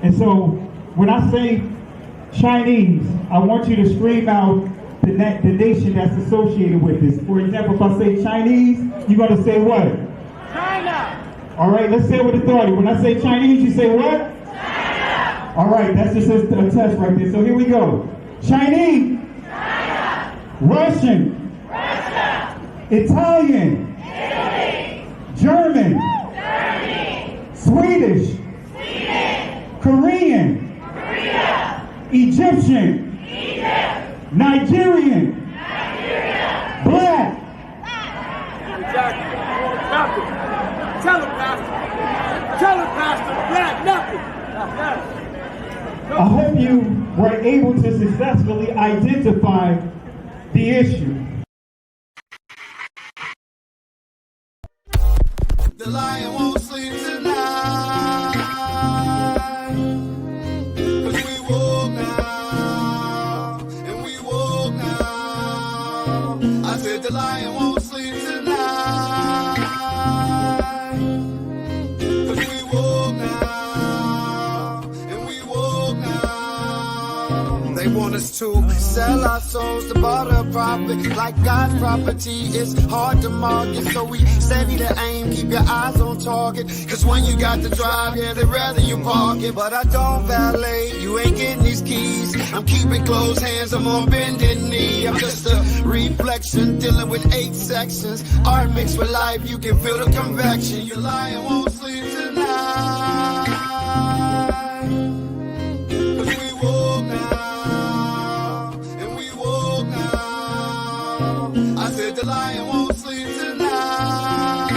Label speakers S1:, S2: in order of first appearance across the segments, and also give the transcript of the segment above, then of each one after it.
S1: And so when I say Chinese, I want you to scream out the nation that's associated with this. For example, if I say Chinese, you're going to say what?
S2: China.
S1: All right, let's say it with authority. When I say Chinese, you say what? China. All right, that's just a test right there. So here we go. Chinese.
S2: China.
S1: Russian.
S2: Russia.
S1: Italian.
S2: Italy.
S1: German.
S2: Germany.
S1: Swedish.
S2: Sweden.
S1: Korean.
S2: Korea.
S1: Egyptian.
S2: Egypt.
S1: Nigerian.
S2: Nigeria.
S1: Black.
S3: Exactly. Nothing. Tell him, Pastor. Tell him, Pastor. Black, nothing.
S1: I hope you were able to successfully identify the issue.
S4: The lion won't sleep tonight. 'Cause we woke now, and we woke now. I said the lion won't sleep tonight. 'Cause we woke now, and we woke now. They want us to sell our souls to barter profit. Like God's property, it's hard to market. So we steady to aim, keep your eyes on target. Cause when you got to drive, yeah, they'd rather you park it. But I don't valet, you ain't getting these keys. I'm keeping closed hands, I'm on bended knee. I'm just a reflection, dealing with 8 sections. Art mixed with life, you can feel the convection. Your lion won't sleep tonight. 'Cause we woke now, and we woke now. I said the lion won't sleep tonight.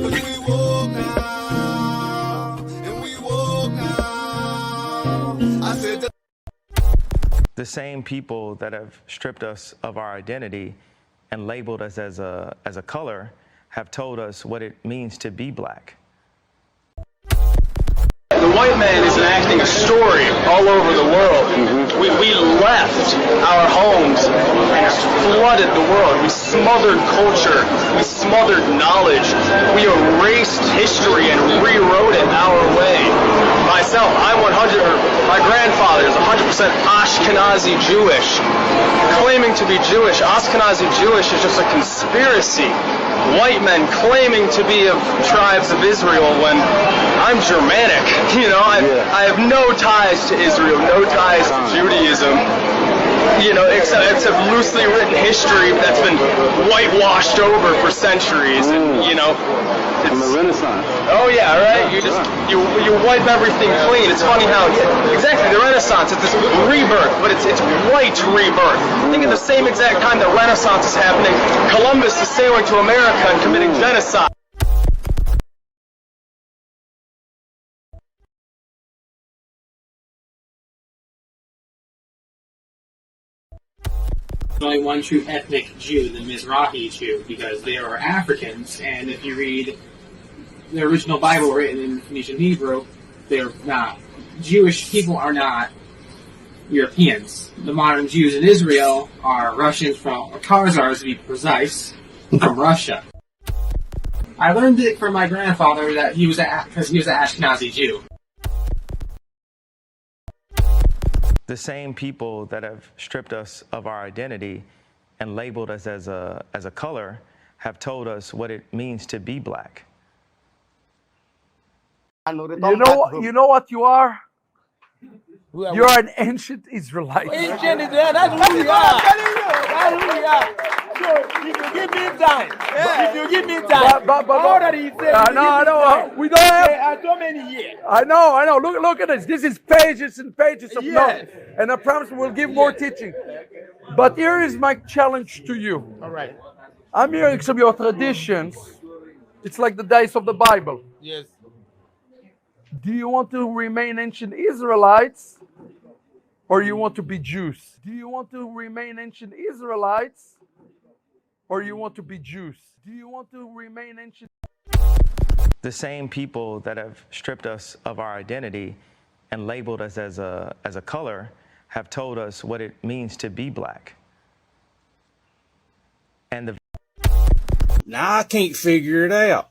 S4: 'Cause we woke now, and we woke now. I said
S5: the same people that have stripped us of our identity and labeled us as a color have told us what it means to be black.
S6: The white man is enacting a story all over the world. We left our homes and flooded the world. We smothered culture. We smothered knowledge. We erased history and rewrote it our way. Myself, my grandfather is 100% Ashkenazi Jewish. Claiming to be Jewish, Ashkenazi Jewish is just a conspiracy. White men claiming to be of tribes of Israel when I'm Germanic. You know, I have no ties to Israel, no ties to Judaism. You know, except loosely written history that's been whitewashed over for centuries. And, you know,
S7: from the Renaissance.
S6: Oh yeah, right. You wipe everything clean. It's funny how exactly the Renaissance. It's this rebirth, but it's white rebirth. I think at the same exact time the Renaissance is happening, Columbus is sailing to America and committing genocide.
S8: There's only one true ethnic Jew, the Mizrahi Jew, because they are Africans, and if you read the original Bible written in Phoenician Hebrew, they're not. Jewish people are not Europeans. The modern Jews in Israel are Russians or Khazars to be precise, from Russia. I learned it from my grandfather that because he was an Ashkenazi Jew.
S5: The same people that have stripped us of our identity and labeled us as a color have told us what it means to be black.
S9: You know what you are? You're an ancient Israelite.
S3: Ancient Israel, that's who we are. That's who we are. So if you give me time, if you give me time,
S9: but
S3: all that he said,
S9: no, we don't have
S3: so many years.
S9: I know. Look at this. This is pages and pages of notes. And I promise we'll give more teaching. But here is my challenge to you.
S3: All right.
S9: I'm hearing some of your traditions. It's like the days of the Bible.
S3: Yes.
S9: Do you want to remain ancient Israelites, or you want to be Jews? Do you want to remain ancient Israelites, or you want to be Jews? Do you want to remain ancient?
S5: The same people that have stripped us of our identity and labeled us as a color have told us what it means to be black. And
S10: now I can't figure it out.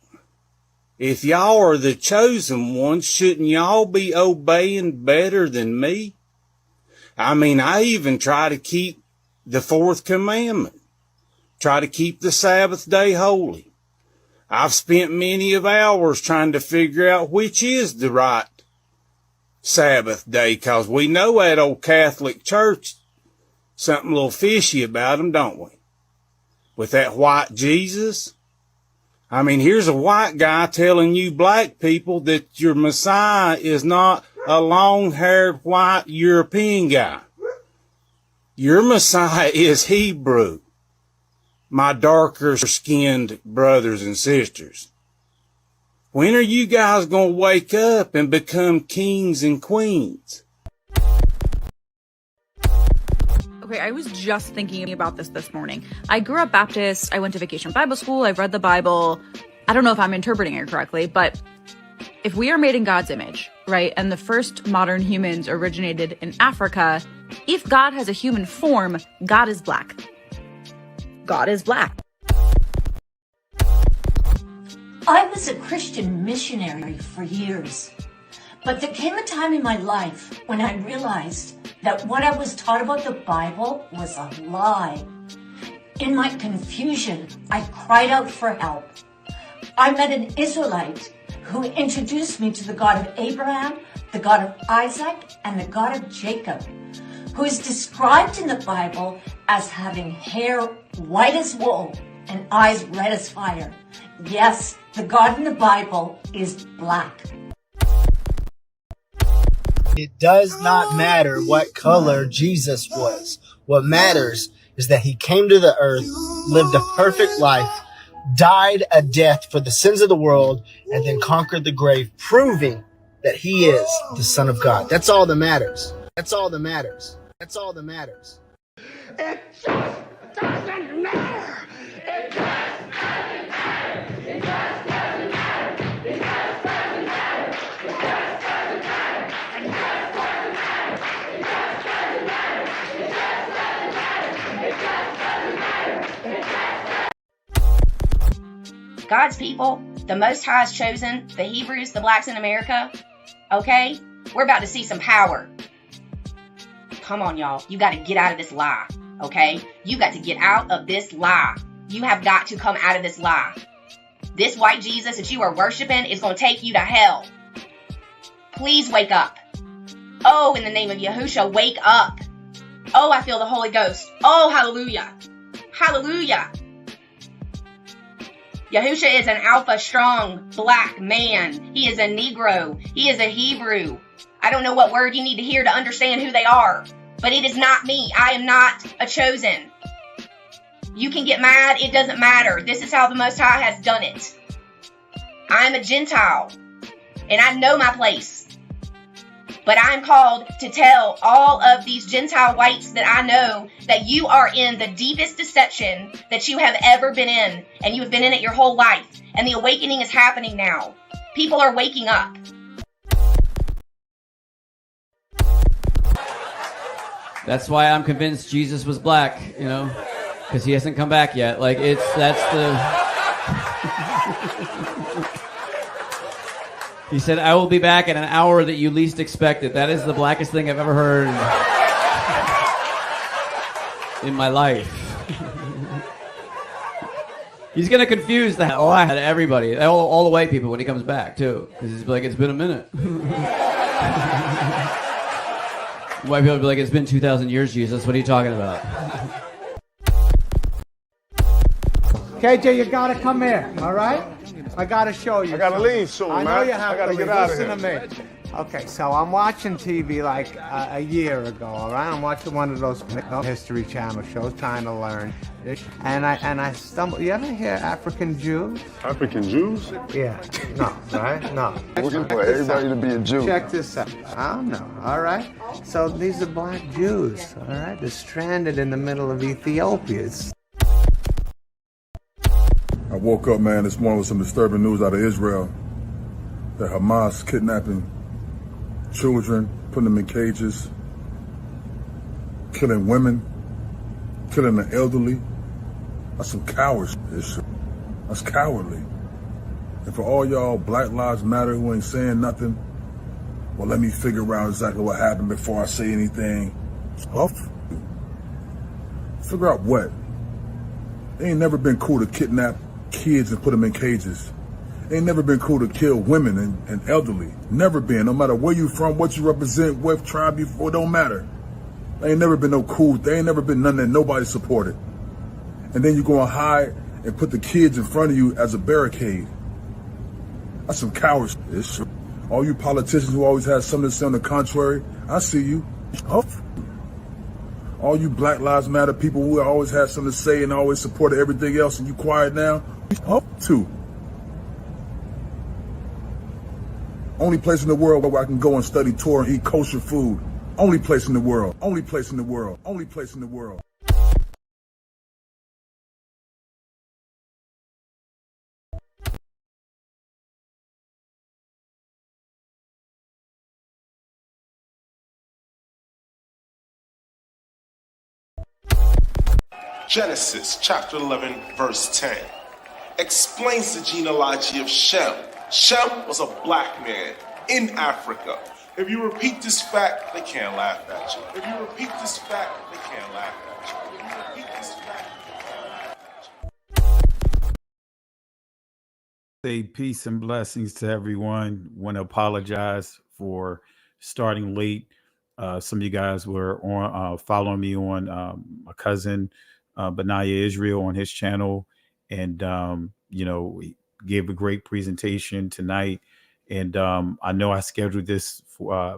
S10: If y'all are the chosen ones, shouldn't y'all be obeying better than me? I mean, I even try to keep the fourth commandment. Try to keep the Sabbath day holy. I've spent many of hours trying to figure out which is the right Sabbath day, because we know that old Catholic Church, something a little fishy about them, don't we? With that white Jesus. I mean, here's a white guy telling you black people that your Messiah is not a long-haired white European guy. Your Messiah is Hebrew, my darker-skinned brothers and sisters. When are you guys going to wake up and become kings and queens?
S11: Okay, I was just thinking about this morning. I grew up Baptist. I went to Vacation Bible School. I've read the Bible. I don't know if I'm interpreting it correctly, but if we are made in God's image, right, and the first modern humans originated in Africa, if God has a human form, God is black. God is black.
S12: I was a Christian missionary for years, but there came a time in my life when I realized that what I was taught about the Bible was a lie. In my confusion, I cried out for help. I met an Israelite who introduced me to the God of Abraham, the God of Isaac, and the God of Jacob, who is described in the Bible as having hair white as wool and eyes red as fire. Yes, the God in the Bible is black.
S13: It does not matter what color Jesus was. What matters is that he came to the earth, lived a perfect life, died a death for the sins of the world, and then conquered the grave, proving that he is the Son of God. That's all that matters. That's all that matters. That's all that matters.
S2: It just doesn't matter. It just doesn't matter. It just doesn't matter. It just doesn't matter. It just doesn't matter. It just doesn't matter. It just doesn't matter. It just doesn't matter. It just doesn't matter.
S14: God's people, the Most High has chosen, the Hebrews, the blacks in America, okay? We're about to see some power. Come on, y'all. You got to get out of this lie, okay? You got to get out of this lie. You have got to come out of this lie. This white Jesus that you are worshiping is going to take you to hell. Please wake up. Oh, in the name of Yahushua, wake up. Oh, I feel the Holy Ghost. Oh, hallelujah. Hallelujah. Yahushua is an alpha, strong, black man. He is a Negro. He is a Hebrew. I don't know what word you need to hear to understand who they are, but it is not me. I am not a chosen. You can get mad. It doesn't matter. This is how the Most High has done it. I am a Gentile, and I know my place. But I'm called to tell all of these Gentile whites that I know that you are in the deepest deception that you have ever been in, and you have been in it your whole life. And the awakening is happening now. People are waking up.
S15: That's why I'm convinced Jesus was black, you know, because he hasn't come back yet. Like, that's the... He said, I will be back at an hour that you least expected. That is the blackest thing I've ever heard in my life. He's going to confuse the hell out of everybody, all the white people when he comes back, too. Because he's like, it's been a minute. White people will be like, it's been 2,000 years, Jesus. What are you talking about?
S16: KJ, you gotta come here, all right? I gotta show you.
S3: I gotta leave soon, man.
S16: I know you have
S3: I gotta
S16: to
S3: get
S16: leave.
S3: out of
S16: Listen
S3: here.
S16: to me. Okay, so I'm watching TV like a year ago, all right? I'm watching one of those History Channel shows, trying to learn. And I stumbled. You ever hear African Jews?
S3: African Jews?
S16: Yeah. No, right? No.
S3: Looking for everybody to be a Jew.
S16: Check this out. I don't know, all right? So these are black Jews, all right? They're stranded in the middle of Ethiopia.
S17: I woke up, man, this morning with some disturbing news out of Israel. That Hamas kidnapping children, putting them in cages, killing women, killing the elderly. That's some cowards. That's cowardly. And for all y'all Black Lives Matter who ain't saying nothing, well, let me figure out exactly what happened before I say anything. Well, figure out what? It ain't never been cool to kidnap kids and put them in cages. It ain't never been cool to kill women and elderly. Never been, no matter where you from, what you represent, what tribe you for, it don't matter. There ain't never been no cool, there ain't never been none that nobody supported. And then you go and hide and put the kids in front of you as a barricade. That's some cowardice. All you politicians who always had something to say on the contrary, I see you. Oh. All you Black Lives Matter people who always had something to say and always supported everything else, and you quiet now, oh, too. Only place in the world where I can go and study Torah and eat kosher food. Only place in the world. Only place in the world. Only place in the world.
S18: Genesis chapter 11 verse 10 explains the genealogy of Shem. Shem was a black man in Africa. If you repeat this fact, they can't laugh at you. If you repeat this fact, they can't laugh at you. If you repeat this fact, they can't laugh at you.
S19: Say peace and blessings to everyone. Want to apologize for starting late. Some of you guys were on following me on my cousin Benaya Israel on his channel, and he gave a great presentation tonight. And I know I scheduled this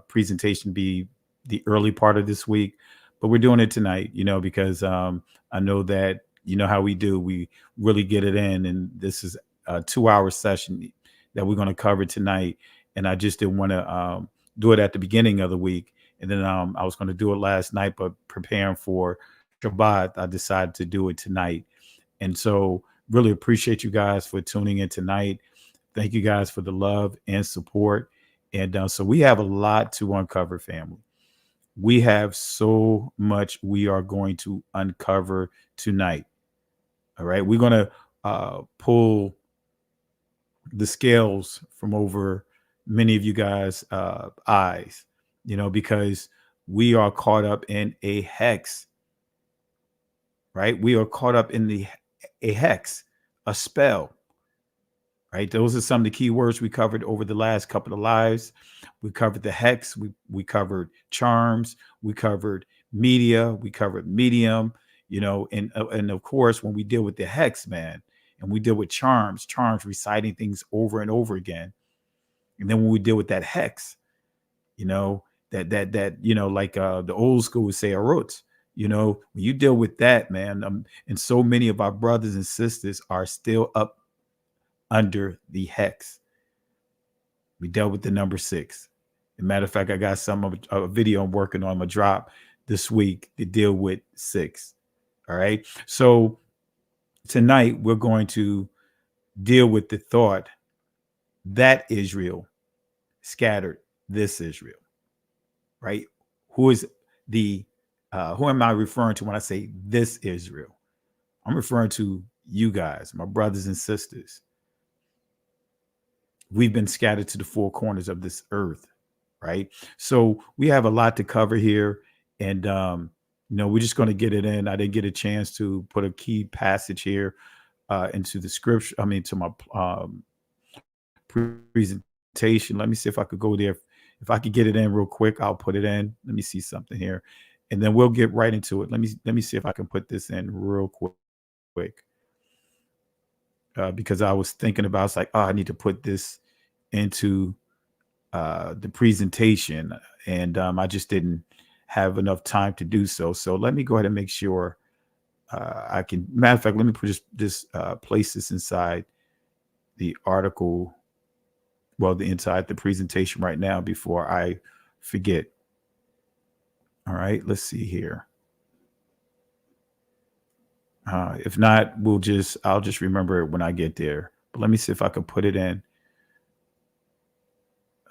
S19: presentation to be the early part of this week, but we're doing it tonight. Because I know that how we do. We really get it in, and this is a 2-hour session that we're going to cover tonight. And I just didn't want to do it at the beginning of the week. And then I was going to do it last night, but preparing for Shabbat, I decided to do it tonight. And so really appreciate you guys for tuning in tonight. Thank you guys for the love and support. And so we have a lot to uncover, family. We have so much we are going to uncover tonight. All right. We're going to pull the scales from over many of you guys' eyes, because we are caught up in a hex, right? We are caught up in a hex, a spell, right? Those are some of the key words we covered over the last couple of lives. We covered the hex. We covered charms. We covered media. We covered medium, and of course, when we deal with the hex, man, and we deal with charms reciting things over and over again. And then when we deal with that hex, like the old school would say, arut, when you deal with that, man, and so many of our brothers and sisters are still up under the hex. We dealt with the number 6. As a matter of fact, I got a video I'm working on a drop this week to deal with 6. All right. So tonight we're going to deal with the thought that Israel scattered this Israel, right? Who am I referring to when I say this Israel? I'm referring to you guys, my brothers and sisters. We've been scattered to the 4 corners of this earth, right? So we have a lot to cover here, and we're just going to get it in. I didn't get a chance to put a key passage here into the scripture. To my presentation. Let me see if I could go there. If I could get it in real quick, I'll put it in. Let me see something here, and then we'll get right into it. Let me see if I can put this in real quick. Because I was thinking about, it's like, I need to put this into the presentation, and I just didn't have enough time to do so. So let me go ahead and make sure I can. Matter of fact, let me just place this inside the article. Well, inside the presentation right now before I forget. All right, let's see here. If not, I'll just remember it when I get there. But let me see if I can put it in.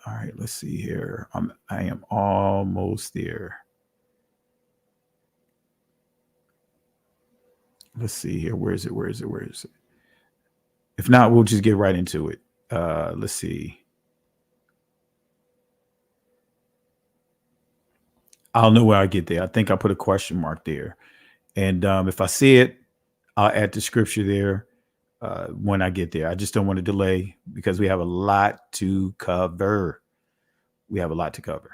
S19: All right, let's see here. I am almost there. Let's see here. Where is it? If not, we'll just get right into it. Let's see. I'll know where I get there. I think I put a question mark there. And if I see it, I'll add the scripture there when I get there. I just don't want to delay because we have a lot to cover. We have a lot to cover.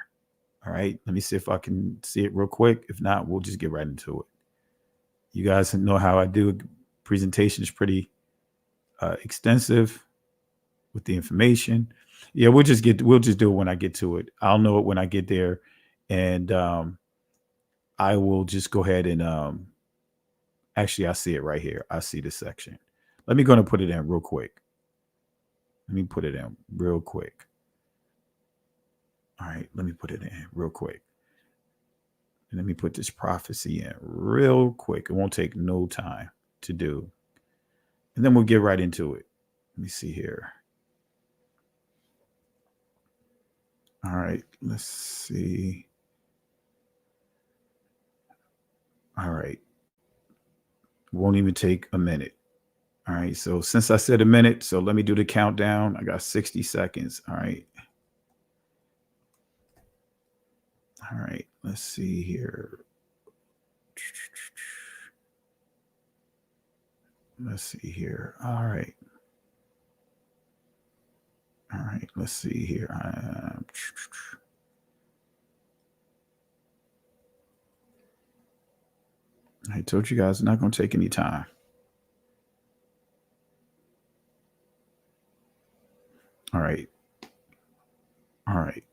S19: All right. Let me see if I can see it real quick. If not, we'll just get right into it. You guys know how I do. Presentation is pretty extensive with the information. Yeah, we'll just do it when I get to it. I'll know it when I get there. And I will just go ahead and actually, I see it right here. I see this section. Let me go and put it in real quick. Let me put it in real quick. All right, let me put it in real quick. And let me put this prophecy in real quick. It won't take no time to do. And then we'll get right into it. Let me see here. All right, let's see. All right. Won't even take a minute. All right, so since I said a minute, so let me do the countdown. I got 60 seconds. All right. All right, let's see here. Let's see here. All right. All right, let's see here. I told you guys it's not going to take any time. All right. All right.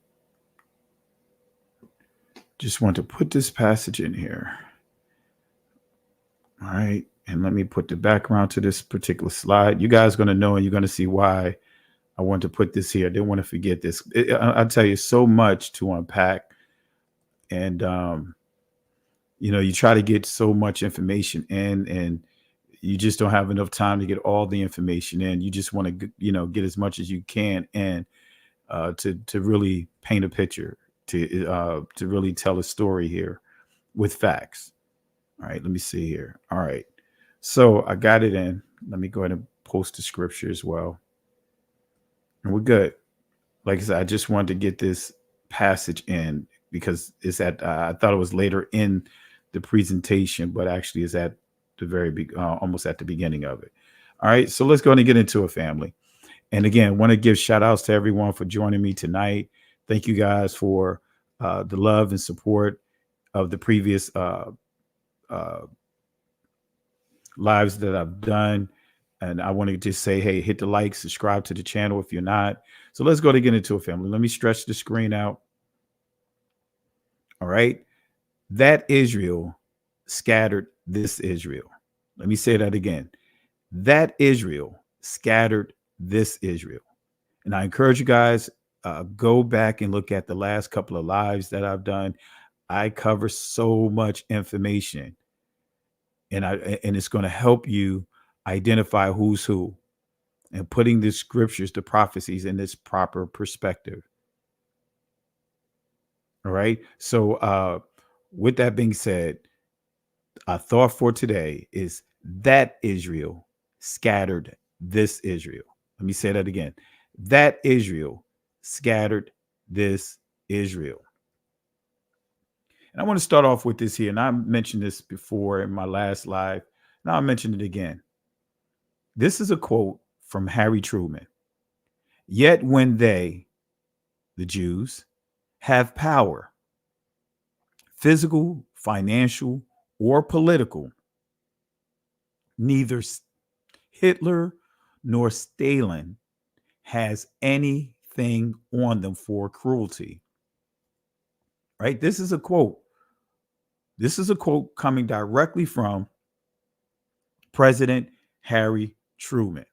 S19: Just want to put this passage in here. All right. And let me put the background to this particular slide. You guys are going to know and you're going to see why I want to put this here. I didn't want to forget this. I'll tell you so much to unpack. And, you try to get so much information in and you just don't have enough time to get all the information in. You just want to, get as much as you can in to really paint a picture, to really tell a story here with facts. All right, let me see here. All right. So I got it in. Let me go ahead and post the scripture as well. And we're good. Like I said, I just wanted to get this passage in because it's I thought it was later in the presentation, but actually is at the very almost at the beginning of it. All right. So let's go ahead and get into it, family. And again, want to give shout outs to everyone for joining me tonight. Thank you guys for the love and support of the previous lives that I've done. And I want to just say, hey, hit the like, subscribe to the channel if you're not. So let's go to get into it, family. Let me stretch the screen out. All right. That Israel scattered this Israel. Let me say that again. That Israel scattered this Israel. And I encourage you guys, go back and look at the last couple of lives that I've done. I cover so much information. And it's going to help you identify who's who and putting the scriptures, the prophecies in this proper perspective. All right. So with that being said, our thought for today is that Israel scattered this Israel. Let me say that again. That Israel scattered this Israel. And I want to start off with this here. And I mentioned this before in my last live. Now I'll mention it again. This is a quote from Harry Truman. Yet when they, the Jews, have power, physical, financial, or political, neither Hitler nor Stalin has anything on them for cruelty. Right? This is a quote. This is a quote coming directly from President Harry Truman.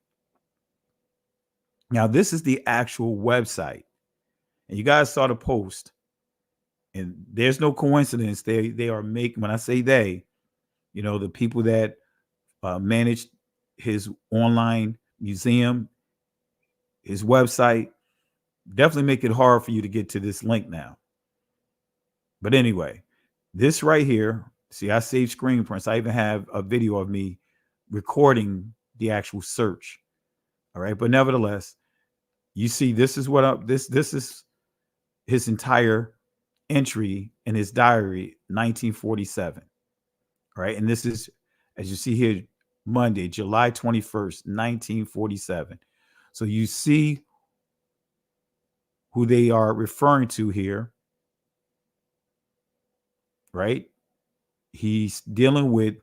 S19: Now, this is the actual website. And you guys saw the post. And there's no coincidence. They are making, when I say they, the people that managed his online museum, his website, definitely make it hard for you to get to this link now. But anyway, this right here, see, I saved screen prints. I even have a video of me recording the actual search. All right. But nevertheless, You see, this is what this is his entire entry in his diary, 1947. Right, and this is, as you see here, Monday, July 21st, 1947. So you see who they are referring to here, right? He's dealing with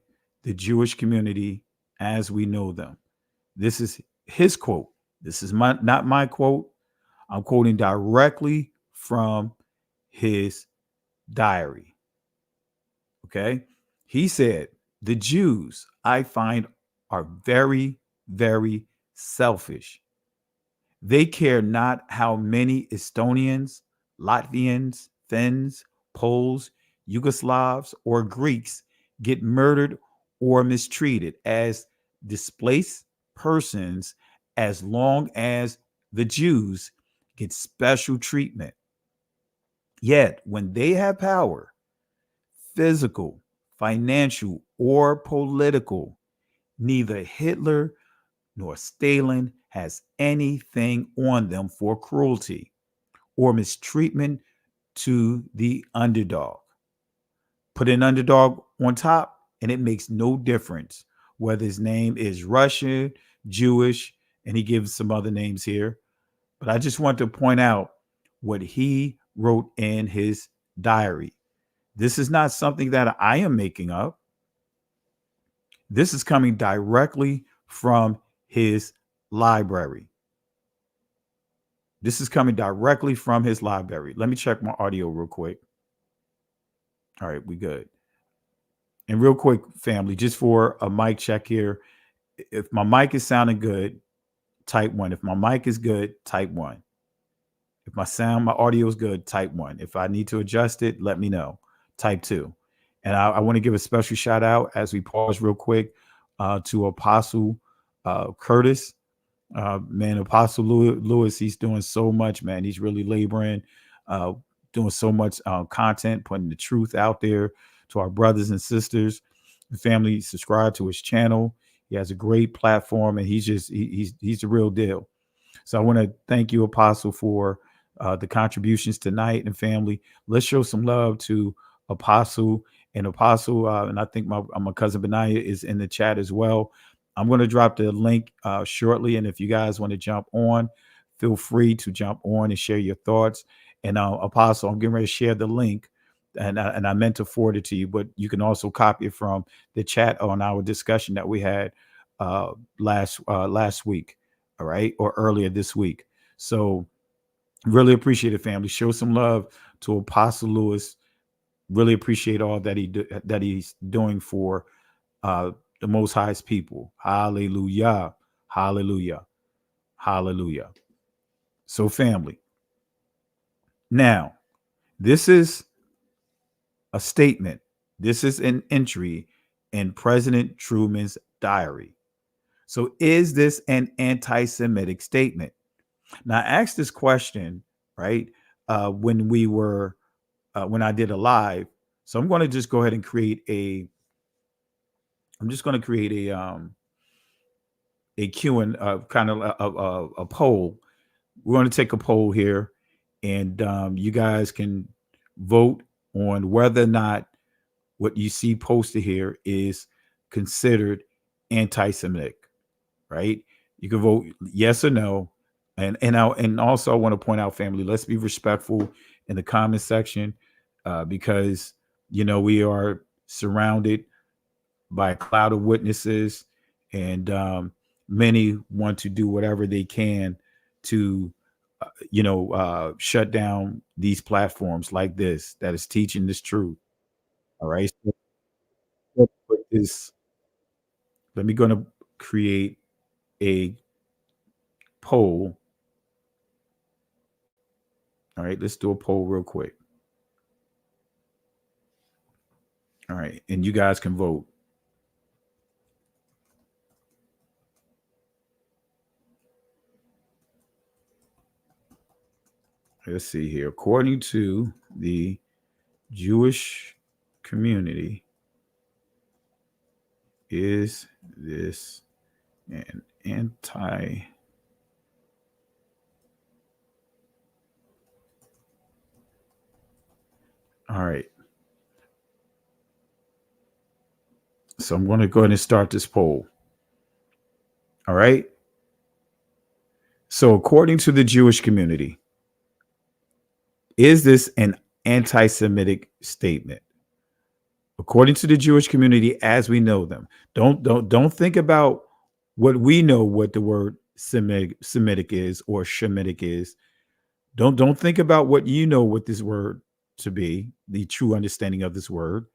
S19: the Jewish community as we know them. This is his quote. This is not my quote. I'm quoting directly from his diary. Okay. He said, the Jews I find are very, very selfish. They care not how many Estonians, Latvians, Finns, Poles, Yugoslavs, or Greeks get murdered or mistreated as displaced persons, as long as the Jews get special treatment. Yet, when they have power, physical, financial, or political, neither Hitler nor Stalin has anything on them for cruelty or mistreatment to the underdog. Put an underdog on top, and it makes no difference whether his name is Russian, Jewish, and he gives some other names here. But I just want to point out what he wrote in his diary. This is not something that I am making up. This is coming directly from his library. This is coming directly from his library. Let me check my audio real quick. All right, we good. And real quick, family, just for a mic check here. If my mic is sounding good, type 1. If my mic is good, type 1. If my audio is good, type 1. If I need to adjust it, let me know. Type 2. And I want to give a special shout out as we pause real quick to Apostle Curtis. Man, Apostle Lewis, he's doing so much, man. He's really laboring, doing so much content, putting the truth out there to our brothers and sisters. The family, subscribe to his channel. He has a great platform, and he's the real deal. So I want to thank you, Apostle, for the contributions tonight. And family, let's show some love to Apostle. And I think my cousin Benaiah is in the chat as well. I'm going to drop the link shortly. And if you guys want to jump on, feel free to jump on and share your thoughts. And Apostle, I'm getting ready to share the link. And I meant to forward it to you, but you can also copy it from the chat on our discussion that we had last week. All right. Or earlier this week. So really appreciate it, family. Show some love to Apostle Lewis. Really appreciate all that he's doing for the Most High's people. Hallelujah. Hallelujah. Hallelujah. So family. Now, this is a statement. This is an entry in President Truman's diary. So is this an anti-Semitic statement? Now, I asked this question, right, when I did a live. So I'm going to just go ahead and create a Q and kind of a poll. We're going to take a poll here, and you guys can vote on whether or not what you see posted here is considered anti-Semitic, right? You can vote yes or no. And also I want to point out, family, let's be respectful in the comment section because, we are surrounded by a cloud of witnesses, and many want to do whatever they can to, shut down these platforms like this that is teaching this truth. All right. So let me going to create a poll. All right, let's do a poll real quick. All right, and you guys can vote. Let's see here. According to the Jewish community, is this an anti-Semitic All right. So I'm going to go ahead and start this poll. All right. So according to the Jewish community, is this an anti-Semitic statement? According to the Jewish community as we know them. Don't think about what we know what the word Semitic is or Shemitic is. Don't think about what you know what this word to be, the true understanding of this word.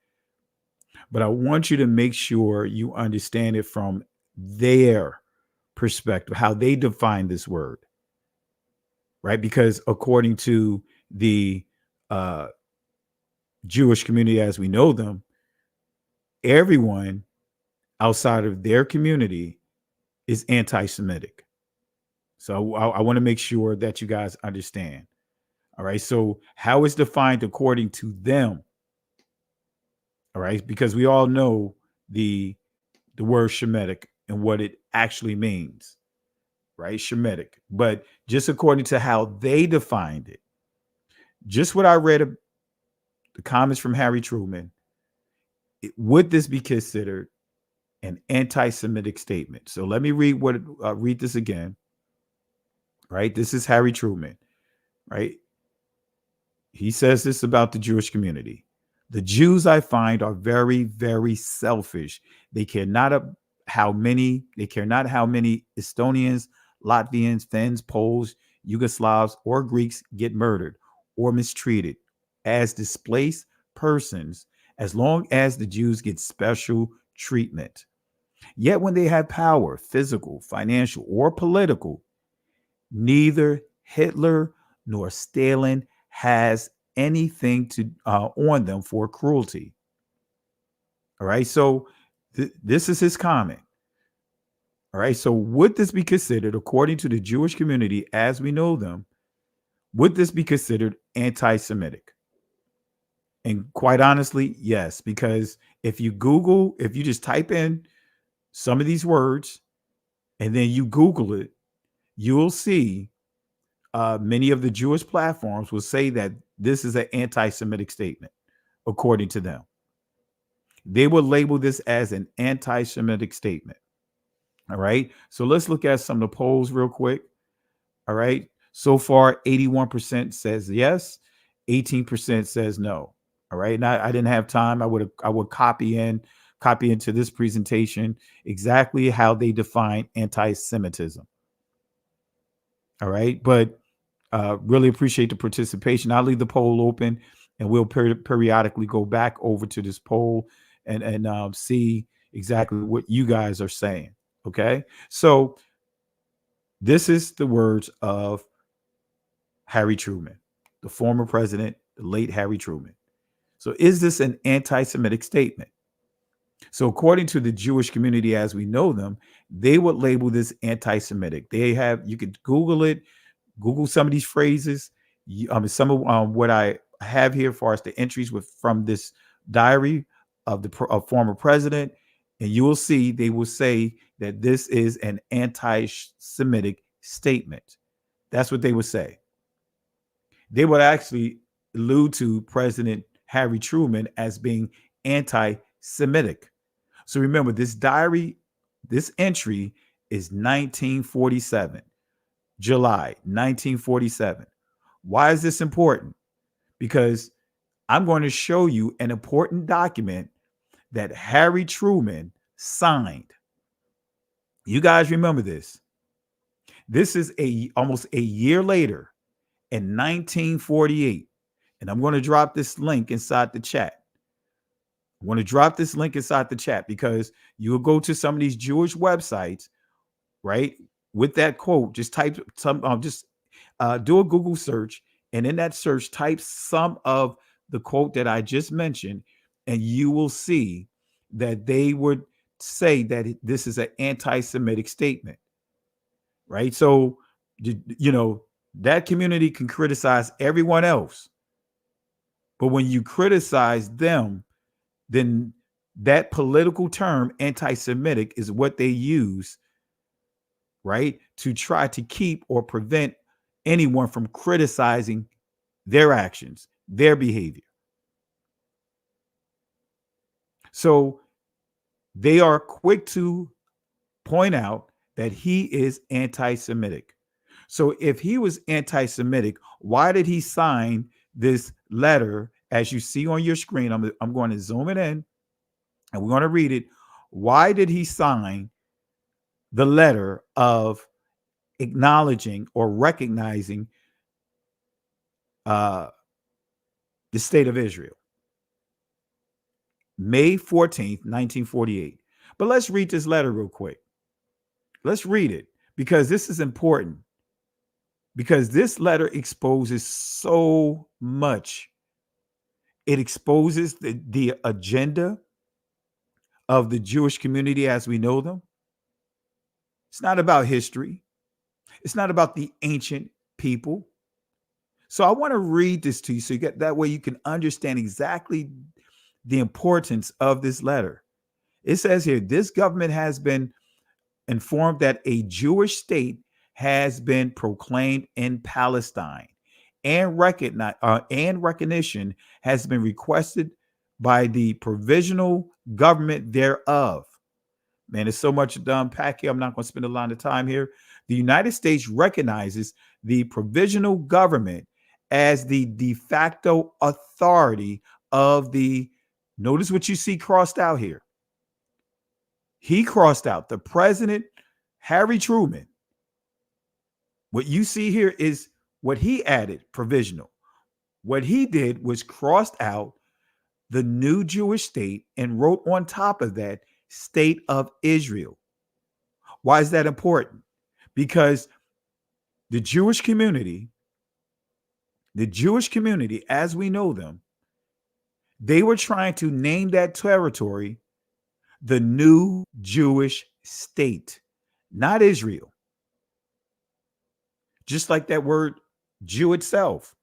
S19: But I want you to make sure you understand it from their perspective, how they define this word, right? Because according to the Jewish community as we know them, everyone outside of their community is anti-Semitic. So I want to make sure that you guys understand. All right. So how it's defined according to them. All right. Because we all know the word Shemitic and what it actually means. Right. Shemitic. But just according to how they defined it, just what I read, the comments from Harry Truman, would this be considered an anti-Semitic statement? So let me read read this again. Right. This is Harry Truman. Right. He says this about the Jewish community. The Jews I find are very, very selfish. They care not how many Estonians, Latvians, Finns, Poles, Yugoslavs, or Greeks get murdered or mistreated as displaced persons, as long as the Jews get special treatment. Yet when they have power, physical, financial, or political, neither Hitler nor Stalin has anything to on them for cruelty. All right. So this is his comment. All right. So would this be considered, according to the Jewish community as we know them, would this be considered anti-Semitic? And quite honestly, yes, because if you just type in some of these words and then you Google it, you'll see many of the Jewish platforms will say that this is an anti-Semitic statement, according to them. They will label this as an anti-Semitic statement. All right. So let's look at some of the polls real quick. All right. So far, 81% says yes, 18% says no. All right. Now I didn't have time. I would copy into this presentation exactly how they define anti-Semitism. All right. But really appreciate the participation. I'll leave the poll open and we'll periodically go back over to this poll and see exactly what you guys are saying. Okay. So this is the words of Harry Truman, the former president, the late Harry Truman. So is this an anti-Semitic statement? So according to the Jewish community as we know them, they would label this anti-Semitic. You could Google it, Google some of these phrases. Some of what I have here as far as the entries from this diary of the former president, and you will see they will say that this is an anti-Semitic statement. That's what they would say. They would actually allude to President Harry Truman as being anti-Semitic. So remember, this diary, this entry is 1947. July 1947. Why is this important? Because I'm going to show you an important document that Harry Truman signed. You guys remember this. This is almost a year later in 1948. And I'm going to drop this link inside the chat. I want to drop this link inside the chat because you will go to some of these Jewish websites, right? With that quote, just type some, do a Google search, and in that search, type some of the quote that I just mentioned, and you will see that they would say that this is an anti-Semitic statement, right? So, that community can criticize everyone else, but when you criticize them, then that political term, anti-Semitic, is what they use, right, to try to keep or prevent anyone from criticizing their actions, their behavior. So they are quick to point out that he is anti-Semitic. So if he was anti-Semitic, why did he sign this letter as you see on your screen? I'm going to zoom it in and we're going to read it. Why did he sign the letter of acknowledging or recognizing the state of Israel? May 14th, 1948. But let's read this letter real quick. Let's read it because this is important. Because this letter exposes so much. It exposes the agenda of the Jewish community as we know them. It's not about history. It's not about the ancient people. So I want to read this to you so you get that way you can understand exactly the importance of this letter. It says here, this government has been informed that a Jewish state has been proclaimed in Palestine and recognition has been requested by the provisional government thereof. Man, there's so much to unpack here. I'm not going to spend a lot of time here. The United States recognizes the provisional government as the de facto authority of the, notice what you see crossed out here. He crossed out the president, Harry Truman. What you see here is what he added, provisional. What he did was crossed out the new Jewish state and wrote on top of that, state of Israel. Why is that important? Because the Jewish community, as we know them, they were trying to name that territory the new Jewish state, not Israel. Just like that word Jew itself.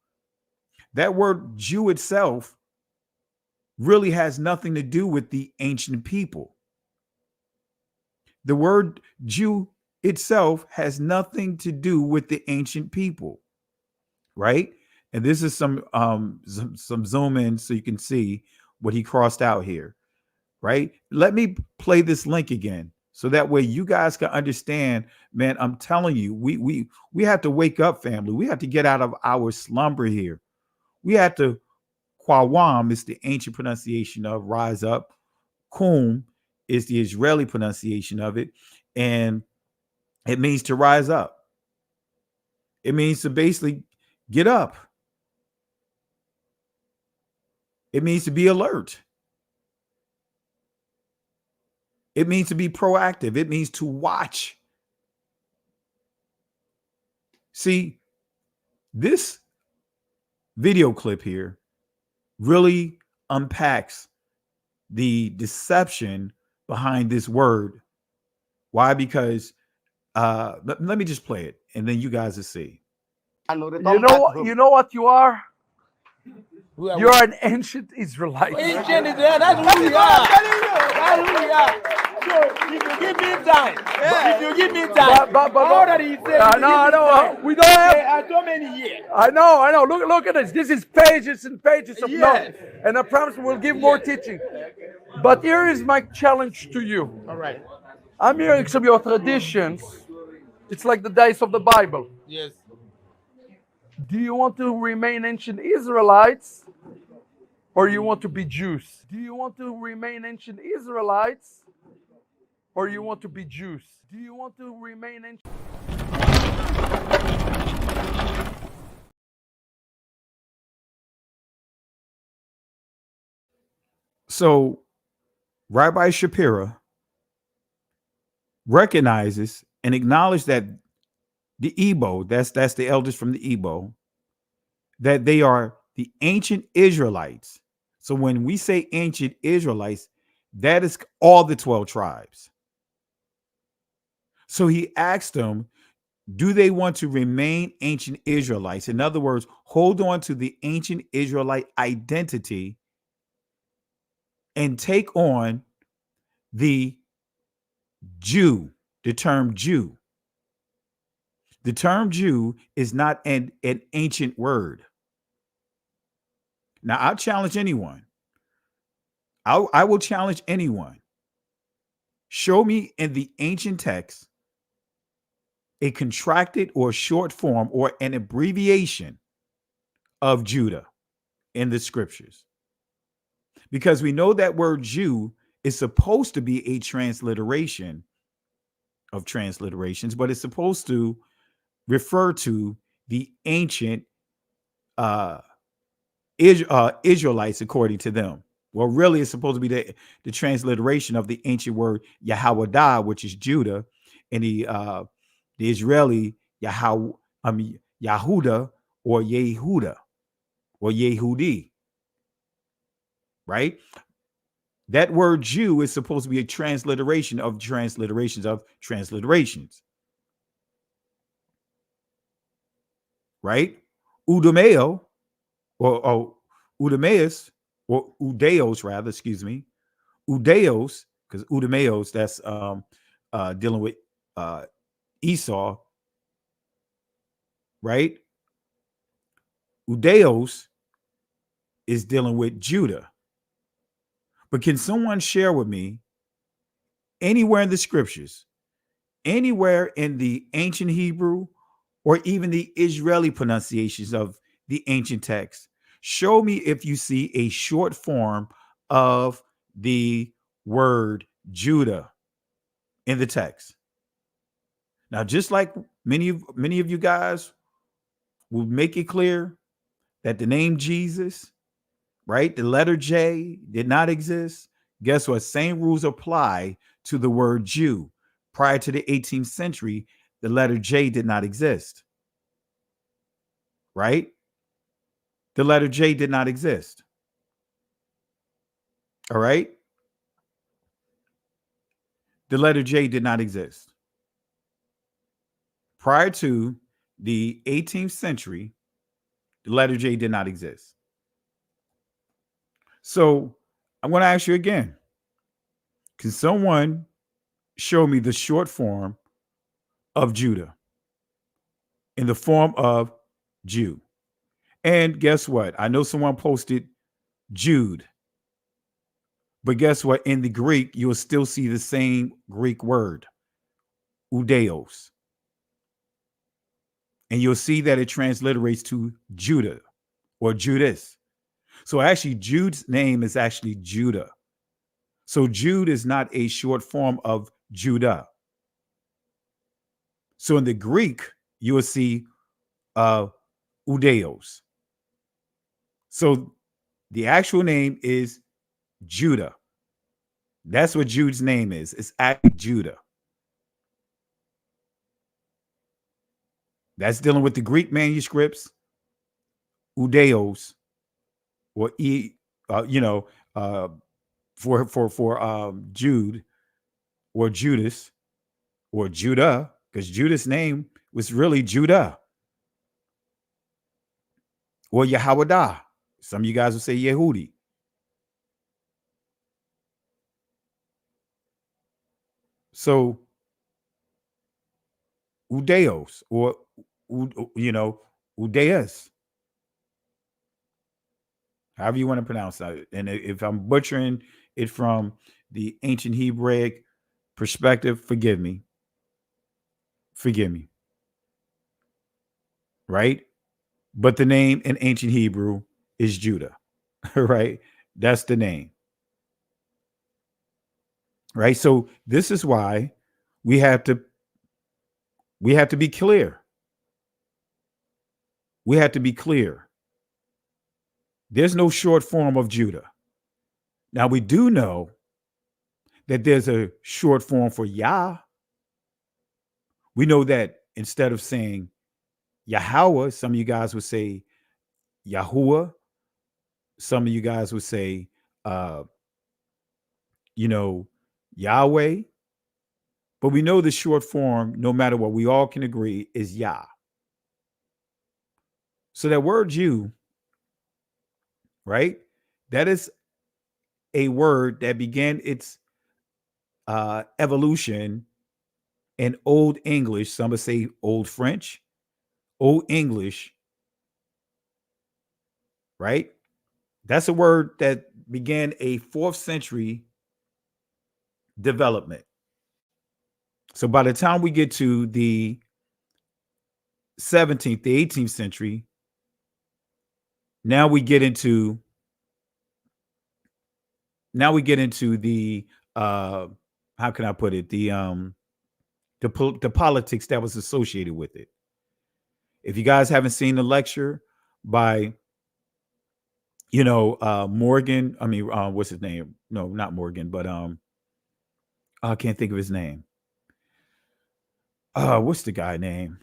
S19: That word Jew itself really has nothing to do with the ancient people. The word Jew itself has nothing to do with the ancient people, right? And this is some zoom in so you can see what he crossed out here, right? Let me play this link again so that way you guys can understand. Man, I'm telling you, we have to wake up, family. We have to get out of our slumber here. We have to, Qawam is the ancient pronunciation of rise up. Kum is the Israeli pronunciation of it. And it means to rise up. It means to basically get up. It means to be alert. It means to be proactive. It means to watch. See, this video clip here really unpacks the deception behind this word. Why? Because let me just play it and then you guys will see.
S9: You know what you are? You're an ancient Israelite.
S3: Ancient Israel, that's who we are. That's who we are. So if you give me time, if you give me time,
S9: but
S3: all that he said,
S9: no, we don't have
S3: so many years.
S9: I know. Look at this. This is pages and pages of notes. And I promise we'll give more teaching. But here is my challenge to you.
S3: All right.
S9: I'm hearing some of your traditions. It's like the days of the Bible.
S3: Yes.
S9: Do you want to remain ancient Israelites or you want to be Jews? Do you want to remain ancient Israelites or you want to be Jews? Do you want to remain ancient?
S19: So Rabbi Shapira recognizes and acknowledges that the Igbo, that's the elders from the Igbo, that they are the ancient Israelites. So when we say ancient Israelites, that is all the 12 tribes. So he asked them, do they want to remain ancient Israelites? In other words, hold on to the ancient Israelite identity and take on the Jew, the term Jew. The term Jew is not an ancient word. Now, I'll challenge anyone. I will challenge anyone. Show me in the ancient text a contracted or short form or an abbreviation of Judah in the scriptures. Because we know that word Jew is supposed to be a transliteration of transliterations, but it's supposed to refer to the ancient Israelites according to them. Well, really, it's supposed to be the transliteration of the ancient word Yahwadah, which is Judah, and the Israeli Yahuda or Yehuda or Yehudi, right? That word Jew is supposed to be a transliteration of transliterations of transliterations, right? Udameo or Udameus or Udeos rather, excuse me, Udeos, because Udameos, that's dealing with Esau, right? Udeos is dealing with Judah. But can someone share with me anywhere in the scriptures, anywhere in the ancient Hebrew or even the Israeli pronunciations of the ancient text, show me if you see a short form of the word Judah in the text. Now, just like many of you guys will make it clear that the name Jesus, right, the letter J did not exist. Guess what? Same rules apply to the word Jew. Prior to the 18th century, the letter J did not exist, right? The letter J did not exist. All right? The letter J did not exist. Prior to the 18th century, the letter J did not exist. So I'm going to ask you again. Can someone show me the short form of Judah in the form of Jew? And guess what? I know someone posted Jude, but guess what? In the Greek, you'll still see the same Greek word, Udeos. And you'll see that it transliterates to Judah or Judas. So actually, Jude's name is actually Judah. So Jude is not a short form of Judah. So in the Greek, you will see Udeos. So the actual name is Judah. That's what Jude's name is. It's actually Judah. That's dealing with the Greek manuscripts, Udeos, or for Jude or Judas or Judah, because Judas' name was really Judah or Yahwadah. Some of you guys will say Yehudi. So Udeos or Udeus, however you want to pronounce that. And if I'm butchering it from the ancient Hebraic perspective, forgive me. Forgive me. Right? But the name in ancient Hebrew is Judah. Right? That's the name. Right? So this is why we have to be clear. We have to be clear. There's no short form of Judah. Now we do know that there's a short form for Yah. We know that instead of saying Yahweh, some of you guys would say Yahuwah. Some of you guys would say, Yahweh. But we know the short form, no matter what, we all can agree is Yah. So that word Jew, right? That is a word that began its evolution in Old English. Some would say Old French, Old English, right? That's a word that began a 4th century development. So by the time we get to the 17th, the 18th century, now we get into the how can I put it, the politics that was associated with it. If you guys haven't seen the lecture by Morgan, what's his name? No, not Morgan, but I can't think of his name. What's the guy name?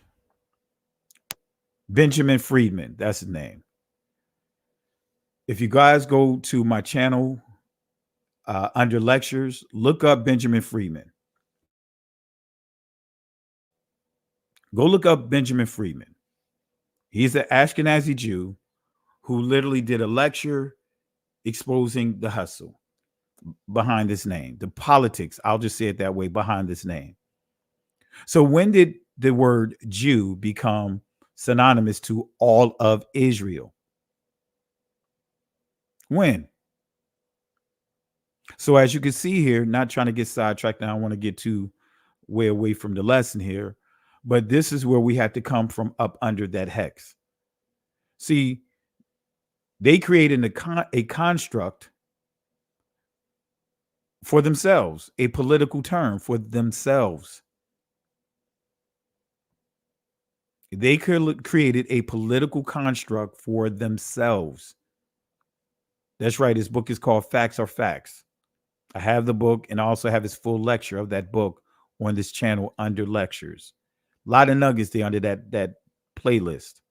S19: Benjamin Friedman, that's his name. If you guys go to my channel under lectures, look up Benjamin Friedman. Go look up Benjamin Friedman. He's an Ashkenazi Jew who literally did a lecture exposing the hustle behind this name, the politics, I'll just say it that way, behind this name. So when did the word Jew become synonymous to all of Israel? When? So as you can see here, not trying to get sidetracked, I don't want to get too way away from the lesson here, but this is where we have to come from up under that hex. See, they created a construct for themselves, a political term for themselves. They created a political construct for themselves. That's right. His book is called Facts Are Facts. I have the book and I also have his full lecture of that book on this channel under lectures. A lot of nuggets there under that playlist.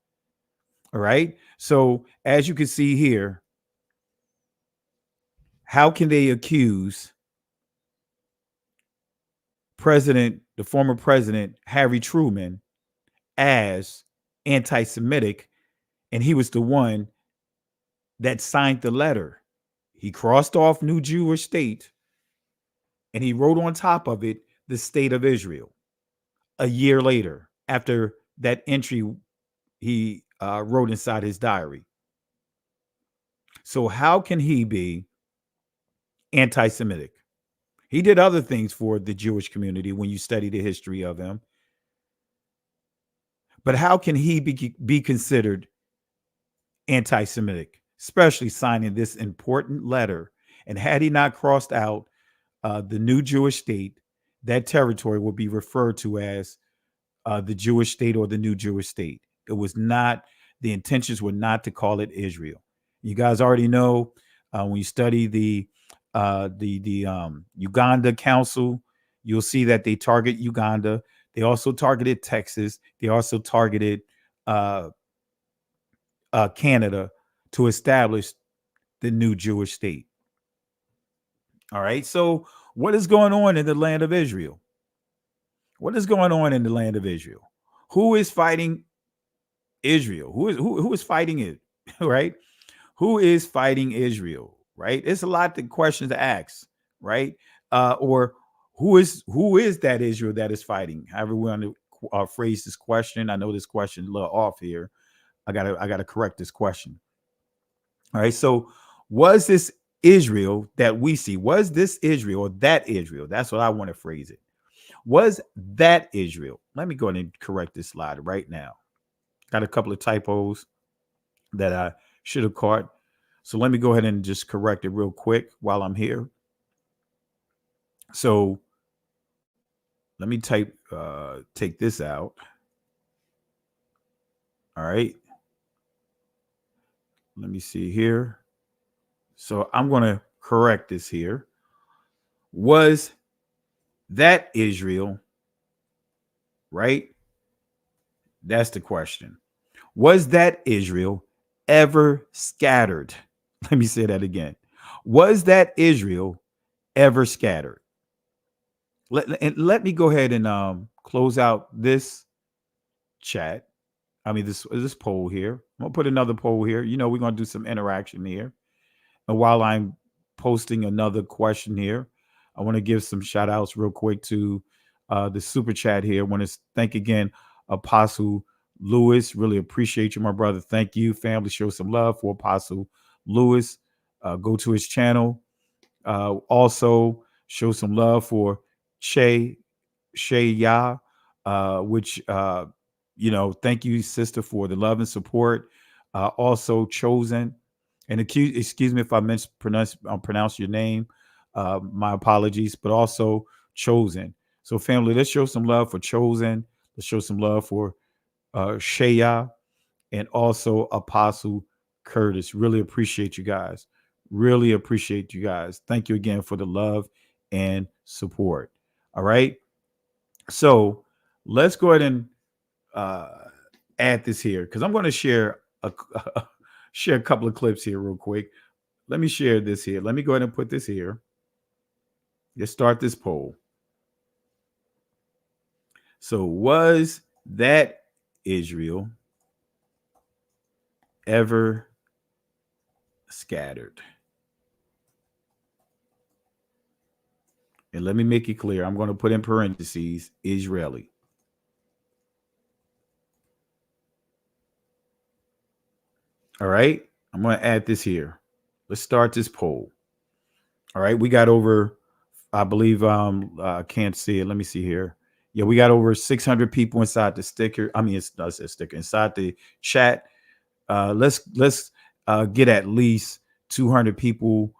S19: All right. So as you can see here, how can they accuse the former president, Harry Truman, as anti-Semitic, and he was the one that signed the letter? He crossed off New Jewish State and he wrote on top of it the State of Israel a year later after that entry he wrote inside his diary. So how can he be anti-Semitic? He did other things for the Jewish community when you study the history of him. But how can he be considered anti-Semitic, especially signing this important letter? And had he not crossed out the new Jewish state, that territory would be referred to as the Jewish state or the new Jewish state. It was not, the intentions were not to call it Israel. You guys already know when you study the Uganda Council, you'll see that they target Uganda. They also targeted Texas. They also targeted Canada to establish the new Jewish state. All right. So what is going on in the land of Israel? What is going on in the land of Israel? Who is fighting Israel? Who is fighting it? Right? Who is fighting Israel? Right? It's a lot of questions to ask, right? Or who is that Israel that is fighting? However we want to phrase this question. I know this question is a little off here. I gotta correct this question. All right. So was this Israel that we see? Was this Israel or that Israel? That's what I want to phrase it. Was that Israel? Let me go ahead and correct this slide right now. Got a couple of typos that I should have caught. So let me go ahead and just correct it real quick while I'm here. So let me take this out. All right. Let me see here. So I'm going to correct this here. Was that Israel, right? That's the question. Was that Israel ever scattered? Let me say that again. Was that Israel ever scattered? Let me go ahead and close out this chat. I mean, this poll here. I'm going to put another poll here. You know, we're going to do some interaction here. And while I'm posting another question here, I want to give some shout outs real quick to the super chat here. I want to thank again Apostle Lewis. Really appreciate you, my brother. Thank you. Family, show some love for Apostle Lewis. go to his channel. Also, show some love for Shay Ya, which thank you, sister, for the love and support. Also, Chosen, and excuse me if I pronounce your name. My apologies, but also Chosen. So, family, let's show some love for Chosen. Let's show some love for Shaya and also Apostle Curtis. Really appreciate you guys. Really appreciate you guys. Thank you again for the love and support. All right. So let's go ahead and add this here because I'm going to share share a couple of clips here real quick. Let me share this here. Let me go ahead and put this here. Let's start this poll. So was that Israel ever scattered? And let me make it clear. I'm going to put in parentheses, Israeli. All right. I'm going to add this here. Let's start this poll. All right. We got over, I believe, I can't see it. Let me see here. Yeah, we got over 600 people inside the sticker. I mean, it's not a sticker inside the chat. Let's get at least 200 people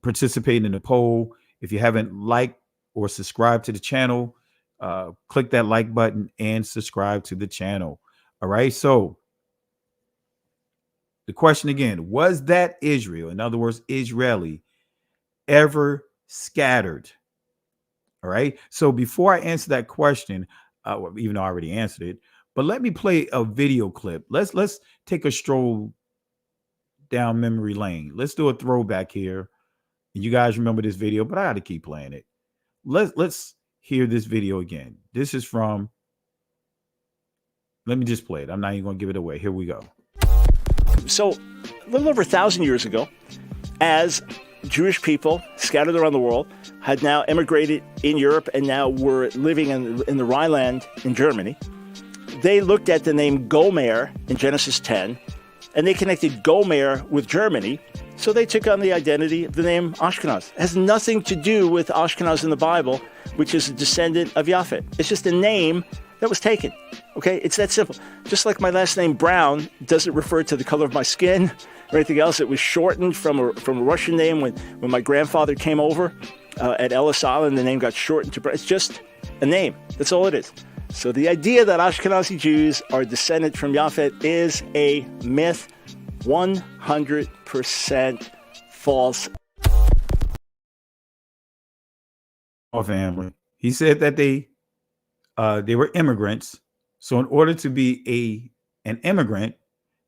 S19: participating in the poll. If you haven't liked or subscribed to the channel, click that like button and subscribe to the channel. All right. So the question again, was that Israel, in other words, Israeli, ever scattered? All right. So before I answer that question, even though I already answered it, but let me play a video clip. Let's take a stroll down memory lane. Let's do a throwback here. You guys remember this video, but I got to keep playing it. Let's hear this video again. This is from, let me just play it. I'm not even going to give it away. Here we go.
S20: So a little over 1,000 years ago, as Jewish people scattered around the world had now immigrated in Europe and now were living in the Rhineland in Germany, they looked at the name Gomer in Genesis 10, and they connected Gomer with Germany. So they took on the identity of the name Ashkenaz. It has nothing to do with Ashkenaz in the Bible, which is a descendant of Japhet. It's just a name that was taken. Okay, it's that simple. Just like my last name Brown doesn't refer to the color of my skin or anything else. It was shortened from a Russian name when my grandfather came over at Ellis Island. The name got shortened to Brown. It's just a name. That's all it is. So the idea that Ashkenazi Jews are descended from Japhet is a myth. 100% false.
S19: Our family. He said that they were immigrants. So in order to be an immigrant,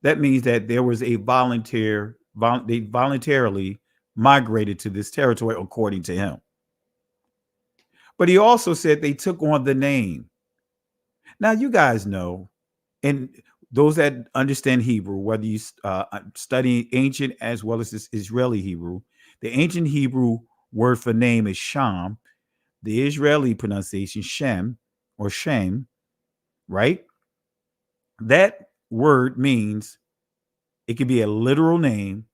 S19: that means that there was they voluntarily migrated to this territory, according to him. But he also said they took on the name. Now, you guys know, and those that understand Hebrew, whether you study ancient as well as this Israeli Hebrew, the ancient Hebrew word for name is Sham. The Israeli pronunciation, Shem or Shem, right? That word means it can be a literal name,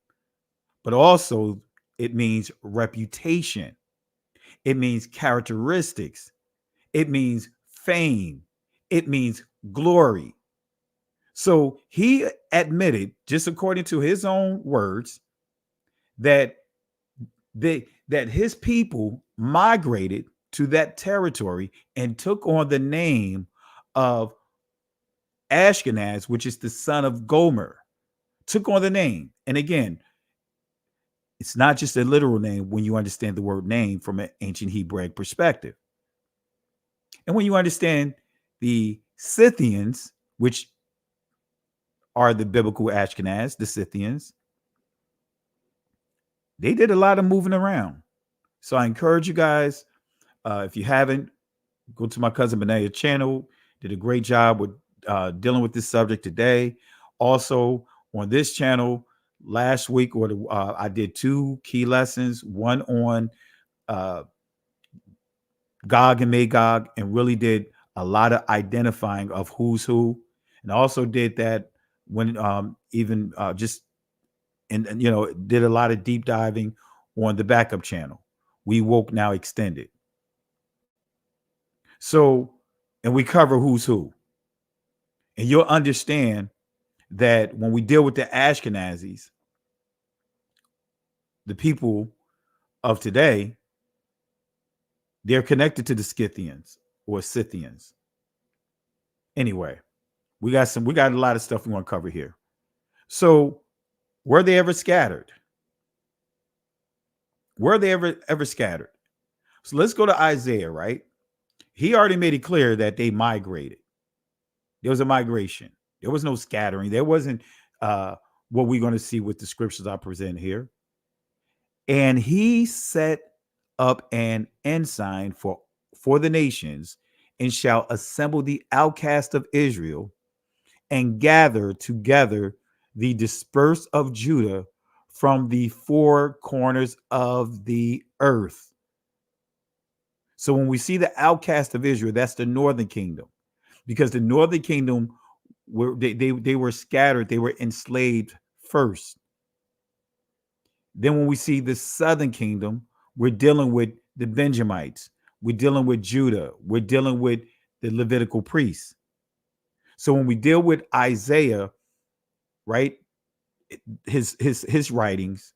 S19: but also it means reputation. It means characteristics. It means fame. It means glory. So he admitted, just according to his own words, that his people migrated to that territory and took on the name of Ashkenaz, which is the son of Gomer, took on the name. And again, it's not just a literal name when you understand the word name from an ancient Hebraic perspective. And when you understand the Scythians, which are the biblical Ashkenaz, the Scythians, they did a lot of moving around. So I encourage you guys, if you haven't, go to my cousin Benaya's channel. Did a great job with dealing with this subject today. Also on this channel last week, I did 2 key lessons, one on Gog and Magog, and really did a lot of identifying of who's who. And I also did that when just and you know, did a lot of deep diving on the backup channel. We Woke Now Extended. So, and we cover who's who. And you'll understand that when we deal with the Ashkenazis, the people of today, they're connected to the Scythians or Scythians. Anyway, we got a lot of stuff we want to cover here. So, were they ever scattered? Were they ever scattered? So let's go to Isaiah, right? He already made it clear that they migrated. There was a migration. There was no scattering. There wasn't what we're going to see with the scriptures I present here. And he set up an ensign for the nations, and shall assemble the outcast of Israel, and gather together the dispersed of Judah from the four corners of the earth. So when we see the outcast of Israel, that's the northern kingdom, because the northern kingdom they were scattered, they were enslaved first. Then when we see the southern kingdom, we're dealing with the Benjamites, we're dealing with Judah, we're dealing with the Levitical priests. So when we deal with Isaiah, right, his writings,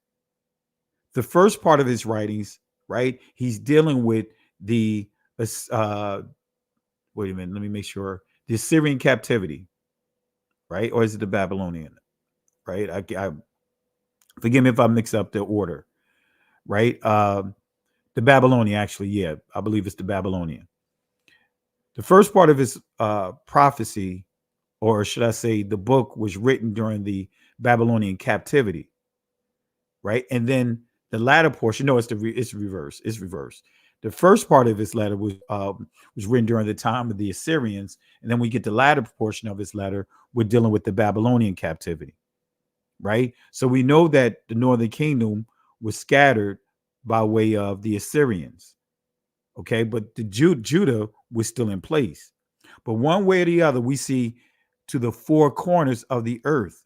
S19: the first part of his writings, right, he's dealing with the wait a minute, let me make sure, the Assyrian captivity, right, or is it the Babylonian, right? I forgive me if I mix up the order, right? The Babylonian, actually, yeah, I believe it's the Babylonian. The first part of his prophecy, or should I say, the book, was written during the Babylonian captivity, right? And then the latter portion, no, it's reverse. It's reverse. The first part of his letter was written during the time of the Assyrians, and then we get the latter portion of his letter, we're dealing with the Babylonian captivity, right? So we know that the northern kingdom was scattered by way of the Assyrians, okay? But the Judah was still in place. But one way or the other, we see to the four corners of the earth,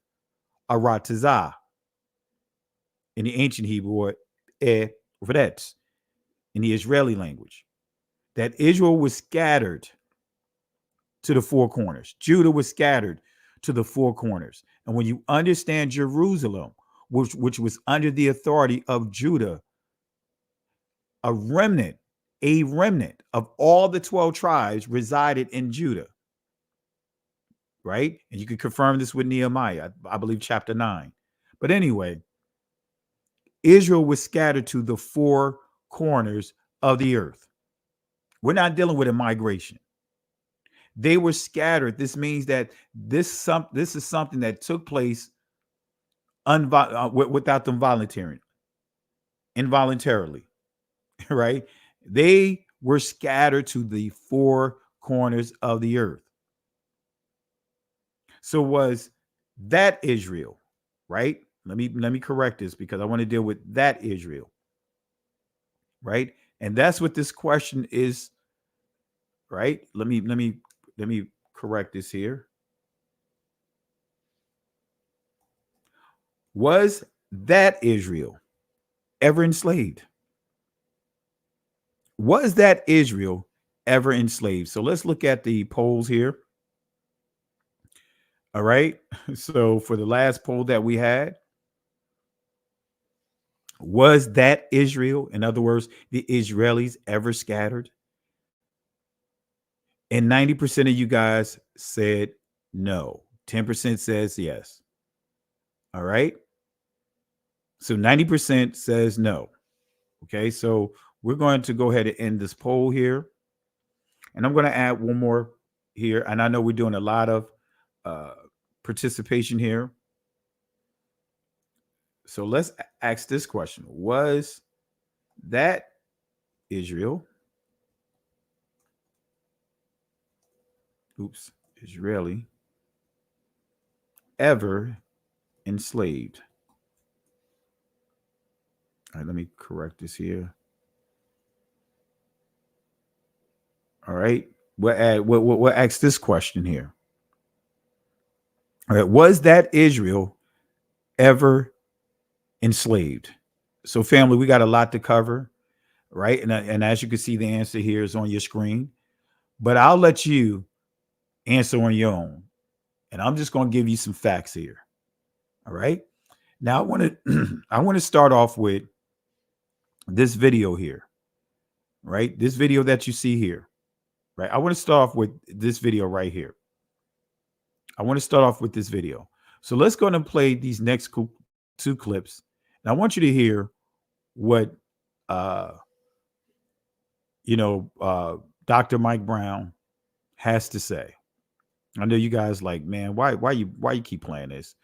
S19: Aratazah, in the ancient Hebrew, or Eretz in the Israeli language, that Israel was scattered to the four corners. Judah was scattered to the four corners. And when you understand Jerusalem, which was under the authority of Judah, a remnant of all the 12 tribes resided in Judah, right? And you can confirm this with Nehemiah, I believe chapter 9. But anyway, Israel was scattered to the four corners of the earth. We're not dealing with a migration. They were scattered. This means that this is something that took place without them volunteering, involuntarily, right? They were scattered to the four corners of the earth. So was that Israel, right? Let me correct this, because I want to deal with that Israel, right? And that's what this question is, right? Let me correct this here. Was that Israel ever enslaved? Was that Israel ever enslaved? So let's look at the polls here. All right. So for the last poll that we had, was that Israel, in other words, the Israelis, ever scattered? And 90% of you guys said no. 10% says yes. All right. So 90% says no. Okay. So we're going to go ahead and end this poll here. And I'm going to add one more here. And I know we're doing a lot of participation here. So let's ask this question. Was that Israel, Israeli, ever enslaved? All right, let me correct this here. All right, we'll ask this question here. All right, was that Israel ever enslaved? So, family, we got a lot to cover, right? And as you can see, the answer here is on your screen. But I'll let you answer on your own. And I'm just going to give you some facts here. All right. Now, I want to start off with this video here, right? This video that you see here, right? I want to start off with this video right here. I want to start off with this video. So let's go and play these next two clips. And I want you to hear what, Dr. Mike Brown has to say. I know you guys like, man, why you keep playing this?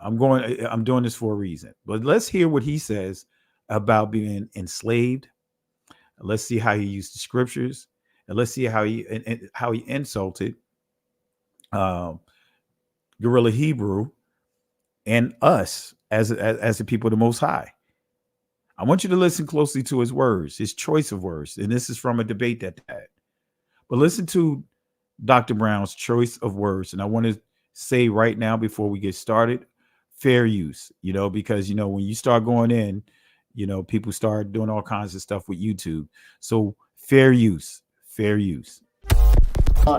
S19: I'm doing this for a reason. But let's hear what he says about being enslaved. Let's see how he used the scriptures, and let's see how he insulted Guerrilla Hebrew and us as the people of the Most High. I want you to listen closely to his words, his choice of words, and this is from a debate that they had. But listen to Dr. Brown's choice of words, and I want to say right now before we get started, fair use, because when you start going in, people start doing all kinds of stuff with YouTube. So fair use.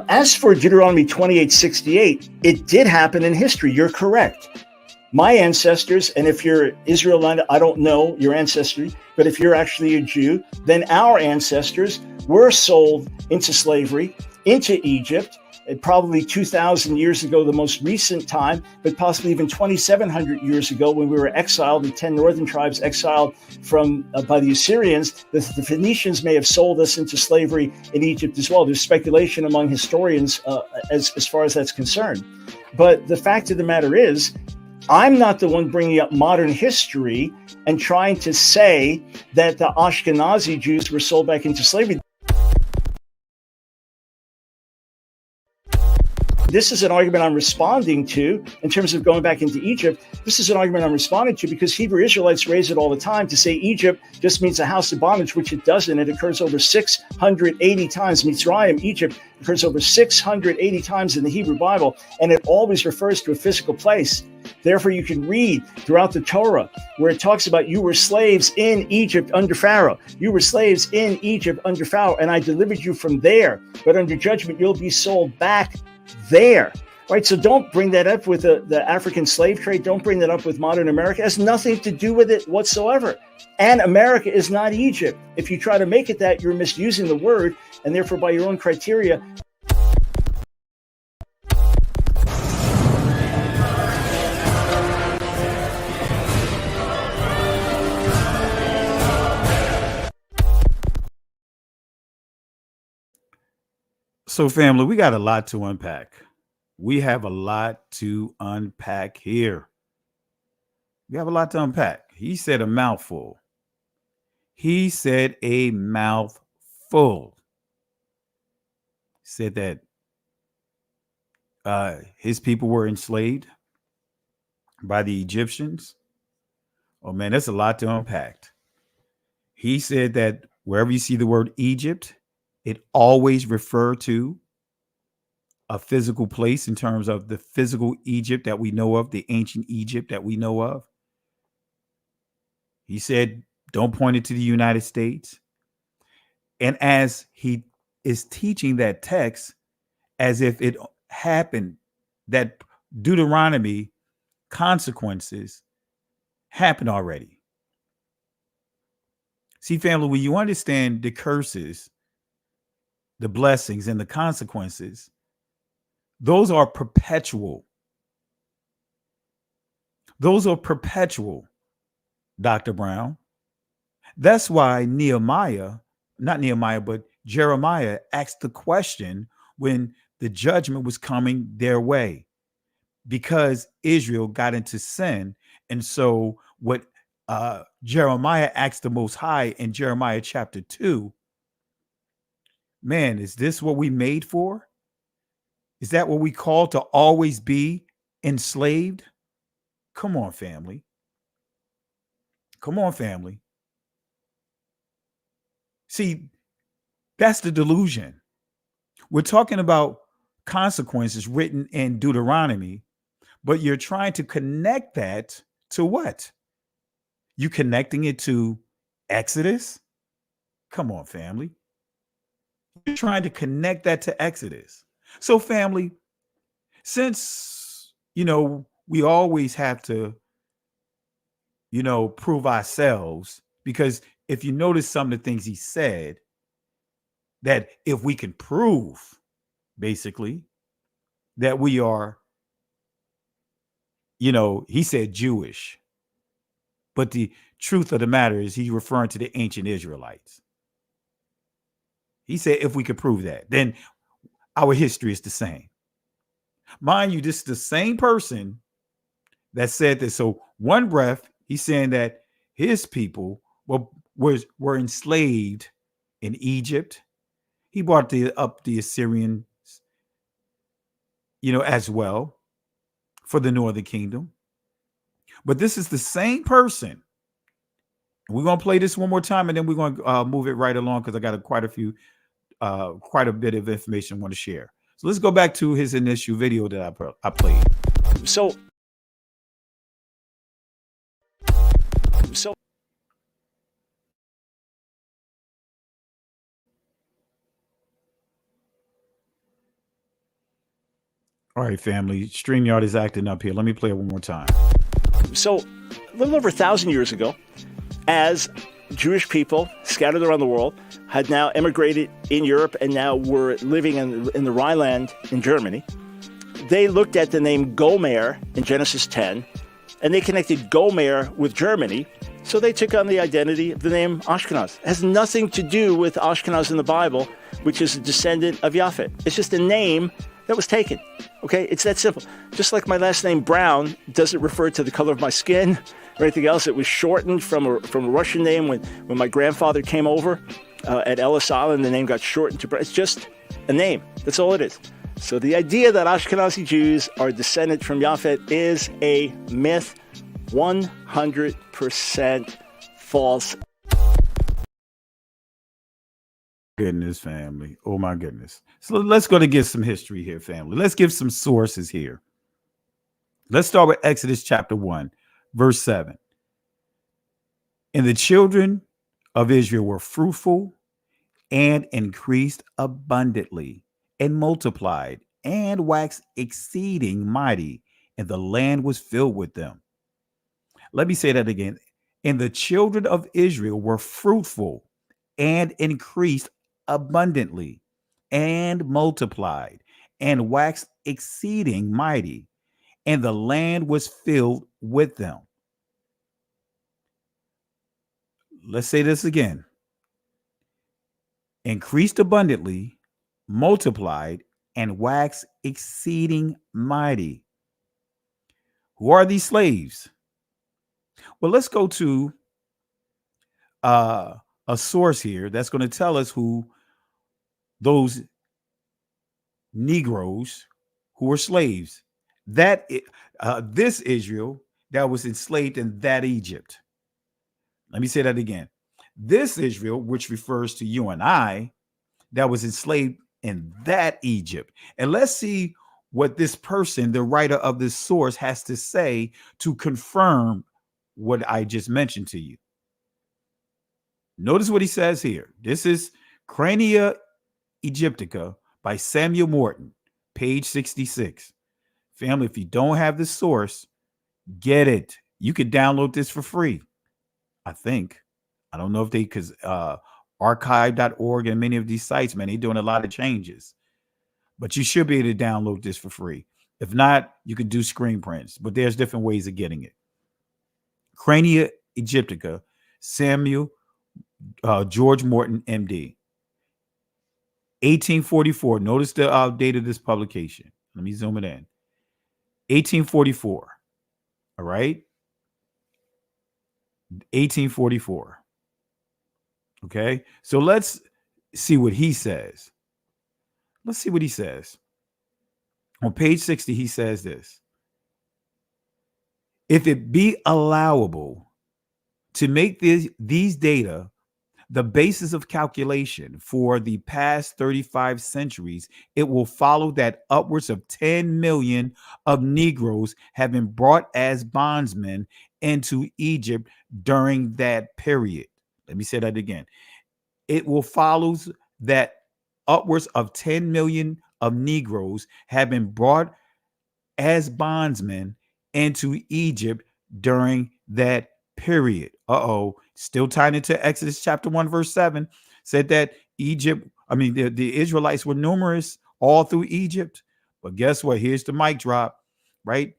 S20: As for Deuteronomy 28:68, it did happen in history. You're correct. My ancestors, and if you're Israelite, I don't know your ancestry, but if you're actually a Jew, then our ancestors were sold into slavery, into Egypt, probably 2,000 years ago, the most recent time, but possibly even 2,700 years ago when we were exiled, the 10 northern tribes exiled by the Assyrians. The Phoenicians may have sold us into slavery in Egypt as well. There's speculation among historians as far as that's concerned. But the fact of the matter is, I'm not the one bringing up modern history and trying to say that the Ashkenazi Jews were sold back into slavery. This is an argument I'm responding to in terms of going back into Egypt. This is an argument I'm responding to because Hebrew Israelites raise it all the time to say Egypt just means a house of bondage, which it doesn't. It occurs over 680 times. Mitzrayim, Egypt, occurs over 680 times in the Hebrew Bible, and it always refers to a physical place. Therefore, you can read throughout the Torah where it talks about you were slaves in Egypt under Pharaoh. You were slaves in Egypt under Pharaoh, and I delivered you from there. But under judgment, you'll be sold back there. Right? So don't bring that up with the African slave trade. Don't bring that up with modern America. It has nothing to do with it whatsoever. And America is not Egypt. If you try to make it that, you're misusing the word, and therefore by your own criteria.
S19: So, family, we got a lot to unpack. We have a lot to unpack here. We have a lot to unpack. He said a mouthful. He said a mouthful. Said that his people were enslaved by the Egyptians. Oh, man, that's a lot to unpack. He said that wherever you see the word Egypt, it always referred to a physical place in terms of the physical Egypt that we know of, the ancient Egypt that we know of. He said, don't point it to the United States. And as he is teaching that text, as if it happened, that Deuteronomy consequences happened already. See, family, when you understand the curses, the blessings, and the consequences, those are perpetual. Those are perpetual, Dr. Brown. That's why Jeremiah asked the question when the judgment was coming their way, because Israel got into sin. And so what Jeremiah asked the Most High in Jeremiah chapter 2, man, is this what we made for? Is that what we call to always be enslaved? Come on, family. Come on, family. See, that's the delusion. We're talking about consequences written in Deuteronomy, but you're trying to connect that to what? You connecting it to Exodus? Come on, family. You're trying to connect that to Exodus. So, family, since, we always have to, prove ourselves, because if you notice some of the things he said, that if we can prove, basically, that we are, he said Jewish. But the truth of the matter is he's referring to the ancient Israelites. He said if we could prove that, then our history is the same. Mind you, this is the same person that said this. So one breath, he's saying that his people were enslaved in Egypt. He brought up the Assyrians, as well for the northern kingdom. But this is the same person. We're going to play this one more time, and then we're going to move it right along because I got quite a bit of information I want to share. So let's go back to his initial video that I played.
S20: So
S19: All right, family. StreamYard is acting up here. Let me play it one more time.
S20: So, a little over 1,000 years ago, as Jewish people scattered around the world had now immigrated in Europe and now were living in the Rhineland in Germany, they looked at the name Gomer in Genesis 10, and they connected Gomer with Germany, so they took on the identity of the name Ashkenaz. It has nothing to do with Ashkenaz in the Bible, which is a descendant of Japhet. It's just a name that was taken. Okay, it's that simple. Just like my last name Brown doesn't refer to the color of my skin or anything else. It was shortened from a Russian name when my grandfather came over at Ellis Island. The name got shortened to Brown. It's just a name. That's all it is. So the idea that Ashkenazi Jews are descended from Japhet is a myth, 100% false.
S19: Goodness, family. Oh my goodness. So let's go to get some history here, family. Let's give some sources here. Let's start with Exodus chapter 1, verse 7. And the children of Israel were fruitful and increased abundantly and multiplied and waxed exceeding mighty, and the land was filled with them. Let me say that again. And the children of Israel were fruitful and increased abundantly and multiplied and waxed exceeding mighty, and the land was filled with them. Let's say this again. Increased abundantly, multiplied, and waxed exceeding mighty. Who are these slaves? Well, let's go to a source here that's going to tell us who those negroes who were slaves, that this Israel that was enslaved in that Egypt. Let me say that again. This Israel, which refers to you and I, that was enslaved in that Egypt. And let's see what this person, the writer of this source, has to say to confirm what I just mentioned to you. Notice what he says here. This is Crania Egyptica by Samuel Morton, page 66. Family, if you don't have the source, get it. You could download this for free, I think. I don't know if they, because archive.org and many of these sites, man, they're doing a lot of changes. But you should be able to download this for free. If not, you can do screen prints, but there's different ways of getting it. Crania Egyptica, Samuel George Morton, MD. 1844. Notice the date of this publication. Let me zoom it in. 1844. All right. 1844. Okay. So let's see what he says. Let's see what he says. On page 60, he says this. If it be allowable to make these data the basis of calculation for the past 35 centuries, it will follow that upwards of 10 million of Negroes have been brought as bondsmen into Egypt during that period. Let me say that again. It will follow that upwards of 10 million of Negroes have been brought as bondsmen into Egypt during that period. Still tying into Exodus chapter 1, verse 7, said that the Israelites were numerous all through Egypt. But guess what? Here's the mic drop, right?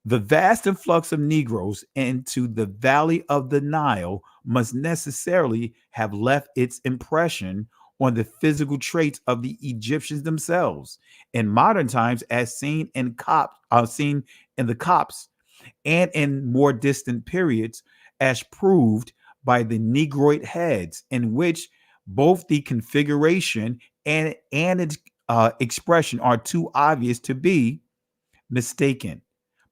S19: The vast influx of Negroes into the valley of the Nile must necessarily have left its impression on the physical traits of the Egyptians themselves. In modern times, as seen in the Copts, and in more distant periods, as proved by the Negroid heads, in which both the configuration and its expression are too obvious to be mistaken.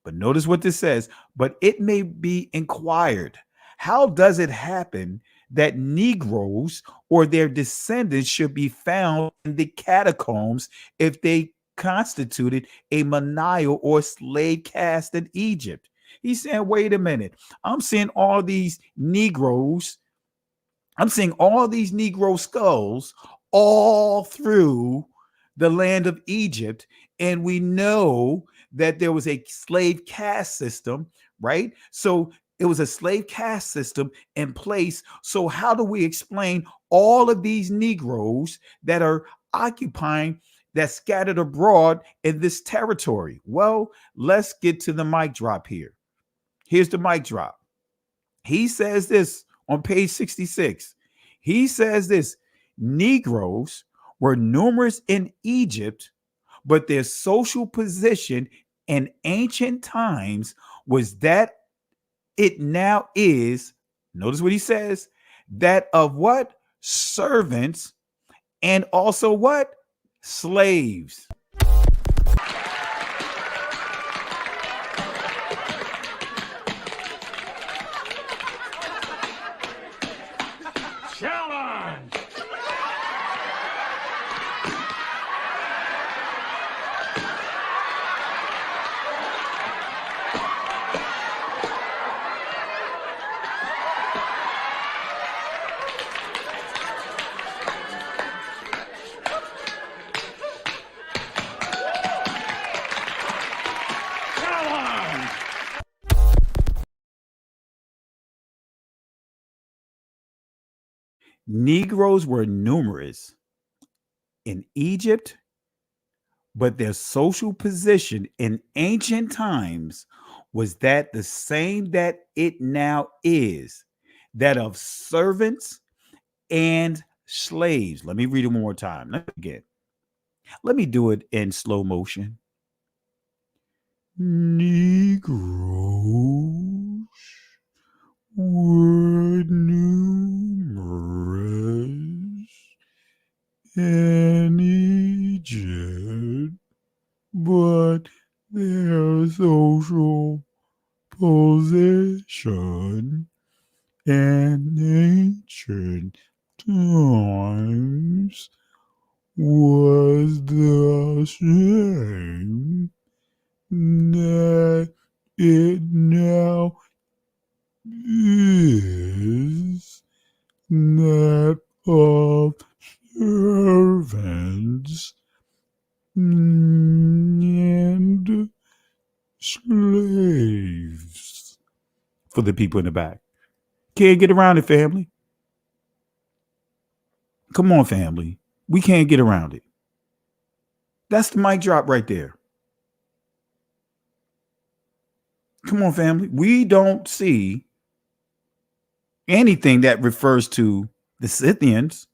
S19: But notice what this says. But it may be inquired, how does it happen that Negroes or their descendants should be found in the catacombs if they constituted a menial or slave caste in Egypt? He's saying, wait a minute. I'm seeing all these Negroes. I'm seeing all these Negro skulls all through the land of Egypt. And we know that there was a slave caste system, right? So it was a slave caste system in place. So how do we explain all of these Negroes that are occupying, that scattered abroad in this territory? Well, let's get to the mic drop here. Here's the mic drop. He says this on page 66. He says this: Negroes were numerous in Egypt, but their social position in ancient times was that it now is, notice what he says, that of what? Servants, and also what? Slaves.
S2: Challenge!
S19: Negroes were numerous in Egypt, but their social position in ancient times was that the same that it now is, that of servants and slaves. Let me read it one more time. Let me do it in slow motion. Negroes were numerous in Egypt, but their social position in ancient times was the same that it now is, that of servants and slaves. For the people in the back. Can't get around it, family. Come on, family. We can't get around it. That's the mic drop right there. Come on, family. We don't see anything that refers to the Scythians.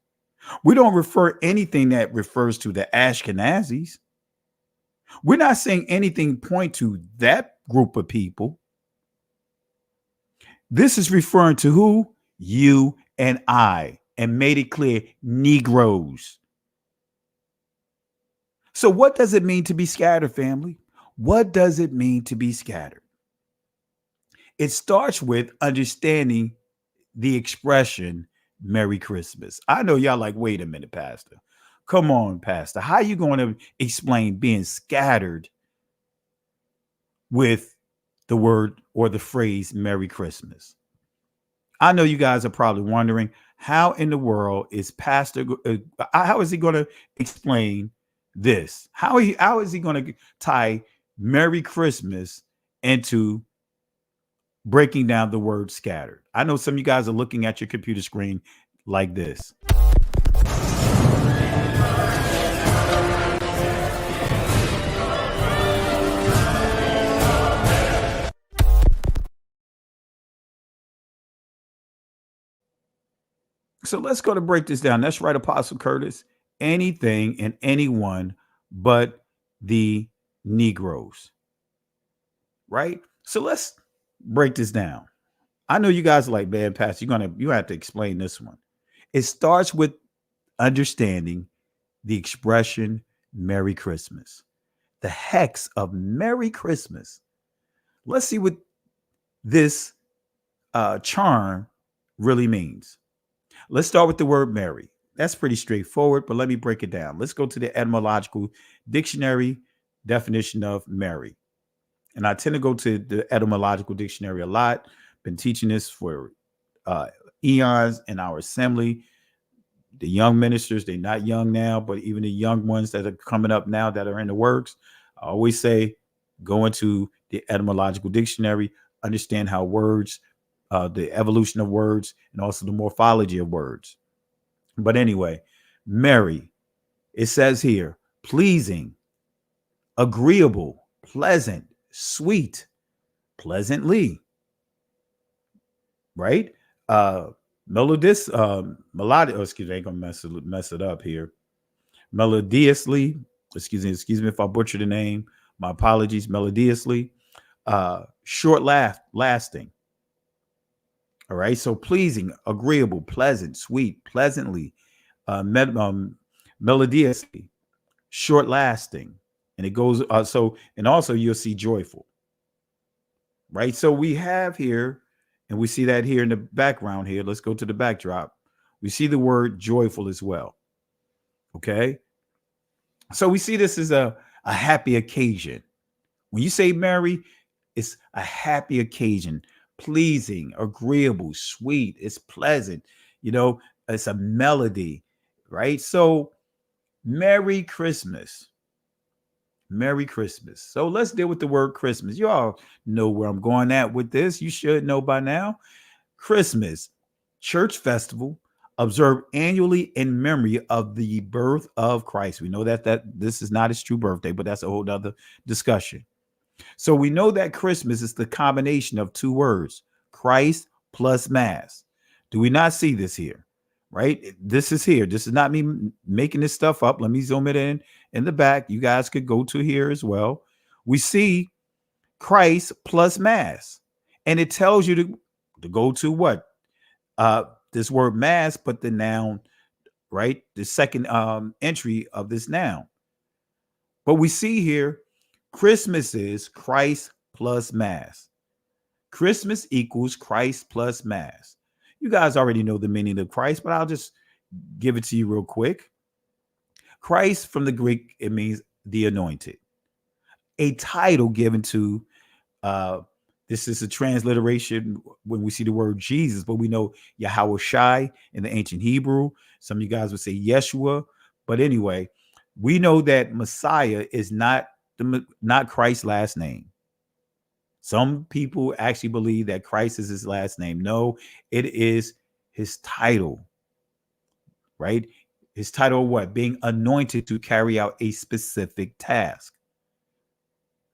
S19: We don't refer anything that refers to the Ashkenazis. We're not saying anything point to that group of people. This is referring to who? You and I, and made it clear, Negroes. So what does it mean to be scattered, family? What does it mean to be scattered? It starts with understanding the expression Merry Christmas. I know y'all like, wait a minute, Pastor. Come on, Pastor. How you going to explain being scattered with the word or the phrase Merry Christmas? I know you guys are probably wondering, how in the world is Pastor, how is he going to explain this? How is he going to tie Merry Christmas into breaking down the word scattered? I know some of you guys are looking at your computer screen like this. So let's go to break this down. That's right, Apostle Curtis. Anything and anyone but the Negroes. Right? So let's break this down. I know you guys are like, man, Pastor, you have to explain this one. It starts with understanding the expression Merry Christmas. The hex of Merry Christmas. Let's see what this charm really means. Let's start with the word Merry. That's pretty straightforward, but let me break it down. Let's go to the etymological dictionary definition of Merry. And I tend to go to the etymological dictionary a lot. Been teaching this for eons in our assembly. The young ministers, they're not young now, but even the young ones that are coming up now that are in the works, I always say, go into the etymological dictionary, understand how words, the evolution of words, and also the morphology of words. But anyway, merry, it says here, pleasing, agreeable, pleasant, sweet, pleasantly, right? Melodious, melodic, excuse me, I ain't gonna mess it up here. Melodiously, excuse me if I butcher the name, my apologies, melodiously, short lasting. All right, so pleasing, agreeable, pleasant, sweet, pleasantly, melodiously, short lasting, and it goes and also you'll see joyful, right? So we have here, and we see that here in the background here. Let's go to the backdrop. We see the word joyful as well. Okay, so we see this as a happy occasion. When you say merry, it's a happy occasion. Pleasing, agreeable, sweet, it's pleasant, it's a melody, right? So Merry Christmas. Merry Christmas. So let's deal with the word Christmas. You all know where I'm going at with this. You should know by now. Christmas, church festival, observed annually in memory of the birth of Christ. We know that this is not his true birthday, but that's a whole other discussion. So we know that Christmas is the combination of two words, Christ plus Mass. Do we not see this here? Right? This is here. This is not me making this stuff up. Let me zoom it in the back. You guys could go to here as well. We see Christ plus Mass. And it tells you to go to what? This word Mass, but the noun, right? The second entry of this noun. But we see here, Christmas is Christ plus Mass. Christmas equals Christ plus Mass. You guys already know the meaning of Christ, but I'll just give it to you real quick. Christ from the Greek, it means the anointed. A title given to, this is a transliteration when we see the word Jesus, but we know Yahweh Shai in the ancient Hebrew. Some of you guys would say Yeshua. But anyway, we know that Messiah is not Christ's last name. Some people actually believe that Christ is his last name. No, it is his title, right? His title, what? Being anointed to carry out a specific task.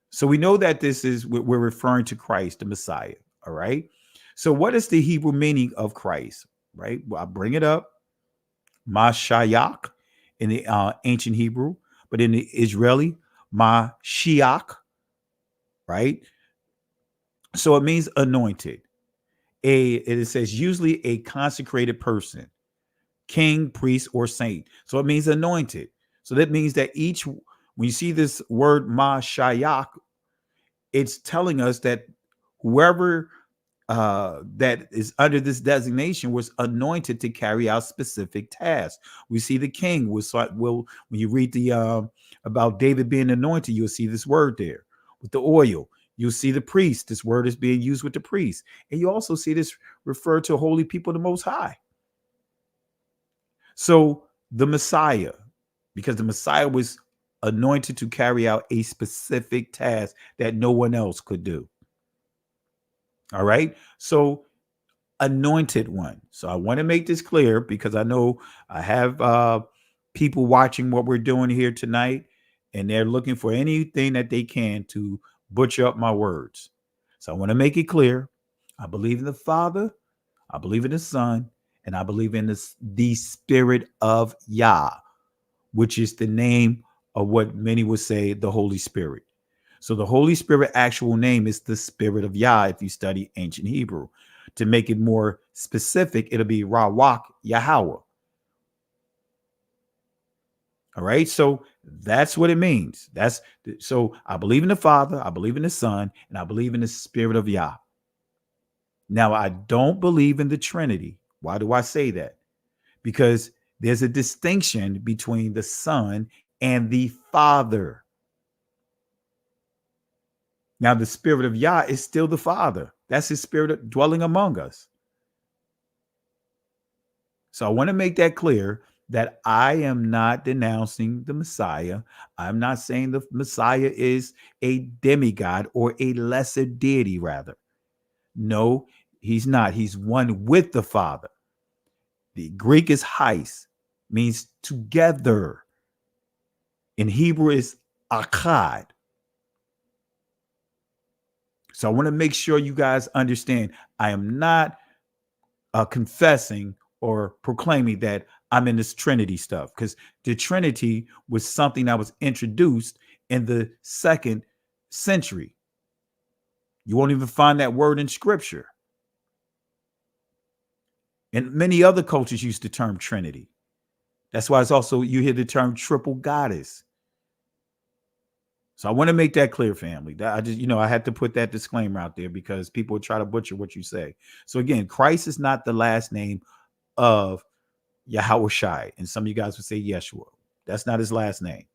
S19: So we know that we're referring to Christ, the Messiah. All right. So what is the Hebrew meaning of Christ? Right. Well, I'll bring it up. Mashiach in the ancient Hebrew, but in the Israeli, Mashiach. Right. So it means anointed. It says usually a consecrated person, king, priest, or saint. So it means anointed. So that means that when you see this word Mashiach, it's telling us that whoever that is under this designation was anointed to carry out specific tasks. We see the king when you read the about David being anointed, you'll see this word there with the oil. You'll see the priest. This word is being used with the priest, and you also see this referred to holy people, the Most High. So the Messiah, because the Messiah was anointed to carry out a specific task that no one else could do. All right. So anointed one. So I want to make this clear because I know I have people watching what we're doing here tonight, and they're looking for anything that they can to butcher up my words. So I want to make it clear. I believe in the Father, I believe in the Son, and I believe in the Spirit of Yah, which is the name of what many would say the Holy Spirit. So the Holy Spirit actual name is the Spirit of Yah if you study ancient Hebrew. To make it more specific, it'll be Rawak Yahweh. All right, so that's what it means. So I believe in the Father, I believe in the Son, and I believe in the Spirit of Yah. Now, I don't believe in the Trinity. Why do I say that? Because there's a distinction between the Son and the Father. Now, the Spirit of Yah is still the Father. That's his Spirit dwelling among us. So I want to make that clear that I am not denouncing the Messiah. I'm not saying the Messiah is a demigod or a lesser deity, rather. No, he's not. He's one with the Father. The Greek is hais, means together. In Hebrew is akkad. So I want to make sure you guys understand I am not confessing or proclaiming that I'm in this Trinity stuff, because the Trinity was something that was introduced in the 2nd century. You won't even find that word in Scripture. And many other cultures use the term Trinity. That's why it's also, you hear the term triple goddess. So I want to make that clear, family. That I just, I had to put that disclaimer out there because people will try to butcher what you say. So again, Christ is not the last name of Yahweh Shai. And some of you guys would say Yeshua. That's not his last name.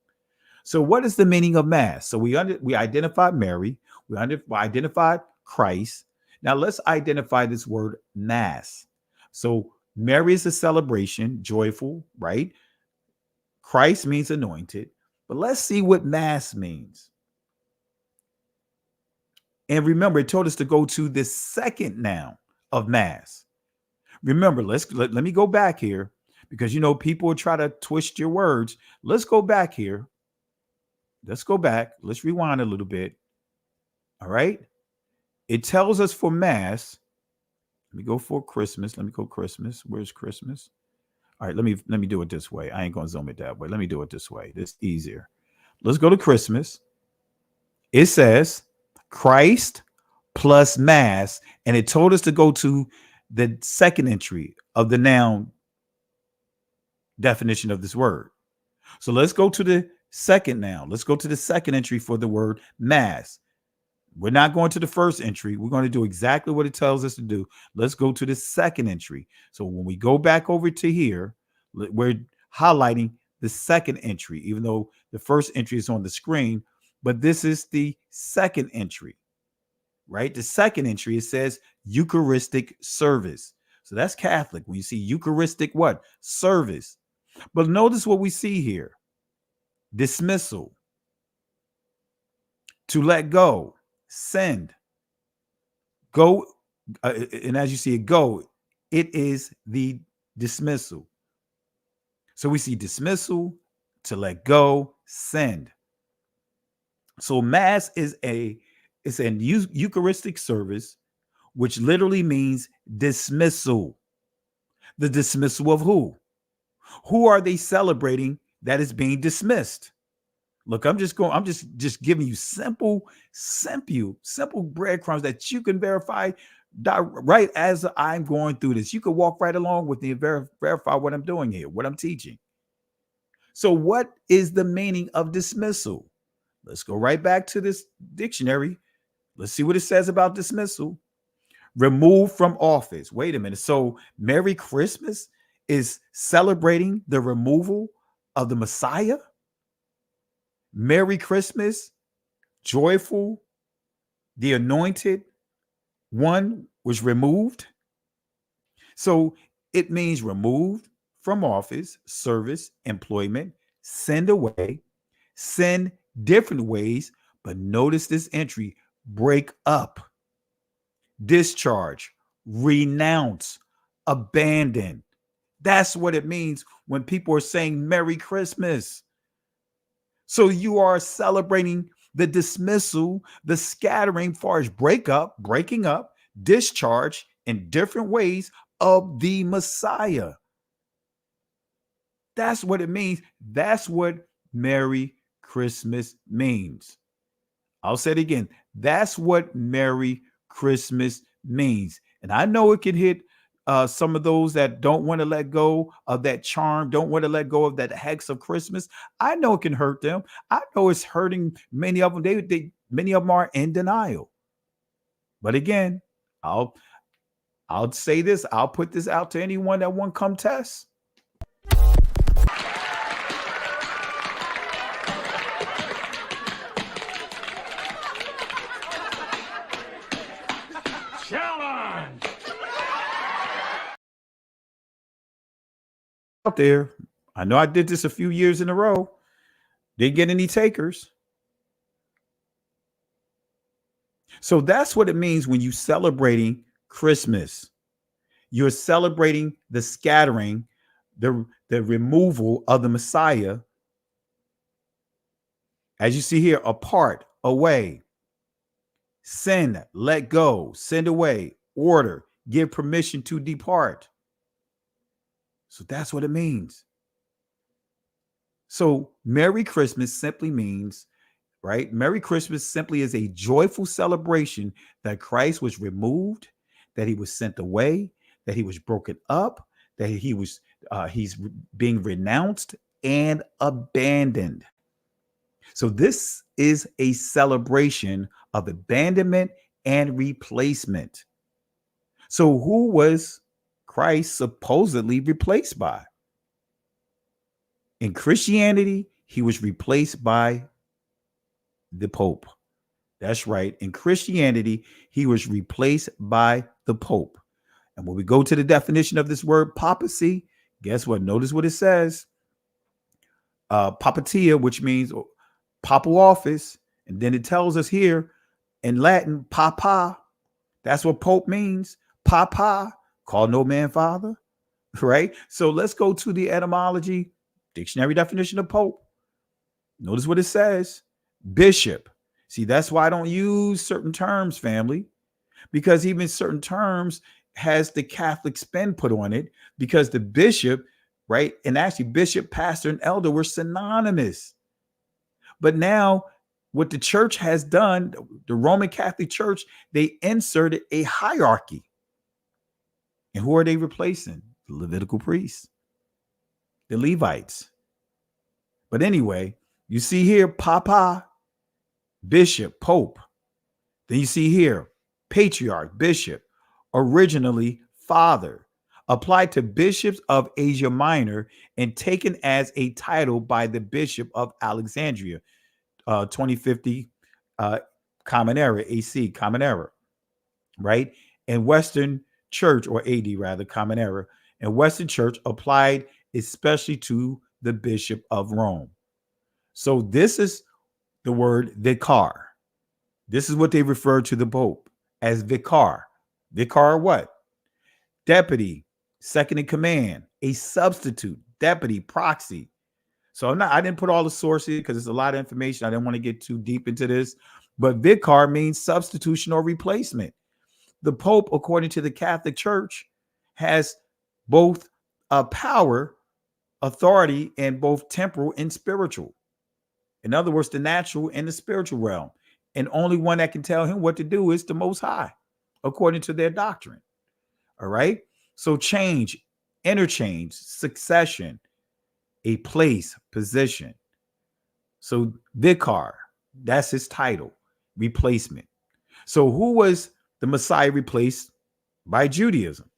S19: So what is the meaning of Mass? So we identified Mary. We identified Christ. Now let's identify this word Mass. So Mary is a celebration, joyful, right? Christ means anointed. But let's see what Mass means. And remember, it told us to go to the second noun of Mass. Remember, let me go back here because, people will try to twist your words. Let's go back here. Let's go back. Let's rewind a little bit. All right. It tells us for Mass. Let me go for Christmas. Let me go Christmas. Where's Christmas? All right. Let me do it this way. I ain't going to zoom it that way. Let me do it this way. This is easier. Let's go to Christmas. It says Christ plus Mass. And it told us to go to the second entry of the noun definition of this word. So let's go to the second noun. Let's go to the second entry for the word Mass. We're not going to the first entry. We're going to do exactly what it tells us to do. Let's go to the second entry. So when we go back over to here, we're highlighting the second entry, even though the first entry is on the screen, but this is the second entry, right? The second entry, it says Eucharistic service. So that's Catholic. When you see Eucharistic what? Service. But notice what we see here. Dismissal. To let go. Send. Go. And as you see it go, it is the dismissal. So we see dismissal, to let go, send. So Mass is a Eucharistic service, which literally means dismissal. The dismissal of who? Who are they celebrating that is being dismissed? Look, I'm just giving you simple breadcrumbs that you can verify right as I'm going through this. You can walk right along with me and verify what I'm doing here, what I'm teaching. So what is the meaning of dismissal? Let's go right back to this dictionary. Let's see what it says about dismissal. removed from office. Wait a minute. So Merry Christmas is celebrating the removal of the Messiah? Merry Christmas, joyful, the anointed one was removed. So it means removed from office, service, employment, send away, send different ways. But notice this entry: break up, discharge, renounce, abandon. That's what it means when people are saying Merry Christmas. So you are celebrating the dismissal, the scattering, far as breaking up, discharge in different ways of the Messiah. That's what it means. That's what Merry Christmas means. I'll say it again. That's what Merry Christmas means. And I know it can hit some of those that don't want to let go of that charm, don't want to let go of that hex of Christmas. I know it can hurt them. I know it's hurting many of them. Many of them are in denial. But again, I'll say this. I'll put this out to anyone that won't come test.
S2: Challenge!
S19: Out there. I know I did this a few years in a row. Didn't get any takers. So that's what it means when you celebrating Christmas. You're celebrating the scattering, the removal of the Messiah. As you see here, apart, away, send, let go, send away, order, give permission to depart. So that's what it means. So Merry Christmas simply means, right? Merry Christmas simply is a joyful celebration that Christ was removed, that he was sent away, that he was broken up, that he's being renounced and abandoned. So this is a celebration of abandonment and replacement. So who was Christ supposedly replaced by? In Christianity, he was replaced by the Pope. That's right. In Christianity, he was replaced by the Pope. And when we go to the definition of this word papacy, guess what? Notice what it says. Papatia, which means papal office. And then it tells us here in Latin, papa. That's what Pope means. Papa, call no man father. Right? So let's go to the etymology, dictionary definition of Pope. Notice what it says. Bishop. See, that's why I don't use certain terms, family, because even certain terms has the Catholic spin put on it, because the bishop, right? And actually bishop, pastor, and elder were synonymous. But now what the church has done, the Roman Catholic Church, they inserted a hierarchy. And who are they replacing? The Levitical priests, the Levites. But anyway, you see here, Papa, bishop, pope. Then you see here, patriarch, bishop, originally father, applied to bishops of Asia Minor and taken as a title by the bishop of Alexandria, 2050 Common Era, AC, Common Era, right? And Western Church, or AD rather, Common Era, and Western Church applied especially to the Bishop of Rome. So this is the word vicar. This is what they refer to the Pope as, vicar. Vicar what? Deputy, second in command, a substitute, deputy, proxy. So I didn't put all the sources because it's a lot of information. I didn't want to get too deep into this, but vicar means substitution or replacement. The Pope, according to the Catholic Church, has both power, authority, and both temporal and spiritual. In other words, the natural and the spiritual realm. And only one that can tell him what to do is the Most High, according to their doctrine. All right. So change, interchange, succession, a place, position. So vicar, that's his title, replacement. So who was the Messiah replaced by Judaism.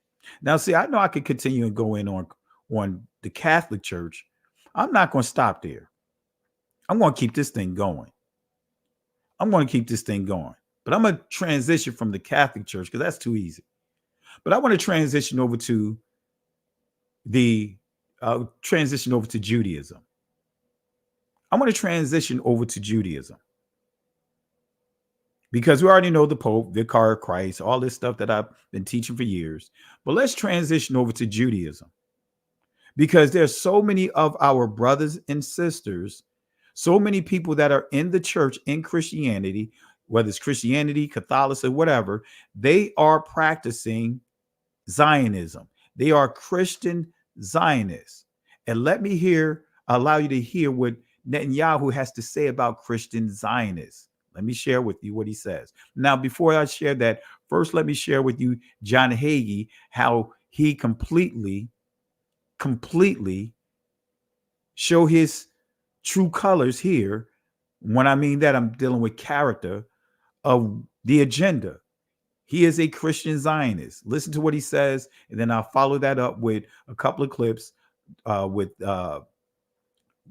S19: Now, see, I know I could continue and go in on the Catholic Church. I'm not going to stop there. I'm going to keep this thing going. But I'm going to transition from the Catholic Church because that's too easy. But I want to transition over to Judaism. I'm going to transition over to Judaism because we already know the Pope, Vicar of Christ, all this stuff that I've been teaching for years. But let's transition over to Judaism because there's so many of our brothers and sisters, so many people that are in the church in Christianity, whether it's Christianity, Catholicism, whatever, they are practicing Zionism. They are Christian Zionists. And let me allow you to hear what Netanyahu has to say about Christian Zionists. Let me share with you what he says. Now, before I share that, first, let me share with you John Hagee, how he completely show his true colors here. When I mean that, I'm dealing with character of the agenda. He is a Christian Zionist. Listen to what he says, and then I'll follow that up with a couple of clips with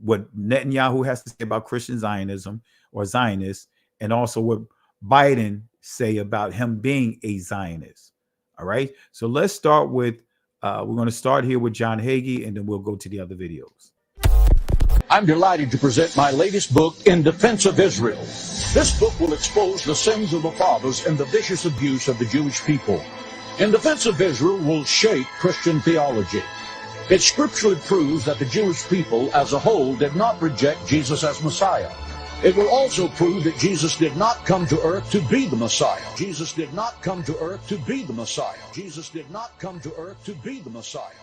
S19: what Netanyahu has to say about Christian Zionism or Zionists, and also what Biden say about him being a Zionist. All right. So let's start with, we're going to start here with John Hagee, and then we'll go to the other videos.
S21: I'm delighted to present my latest book, In Defense of Israel. This book will expose the sins of the fathers and the vicious abuse of the Jewish people. In Defense of Israel will shake Christian theology. It scripturally proves that the Jewish people as a whole did not reject Jesus as Messiah. It will also prove that Jesus did not come to earth to be the Messiah. Jesus did not come to earth to be the Messiah. Jesus did not come to earth to be the Messiah.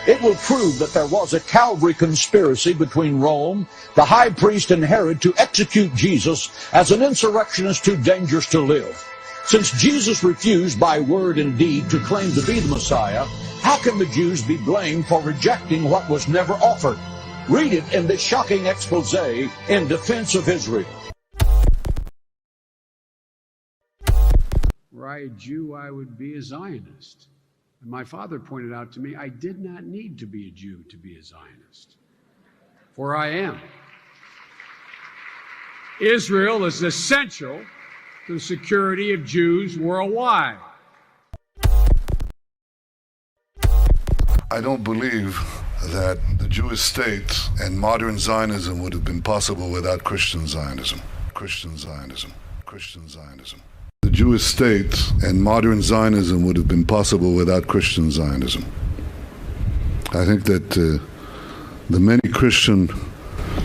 S21: It will prove that there was a Calvary conspiracy between Rome, the high priest, and Herod to execute Jesus as an insurrectionist too dangerous to live. Since Jesus refused by word and deed to claim to be the Messiah, how can the Jews be blamed for rejecting what was never offered? Read it in this shocking expose, In Defense of Israel.
S22: Were I a Jew, I would be a Zionist. And my father pointed out to me, I did not need to be a Jew to be a Zionist, for I am. Israel is essential to the security of Jews worldwide.
S17: I don't believe that the Jewish state and modern Zionism would have been possible without Christian Zionism. Christian Zionism. Christian Zionism. The Jewish state and modern Zionism would have been possible without Christian Zionism. I think that the many Christian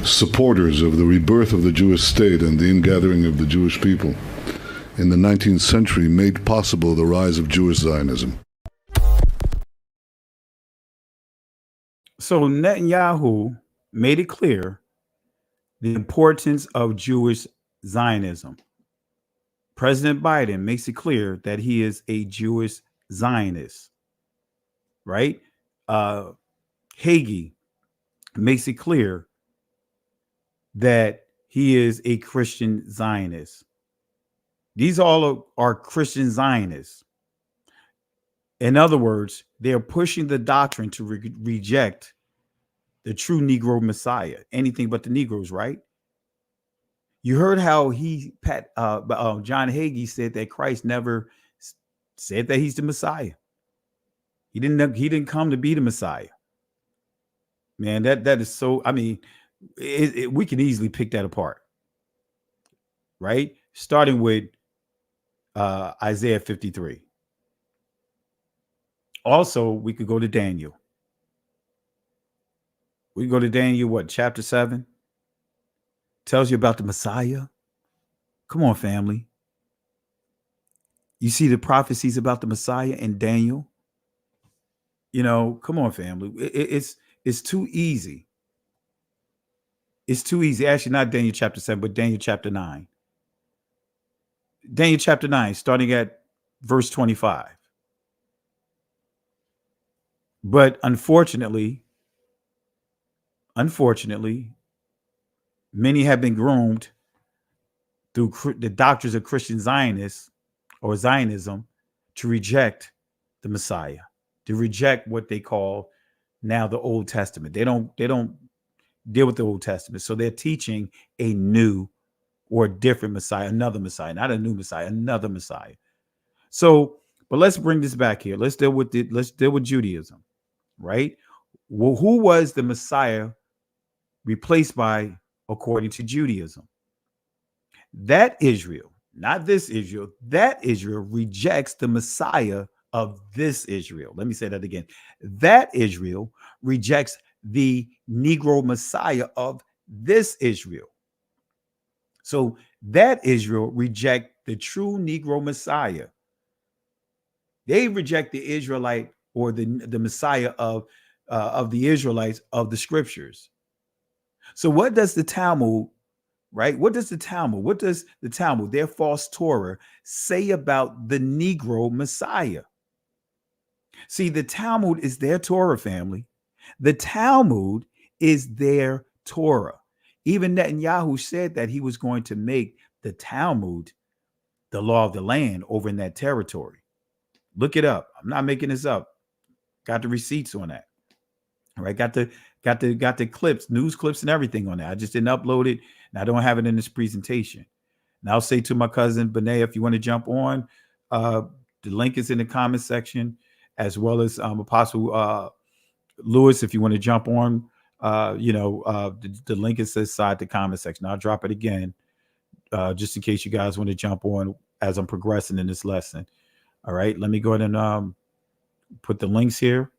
S17: supporters of the rebirth of the Jewish state and the ingathering of the Jewish people in the 19th century made possible the rise of Jewish Zionism.
S19: So Netanyahu made it clear the importance of Jewish Zionism. President Biden makes it clear that he is a Jewish Zionist, right? Hagee makes it clear that he is a Christian Zionist. These all are Christian Zionists. In other words, they're pushing the doctrine to reject the true Negro Messiah, anything but the Negroes, right? You heard how John Hagee said that Christ never said that he's the Messiah. He didn't come to be the Messiah. Man, that is so. I mean, we can easily pick that apart, right? Starting with Isaiah 53. Also, we could go to Daniel. We go to Daniel, chapter 7? Tells you about the Messiah. Come on, family. You see the prophecies about the Messiah in Daniel? You know, come on, family. It's too easy. It's too easy. Actually, not Daniel chapter 7, but Daniel chapter 9. Daniel chapter 9, starting at verse 25. But unfortunately, many have been groomed through the doctrines of Christian Zionists or Zionism to reject the Messiah, to reject what they call now the Old Testament. They don't deal with the Old Testament. So they're teaching a new or different Messiah, another Messiah, not a new Messiah, another Messiah. So, but let's bring this back here. Let's deal with Judaism, right? Well, who was the Messiah replaced by according to Judaism? That Israel, not this Israel, that Israel rejects the Messiah of this Israel. Let me say that again. That Israel rejects the Negro Messiah of this Israel. So that Israel reject the true Negro Messiah. They reject the Israelite or the Messiah of the Israelites of the scriptures. So what does the Talmud, right? What does the Talmud, their false Torah, say about the Negro Messiah? See, the Talmud is their Torah, family. The Talmud is their Torah. Even Netanyahu said that he was going to make the Talmud the law of the land over in that territory. Look it up. I'm not making this up. Got the receipts on that. All right. Got the clips, news clips and everything on that. I just didn't upload it and I don't have it in this presentation. And I'll say to my cousin Benay, if you want to jump on, the link is in the comment section, as well as Apostle Lewis, if you want to jump on, the link is inside the comment section. I'll drop it again, just in case you guys want to jump on as I'm progressing in this lesson. All right, let me go ahead and put the links here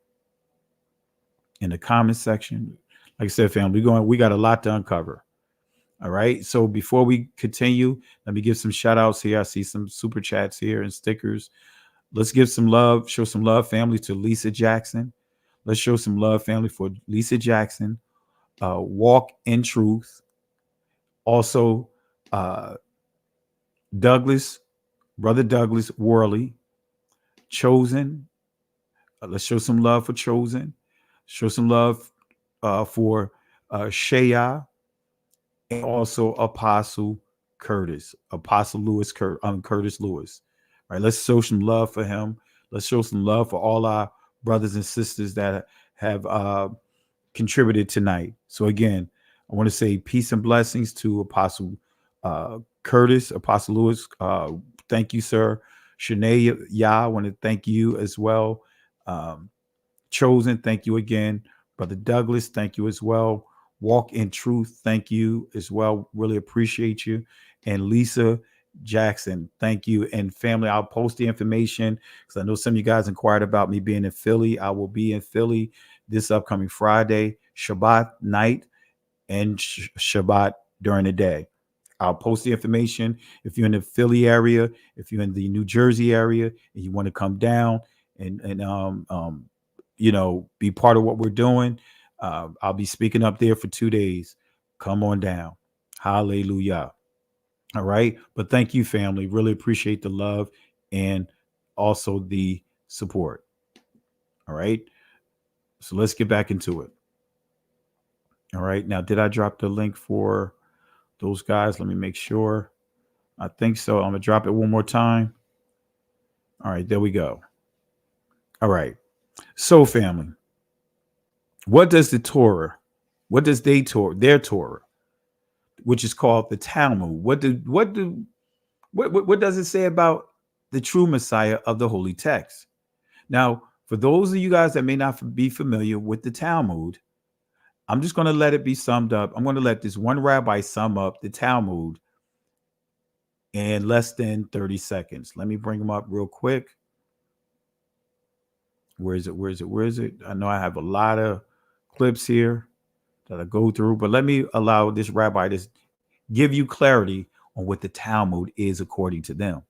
S19: in the comment section. Like I said, family, we got a lot to uncover. All right, so before we continue, let me give some shout outs here. I see some super chats here and stickers. Let's give some love, show some love, family, to Lisa Jackson. Let's show some love, family, for Lisa Jackson. Walk in Truth. Also, Brother Douglas Worley. Chosen. Let's show some love for Chosen. Show some love for Shaya, and also Apostle Curtis Lewis. All right, let's show some love for him. Let's show some love for all our brothers and sisters that have contributed tonight. So again, I want to say peace and blessings to Apostle Curtis, Apostle Lewis. Thank you, sir. Shanae Yah, I want to thank you as well. Chosen, thank you again. Brother Douglas, thank you as well. Walk in Truth, thank you as well. Really appreciate you. And Lisa Jackson, thank you. And family, I'll post the information because I know some of you guys inquired about me being in Philly. I will be in Philly this upcoming Friday, Shabbat night and Shabbat during the day. I'll post the information. If you're in the Philly area, if you're in the New Jersey area, and you want to come down and be part of what we're doing, I'll be speaking up there for 2 days. Come on down. Hallelujah. All right. But thank you, family. Really appreciate the love and also the support. All right. So let's get back into it. All right. Now, did I drop the link for those guys? Let me make sure. I think so. I'm going to drop it one more time. All right. There we go. All right. So, family, what does their Torah, which is called the Talmud, what does it say about the true Messiah of the Holy Text? Now, for those of you guys that may not be familiar with the Talmud, I'm just going to let it be summed up. I'm going to let this one rabbi sum up the Talmud in less than 30 seconds. Let me bring him up real quick. Where is it? I know I have a lot of clips here that I go through, but let me allow this rabbi to give you clarity on what the Talmud is according to them.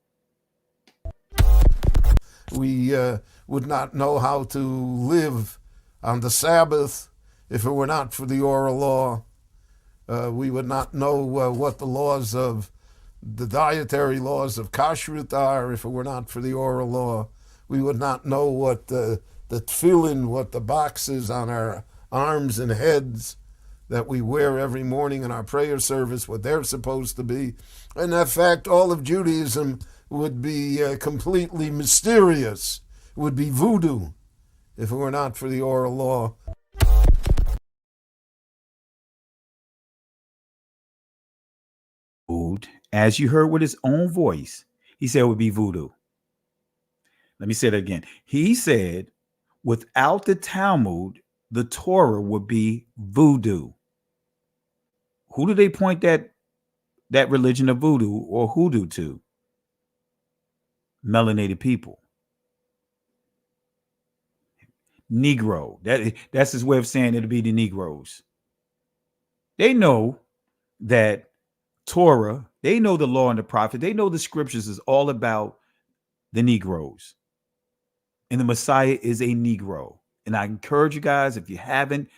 S1: We would not know how to live on the Sabbath if it were not for the oral law. We would not know what the laws of the dietary laws of kashrut are if it were not for the oral law. We would not know what the tefillin, what the boxes on our arms and heads that we wear every morning in our prayer service, what they're supposed to be. And in fact, all of Judaism would be completely mysterious would be voodoo if it were not for the oral law.
S19: As you heard with his own voice, he said it would be voodoo. Let me say that again. He said, without the Talmud, the Torah would be voodoo. Who do they point that religion of voodoo or hoodoo to? Melanated people. Negro. That's his way of saying it'll be the Negroes. They know that Torah, they know the law and the prophet, they know the scriptures is all about the Negroes. And the Messiah is a Negro. And I encourage you guys, if you haven't,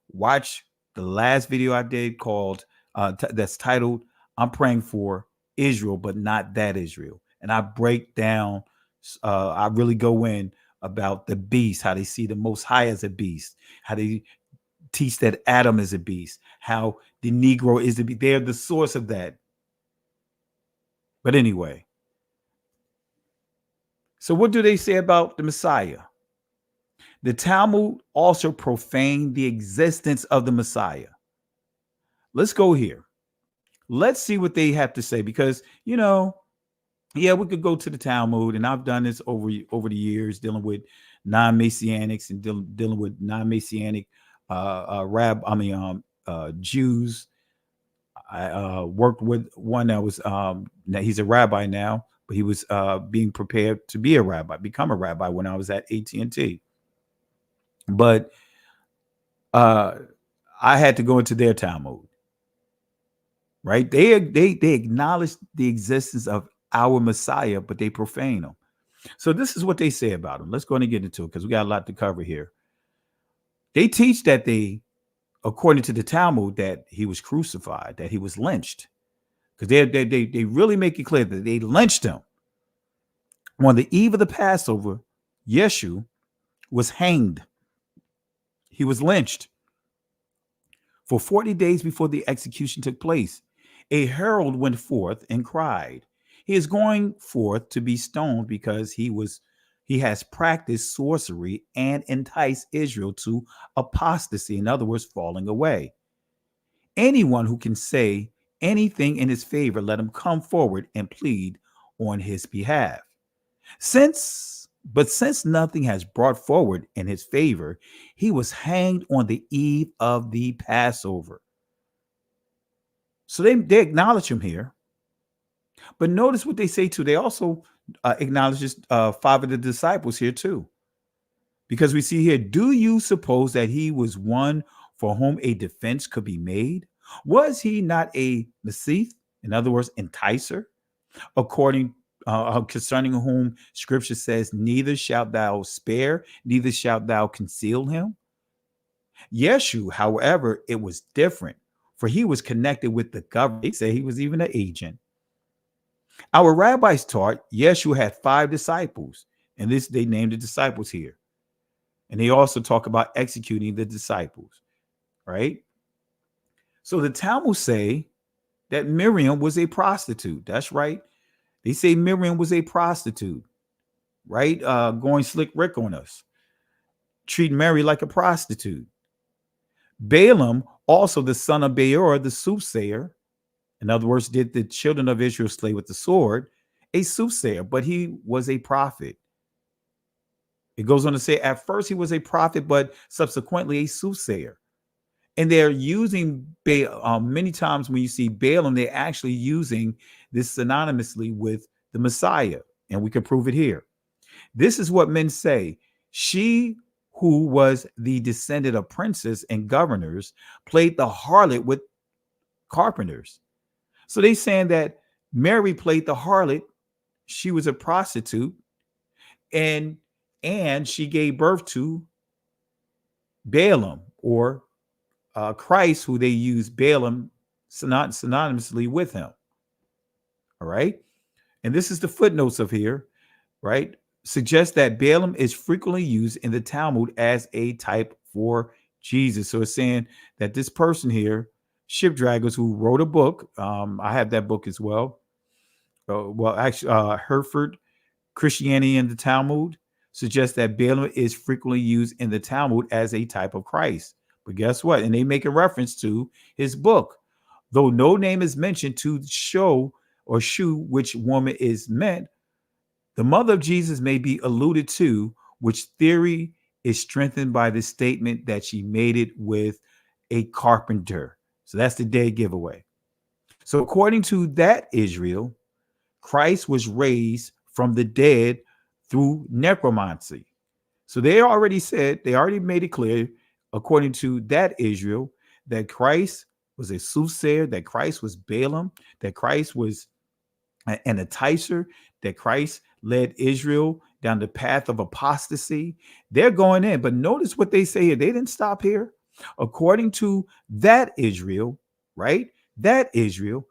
S19: watch the last video I did called, that's titled, I'm Praying for Israel, but not that Israel. And I break down, I really go in about the beast, how they see the Most High as a beast, how they teach that Adam is a beast, how the Negro is the beast. They're the source of that. But anyway, so what do they say about the Messiah? The Talmud also profaned the existence of the Messiah. Let's go here. Let's see what they have to say, because, you know, yeah, we could go to the Talmud, and I've done this over the years, dealing with non-Messianics and dealing with non-Messianic Jews. I worked with one that was he's a rabbi now, but he was being prepared to be a rabbi, become a rabbi when I was at AT&T. But I had to go into their Talmud, right? They acknowledge the existence of our Messiah, but they profane him. So this is what they say about him. Let's go and get into it, because we got a lot to cover here. They teach that according to the Talmud, that he was crucified, that he was lynched, because they really make it clear that they lynched him. On the eve of the Passover, Yeshu was hanged. He was lynched. For 40 days before the execution took place, a herald went forth and cried, he is going forth to be stoned because he has practiced sorcery and enticed Israel to apostasy. In other words, falling away. Anyone who can say anything in his favor, let him come forward and plead on his behalf. Since nothing has brought forward in his favor, he was hanged on the eve of the Passover. So they acknowledge him here. But notice what they say too. They also acknowledge five of the disciples here too. Because we see here, do you suppose that he was one for whom a defense could be made? Was he not a Mesith, in other words, enticer, concerning whom scripture says, neither shalt thou spare, neither shalt thou conceal him? Yeshu, however, it was different, for he was connected with the government. They say he was even an agent. Our rabbis taught Yeshu had 5 disciples, and they named the disciples here. And they also talk about executing the disciples, right? So the Talmud say that Miriam was a prostitute. That's right. They say Miriam was a prostitute, right? Going slick Rick on us, treating Mary like a prostitute. Balaam, also the son of Beor, the soothsayer, in other words, did the children of Israel slay with the sword, a soothsayer, but he was a prophet. It goes on to say, at first he was a prophet, but subsequently a soothsayer. And they're using many times when you see Balaam, they're actually using this synonymously with the Messiah. And we can prove it here. This is what men say. She who was the descendant of princes and governors played the harlot with carpenters. So they're saying that Mary played the harlot. She was a prostitute, and she gave birth to Balaam, or Christ, who they use Balaam synonymously with him. All right. And this is the footnotes of here, right? Suggests that Balaam is frequently used in the Talmud as a type for Jesus. So it's saying that this person here, Shipdraggers, who wrote a book, I have that book as well. Hereford, Christianity and the Talmud. suggests that Balaam is frequently used in the Talmud as a type of Christ. But guess what? And they make a reference to his book. Though no name is mentioned to show or shew which woman is meant, the mother of Jesus may be alluded to, which theory is strengthened by the statement that she made it with a carpenter. So that's the dead giveaway. So according to that Israel, Christ was raised from the dead through necromancy. So they already made it clear, according to that Israel, that Christ was a soothsayer, that Christ was Balaam, that Christ was an enticer, that Christ led Israel down the path of apostasy. They're going in, but notice what they say here. They didn't stop here. According to that Israel, right? That Israel,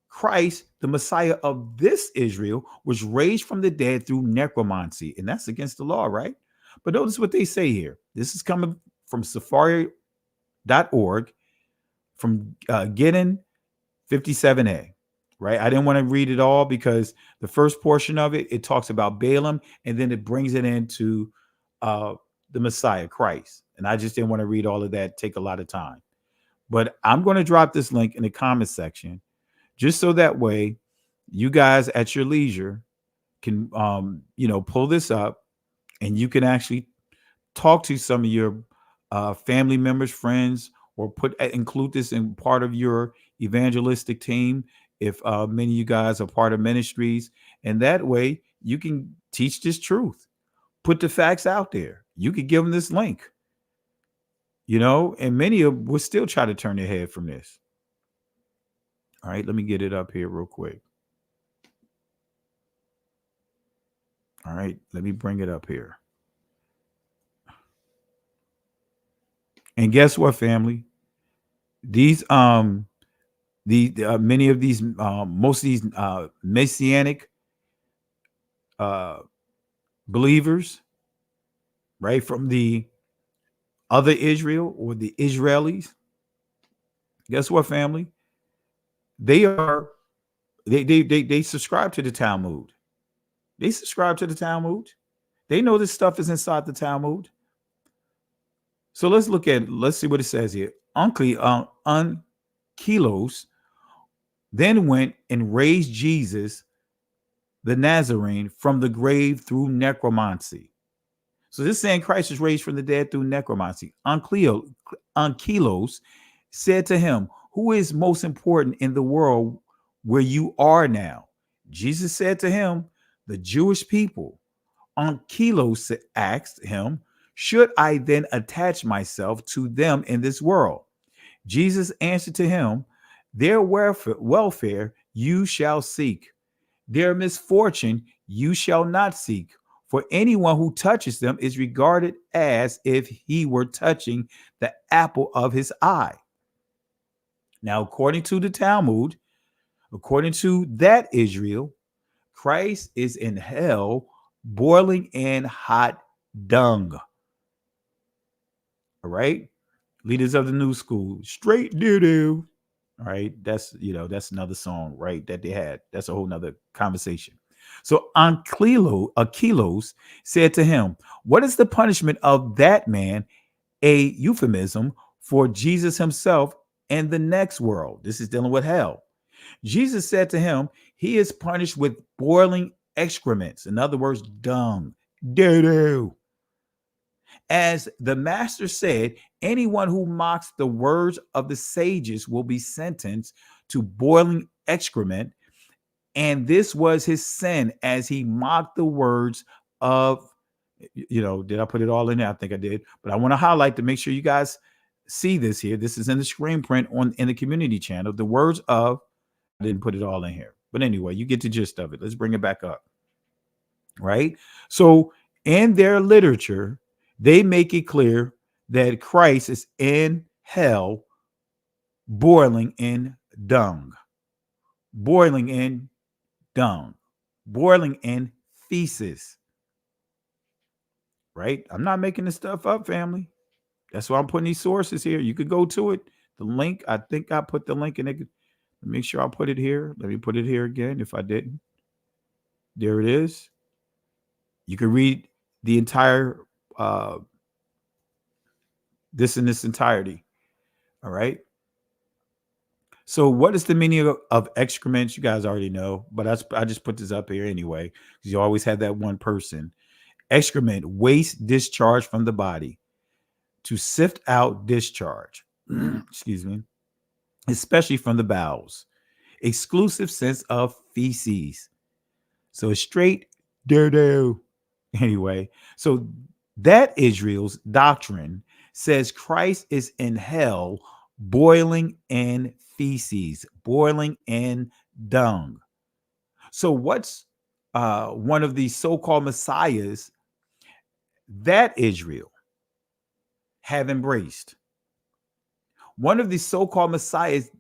S19: Christ, the Messiah of this Israel, was raised from the dead through necromancy. And that's against the law, right? But notice what they say here. This is coming from safari.org, from Gideon 57a, right? I didn't want to read it all because the first portion of it talks about Balaam, and then it brings it into the Messiah, Christ. And I just didn't want to read all of that, take a lot of time. But I'm going to drop this link in the comment section, just so that way you guys at your leisure can, pull this up, and you can actually talk to some of your family members, friends, or include this in part of your evangelistic team if many of you guys are part of ministries. And that way you can teach this truth, put the facts out there. You could give them this link, and many of them will still try to turn their head from this. All right, let me get it up here real quick. All right, let me bring it up here. And guess what, family? These many of these most of these messianic believers, right, from the other Israel or the Israelis, guess what, family? They subscribe to the Talmud. They subscribe to the Talmud. They know this stuff is inside the Talmud. So let's see what it says here. Unkilos then went and raised Jesus, the Nazarene, from the grave through necromancy. So this is saying Christ was raised from the dead through necromancy. Unkilos said to him, who is most important in the world where you are now? Jesus said to him, the Jewish people. Unkilos asked him, should I then attach myself to them in this world? Jesus answered to him, their welfare you shall seek. Their misfortune you shall not seek. For anyone who touches them is regarded as if he were touching the apple of his eye. Now, according to the Talmud, according to that Israel, Christ is in hell, boiling in hot dung. All right. Leaders of the new school, straight doo-doo. All right. That's another song, right, that they had. That's a whole nother conversation. So Achilos said to him, what is the punishment of that man? A euphemism for Jesus himself and the next world. This is dealing with hell. Jesus said to him, he is punished with boiling excrements. In other words, dung, doo-doo. As the master said, anyone who mocks the words of the sages will be sentenced to boiling excrement. And this was his sin as he mocked the words of, did I put it all in there? I think I did. But I want to highlight to make sure you guys see this here. This is in the screen print in the community channel. The words of, I didn't put it all in here. But anyway, you get the gist of it. Let's bring it back up. Right? So in their literature, they make it clear that Christ is in hell, boiling in dung, boiling in dung, boiling in feces. Right? I'm not making this stuff up, family. That's why I'm putting these sources here. You could go to it. The link, I think I put the link in it. Make sure I put it here. Let me put it here again if I didn't. There it is. You can read the entire this in its entirety. All right. So what is the meaning of excrement? You guys already know, but I just put this up here anyway, because you always have that one person. Excrement, waste discharge from the body to sift out discharge. Excuse me. Especially from the bowels. Exclusive sense of feces. So straight doo-doo. Anyway, so that Israel's doctrine says Christ is in hell, boiling in feces, boiling in dung. So what's one of these so-called messiahs that Israel have embraced? One of the so-called messiahs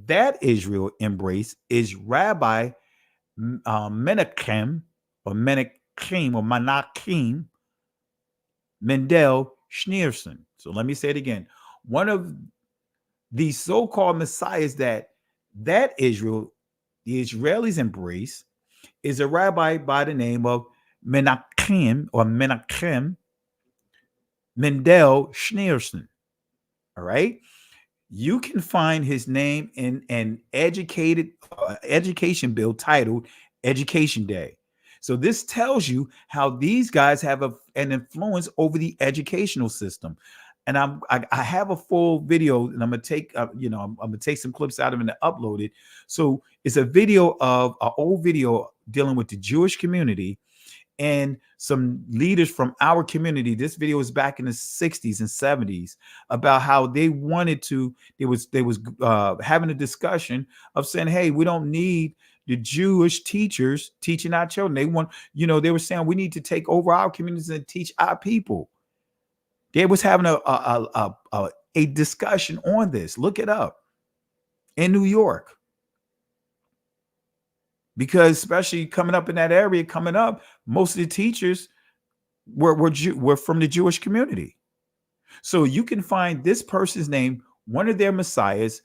S19: that Israel embraced is Rabbi Menachem or Menachem Mendel Schneerson. So let me say it again. One of the so-called messiahs that Israel, the Israelis embrace, is a rabbi by the name of Menachem Mendel Schneerson. All right. You can find his name in an education bill titled Education Day. So this tells you how these guys have an influence over the educational system. And I have a full video, and I'm gonna take I'm gonna take some clips out of it and upload it. So it's a video of an old video dealing with the Jewish community and some leaders from our community. This video is back in the 60s and 70s about how they wanted to, they was having a discussion of saying, hey, we don't need the Jewish teachers teaching our children. They want, they were saying we need to take over our communities and teach our people. They was having a discussion on this. Look it up in New York. Because especially coming up in that area, most of the teachers were from the Jewish community. So you can find this person's name, one of their messiahs,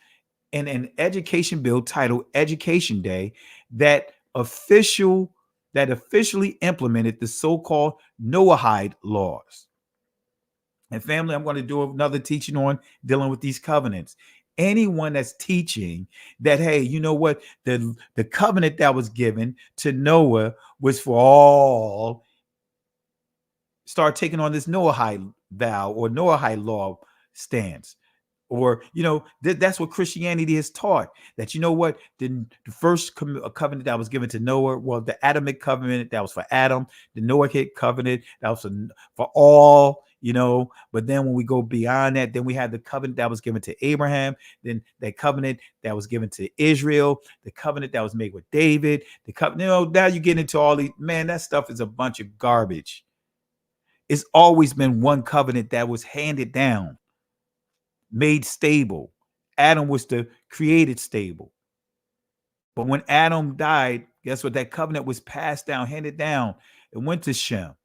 S19: in an education bill titled Education Day that officially implemented the so-called Noahide laws. And family, I'm going to do another teaching on dealing with these covenants. Anyone that's teaching that, hey, you know what, the covenant that was given to Noah was for all, start taking on this Noahide vow or Noahide law stance. Or, that's what Christianity has taught, that, you know what, the first covenant that was given to Noah, well, the Adamic covenant, that was for Adam, the Noahide covenant, that was for all, but then when we go beyond that, then we have the covenant that was given to Abraham, then that covenant that was given to Israel, the covenant that was made with David, the covenant, now you get into all these, man, that stuff is a bunch of garbage. It's always been one covenant that was handed down, made stable. Adam was the created stable. But when Adam died, guess what? That covenant was passed down, handed down. It went to Shem.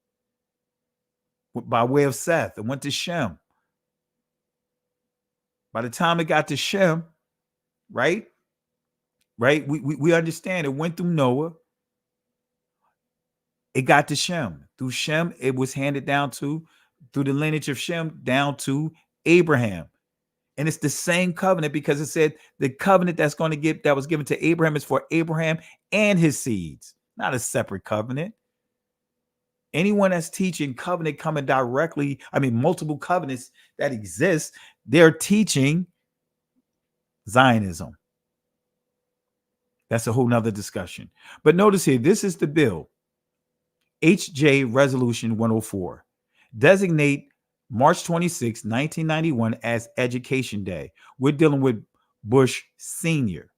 S19: By way of Seth, it went to Shem. By the time it got to Shem, right? We understand it went through Noah. It got to Shem. Through Shem, it was handed down through the lineage of Shem down to Abraham. And it's the same covenant because it said the covenant that was given to Abraham is for Abraham and his seeds, not a separate covenant. Anyone that's teaching covenant coming directly, multiple covenants that exist, they're teaching Zionism. That's a whole nother discussion. But notice here, this is the bill. HJ Resolution 104. Designate March 26, 1991 as Education Day. We're dealing with Bush Sr.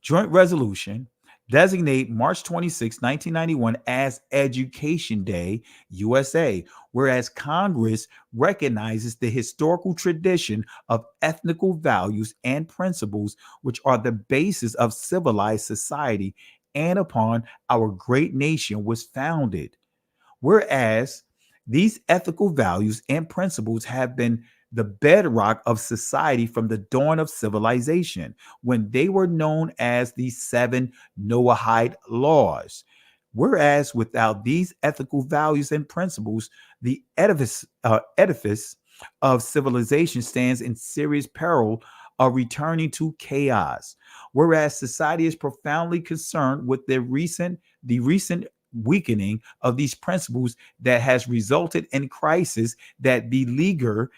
S19: Joint Resolution. Designate March 26, 1991 as Education Day, USA, whereas Congress recognizes the historical tradition of ethnical values and principles which are the basis of civilized society and upon our great nation was founded. Whereas these ethical values and principles have been the bedrock of society from the dawn of civilization, when they were known as the 7 Noahide laws. Whereas without these ethical values and principles, the edifice of civilization stands in serious peril of returning to chaos. Whereas society is profoundly concerned with the recent weakening of these principles that has resulted in crisis that beleaguer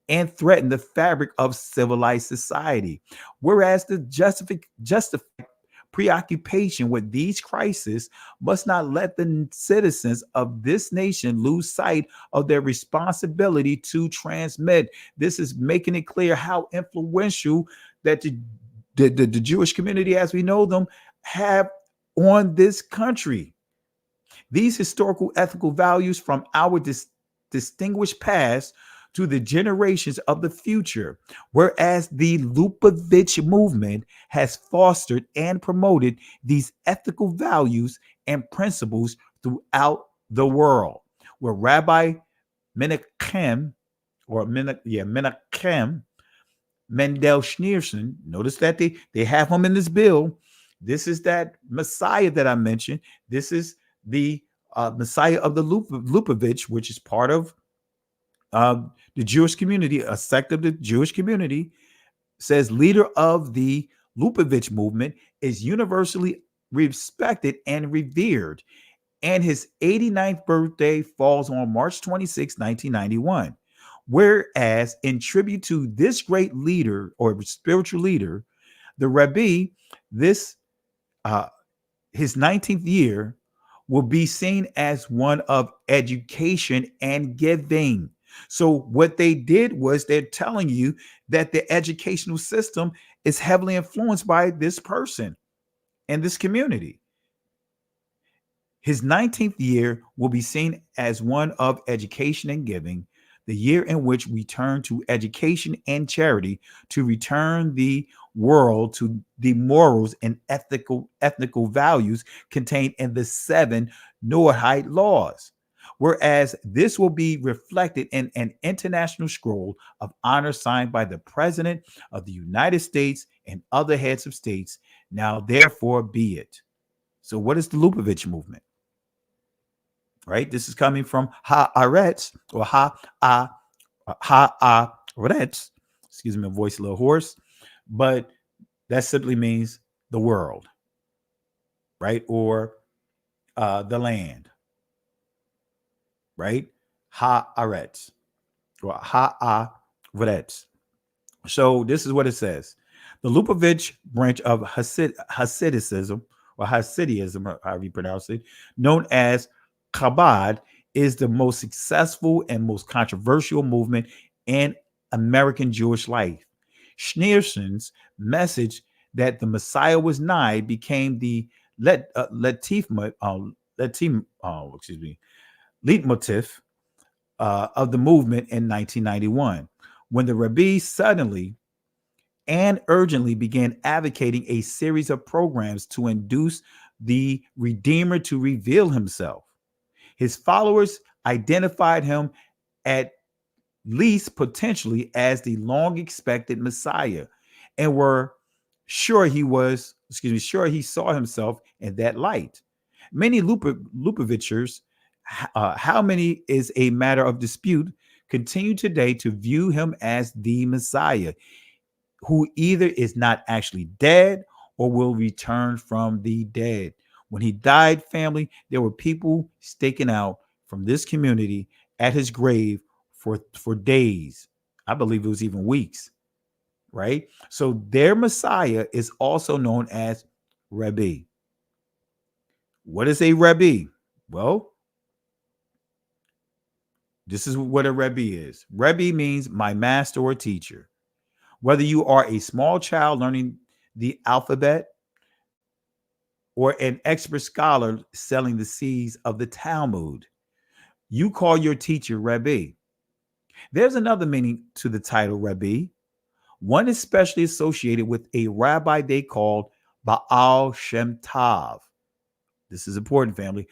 S19: and threaten the fabric of civilized society. Whereas the justified preoccupation with these crises must not let the citizens of this nation lose sight of their responsibility to transmit. This is making it clear how influential that the Jewish community, as we know them, have on this country. These historical ethical values from our distinguished past to the generations of the future, whereas the Lopez movement has fostered and promoted these ethical values and principles throughout the world, where Rabbi Menachem Mendel Schneerson, notice that they have him in this bill. This is that Messiah that I mentioned. This is the Messiah of the Lubavitch, which is part of the Jewish community, a sect of the Jewish community, says leader of the Lubavitch movement is universally respected and revered. And his 89th birthday falls on March 26, 1991. Whereas in tribute to this great leader or spiritual leader, the Rebbe, this his 19th year will be seen as one of education and giving. So what they did was they're telling you that the educational system is heavily influenced by this person and this community. His 19th year will be seen as one of education and giving, the year in which we turn to education and charity to return the world to the morals and ethical values contained in the 7 Noahide laws. Whereas this will be reflected in an international scroll of honor signed by the President of the United States and other heads of states. Now, therefore, be it. So, what is the Lubavitch movement? Right? This is coming from Haaretz or Haaretz. Excuse me, my voice a little hoarse, but that simply means the world, right? Or the land, right? Haaretz or Haaretz. So this is what it says. The Lubavitch branch of Hasidism or Hasidism, however you pronounce it, known as Chabad, is the most successful and most controversial movement in American Jewish life. Schneerson's message that the Messiah was nigh became the leitmotif of the movement in 1991, when the Rebbe suddenly and urgently began advocating a series of programs to induce the Redeemer to reveal himself. His followers identified him at least potentially as the long expected Messiah and were sure he saw himself in that light. Many Lubavitchers, how many is a matter of dispute, continue today to view him as the Messiah, who either is not actually dead or will return from the dead. When he died, family, there were people staking out from this community at his grave for days. I believe it was even weeks, right? So their Messiah is also known as Rebbe. What is a Rebbe? Well, this is what a Rebbe is. Rebbe means my master or teacher. Whether you are a small child learning the alphabet or an expert scholar selling the seeds of the Talmud, you call your teacher Rebbe. There's another meaning to the title Rebbe, one especially associated with a rabbi they called Baal Shem Tov. This is important, family.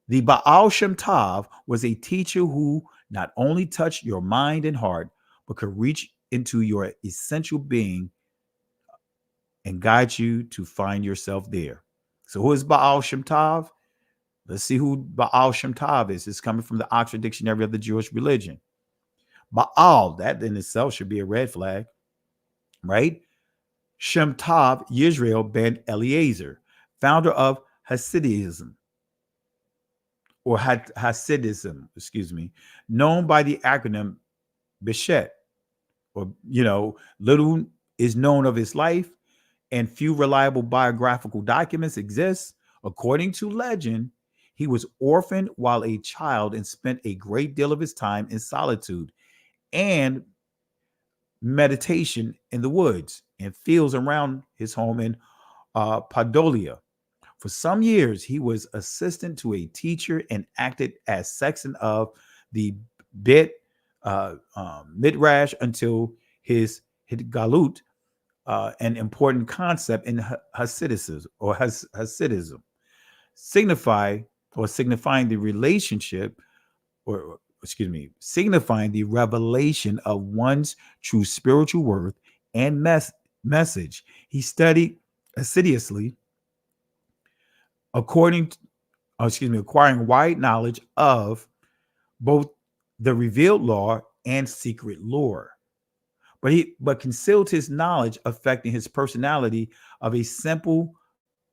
S19: The Baal Shem Tov was a teacher who not only touched your mind and heart, but could reach into your essential being and guide you to find yourself there. So who is Baal Shem Tov? Let's see who Baal Shem Tov is. It's coming from the Oxford Dictionary of the Jewish religion. Baal, that in itself should be a red flag, right? Shem Tov, Yisrael ben Eliezer, founder of Hasidism, or Hasidism, excuse me, known by the acronym Bishet, or, little is known of his life and few reliable biographical documents exist. According to legend, he was orphaned while a child and spent a great deal of his time in solitude and meditation in the woods and fields around his home in Podolia. For some years, he was assistant to a teacher and acted as sexton of the Midrash until his Galut, an important concept in Hasidism or Hasidism, signifying the relationship, signifying the revelation of one's true spiritual worth and message. He studied assiduously, acquiring wide knowledge of both the revealed law and secret lore. But concealed his knowledge, affecting his personality of a simple,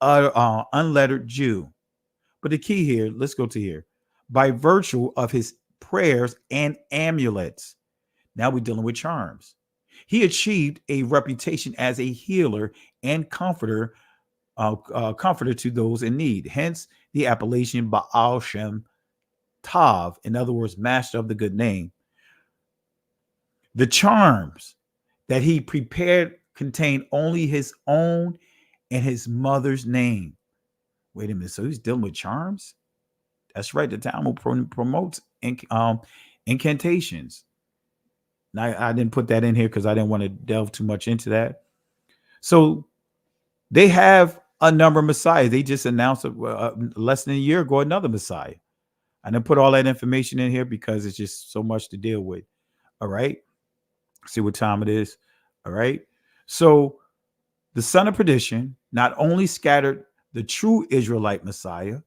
S19: unlettered Jew. But the key here, let's go to here. By virtue of his prayers and amulets, now we're dealing with charms, he achieved a reputation as a healer and comforter to those in need. Hence the appellation Baal Shem Tov, in other words, master of the good name. The charms that he prepared contain only his own and his mother's name. Wait a minute. So he's dealing with charms? That's right. The Talmud promotes incantations. Now, I didn't put that in here because I didn't want to delve too much into that. So they have a number of messiahs. They just announced less than a year ago another messiah. I didn't put all that information in here because it's just so much to deal with. All right. See what time it is. All right. So the son of perdition not only scattered the true Israelite Messiah,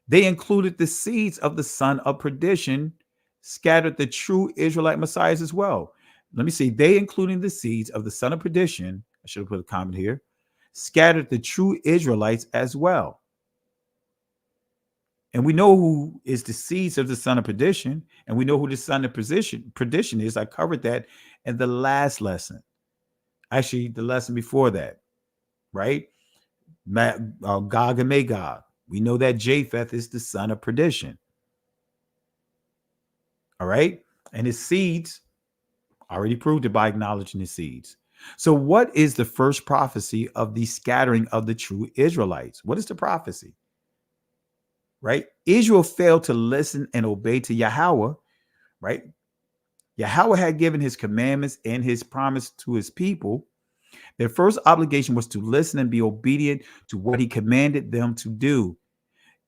S19: they included the seeds of the son of perdition, scattered the true Israelite Messiahs as well. Let me see. They, including the seeds of the son of perdition, I should have put a comment here, scattered the true Israelites as well. And we know who is the seeds of the son of perdition, and we know who the son of perdition is. I covered that in the last lesson. Actually, the lesson before that, right? Gog and Magog. We know that Japheth is the son of perdition. All right? And his seeds, already proved it by acknowledging his seeds. So what is the first prophecy of the scattering of the true Israelites? What is the prophecy? Right? Israel failed to listen and obey to Yahweh, right? Yahweh had given his commandments and his promise to his people. Their first obligation was to listen and be obedient to what he commanded them to do.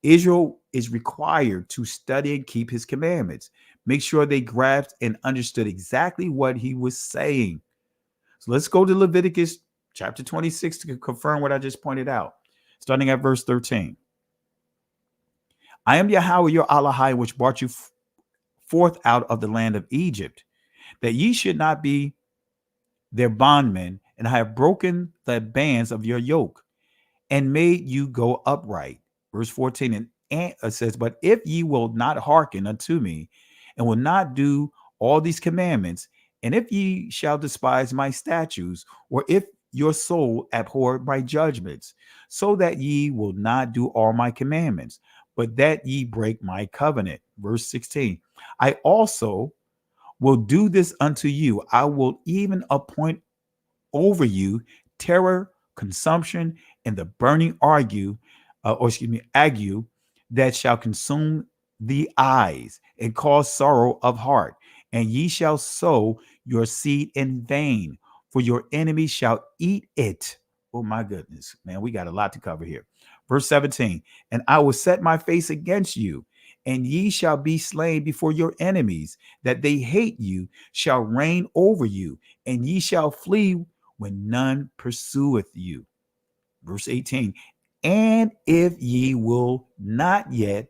S19: Israel is required to study and keep his commandments. Make sure they grasped and understood exactly what he was saying. So let's go to Leviticus chapter 26 to confirm what I just pointed out, starting at verse 13. I am Yahweh your Elohim, which brought you forth out of the land of Egypt, that ye should not be their bondmen, and I have broken the bands of your yoke and made you go upright. Verse 14, and it says, but if ye will not hearken unto me and will not do all these commandments, and if ye shall despise my statutes, or if your soul abhor my judgments, so that ye will not do all my commandments, but that ye break my covenant. Verse 16, I also will do this unto you. I will even appoint over you terror, consumption, and the burning ague that shall consume the eyes and cause sorrow of heart. And ye shall sow your seed in vain, for your enemies shall eat it. Oh my goodness, man, we got a lot to cover here. Verse 17, and I will set my face against you, and ye shall be slain before your enemies, that they hate you, shall reign over you, and ye shall flee when none pursueth you. Verse 18, And if ye will not yet,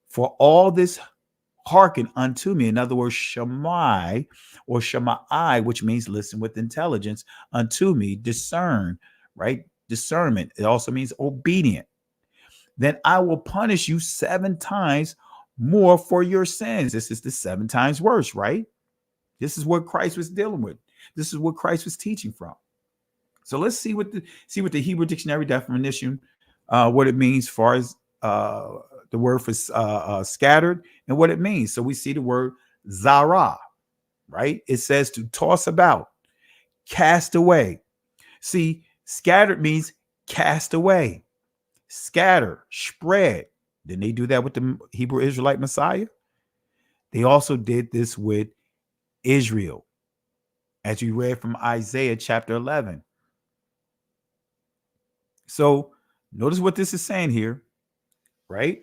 S19: for all this hearken unto me. In other words, Shammai or Shammai, which means listen with intelligence, unto me, discern, right? Discernment. It also means obedient. Then I will punish you 7 times more for your sins. This is the 7 times worse, right? This is what Christ was dealing with. This is what Christ was teaching from. So let's see what the Hebrew dictionary definition, what it means as far as the word for scattered and what it means. So we see the word zara, right? It says to toss about, cast away. See, scattered means cast away, scatter, spread. Didn't they do that with the Hebrew Israelite Messiah? They also did this with Israel, as you read from Isaiah chapter 11. So notice what this is saying here, right?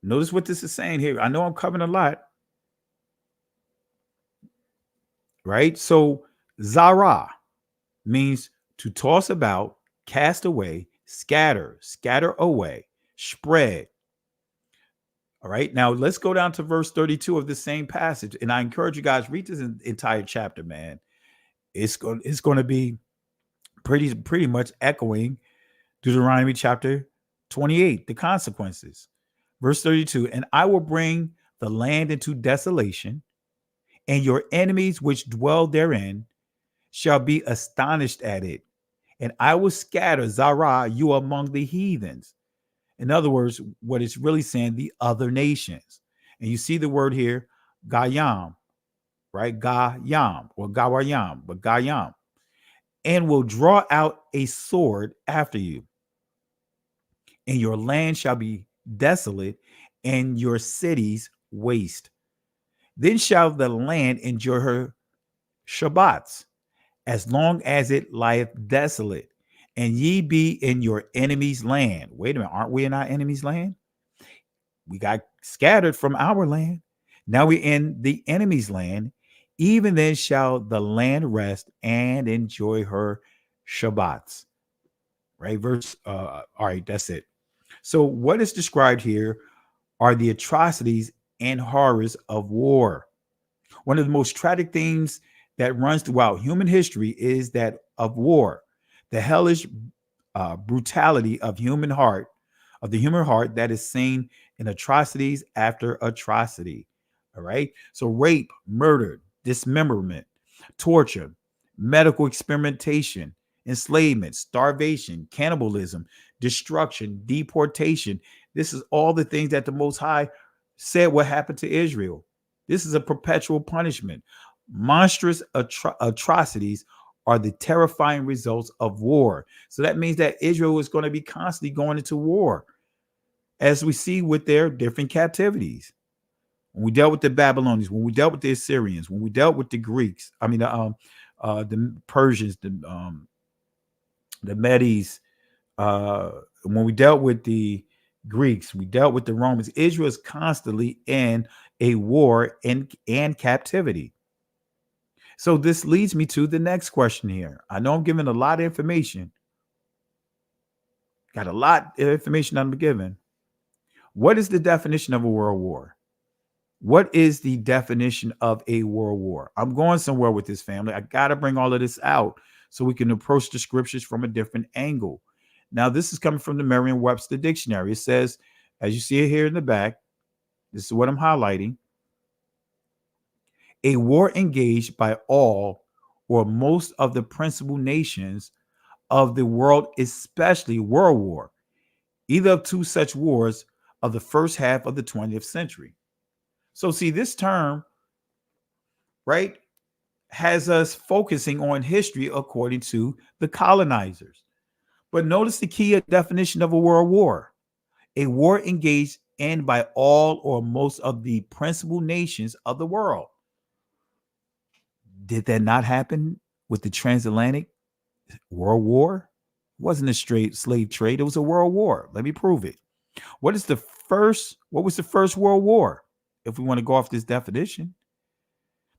S19: Notice what this is saying here. I know I'm covering a lot, right? So zara means to toss about, cast away, scatter, scatter away, spread. All right. Now let's go down to verse 32 of the same passage. And I encourage you guys, read this entire chapter, man. It's going to be pretty much echoing Deuteronomy chapter 28, the consequences. Verse 32, and I will bring the land into desolation, and your enemies which dwell therein shall be astonished at it. And I will scatter Zara you among the heathens. In other words, what it's really saying, the other nations. And you see the word here, Gayam, right? Gayam or Gawayam, but Gayam. And will draw out a sword after you. And your land shall be desolate, and your cities waste. Then shall the land endure her Shabbats, as long as it lieth desolate, and ye be in your enemy's land. Wait a minute, aren't we in our enemy's land? We got scattered from our land. Now we're in the enemy's land. Even then shall the land rest and enjoy her Shabbats. Right? All right, that's it. So what is described here are the atrocities and horrors of war. One of the most tragic themes that runs throughout human history is that of war, the hellish brutality of the human heart that is seen in atrocities after atrocity. All right. So rape, murder, dismemberment, torture, medical experimentation, enslavement, starvation, cannibalism, destruction, deportation. This is all the things that the Most High said what happened to Israel. This is a perpetual punishment. Monstrous atrocities are the terrifying results of war. So that means that Israel is going to be constantly going into war, as we see with their different captivities. When we dealt with the Babylonians, when we dealt with the Assyrians, when we dealt with the Greeks, the Persians, the Medes, when we dealt with the Greeks, we dealt with the Romans. Israel is constantly in a war and captivity. So this leads me to the next question here. I know I'm giving a lot of information. Got a lot of information I'm giving. What is the definition of a world war? What is the definition of a world war? I'm going somewhere with this, family. I got to bring all of this out so we can approach the scriptures from a different angle. Now, this is coming from the Merriam-Webster dictionary. It says, as you see it here in the back, this is what I'm highlighting. A war engaged by all or most of the principal nations of the world, especially World War, either of two such wars of the first half of the 20th century. So see, this term, right, has us focusing on history according to the colonizers. But notice the key definition of a world war. A war engaged in by all or most of the principal nations of the world. Did that not happen with the transatlantic world war? It wasn't a straight slave trade. It was a world war. Let me prove it. What was the first world war? If we want to go off this definition,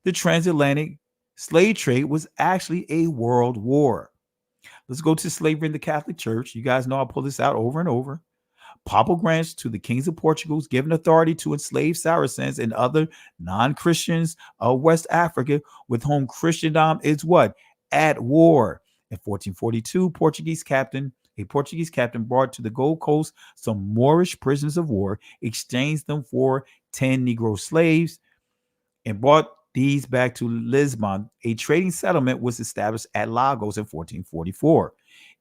S19: the transatlantic slave trade was actually a world war. Let's go to slavery in the Catholic Church. You guys know I pull this out over and over. Papal grants to the kings of Portugal, given authority to enslave Saracens and other non-Christians of West Africa, with whom Christendom is what? At war. In 1442, a Portuguese captain brought to the Gold Coast some Moorish prisoners of war, exchanged them for 10 Negro slaves, and brought these back to Lisbon. A trading settlement was established at Lagos in 1444.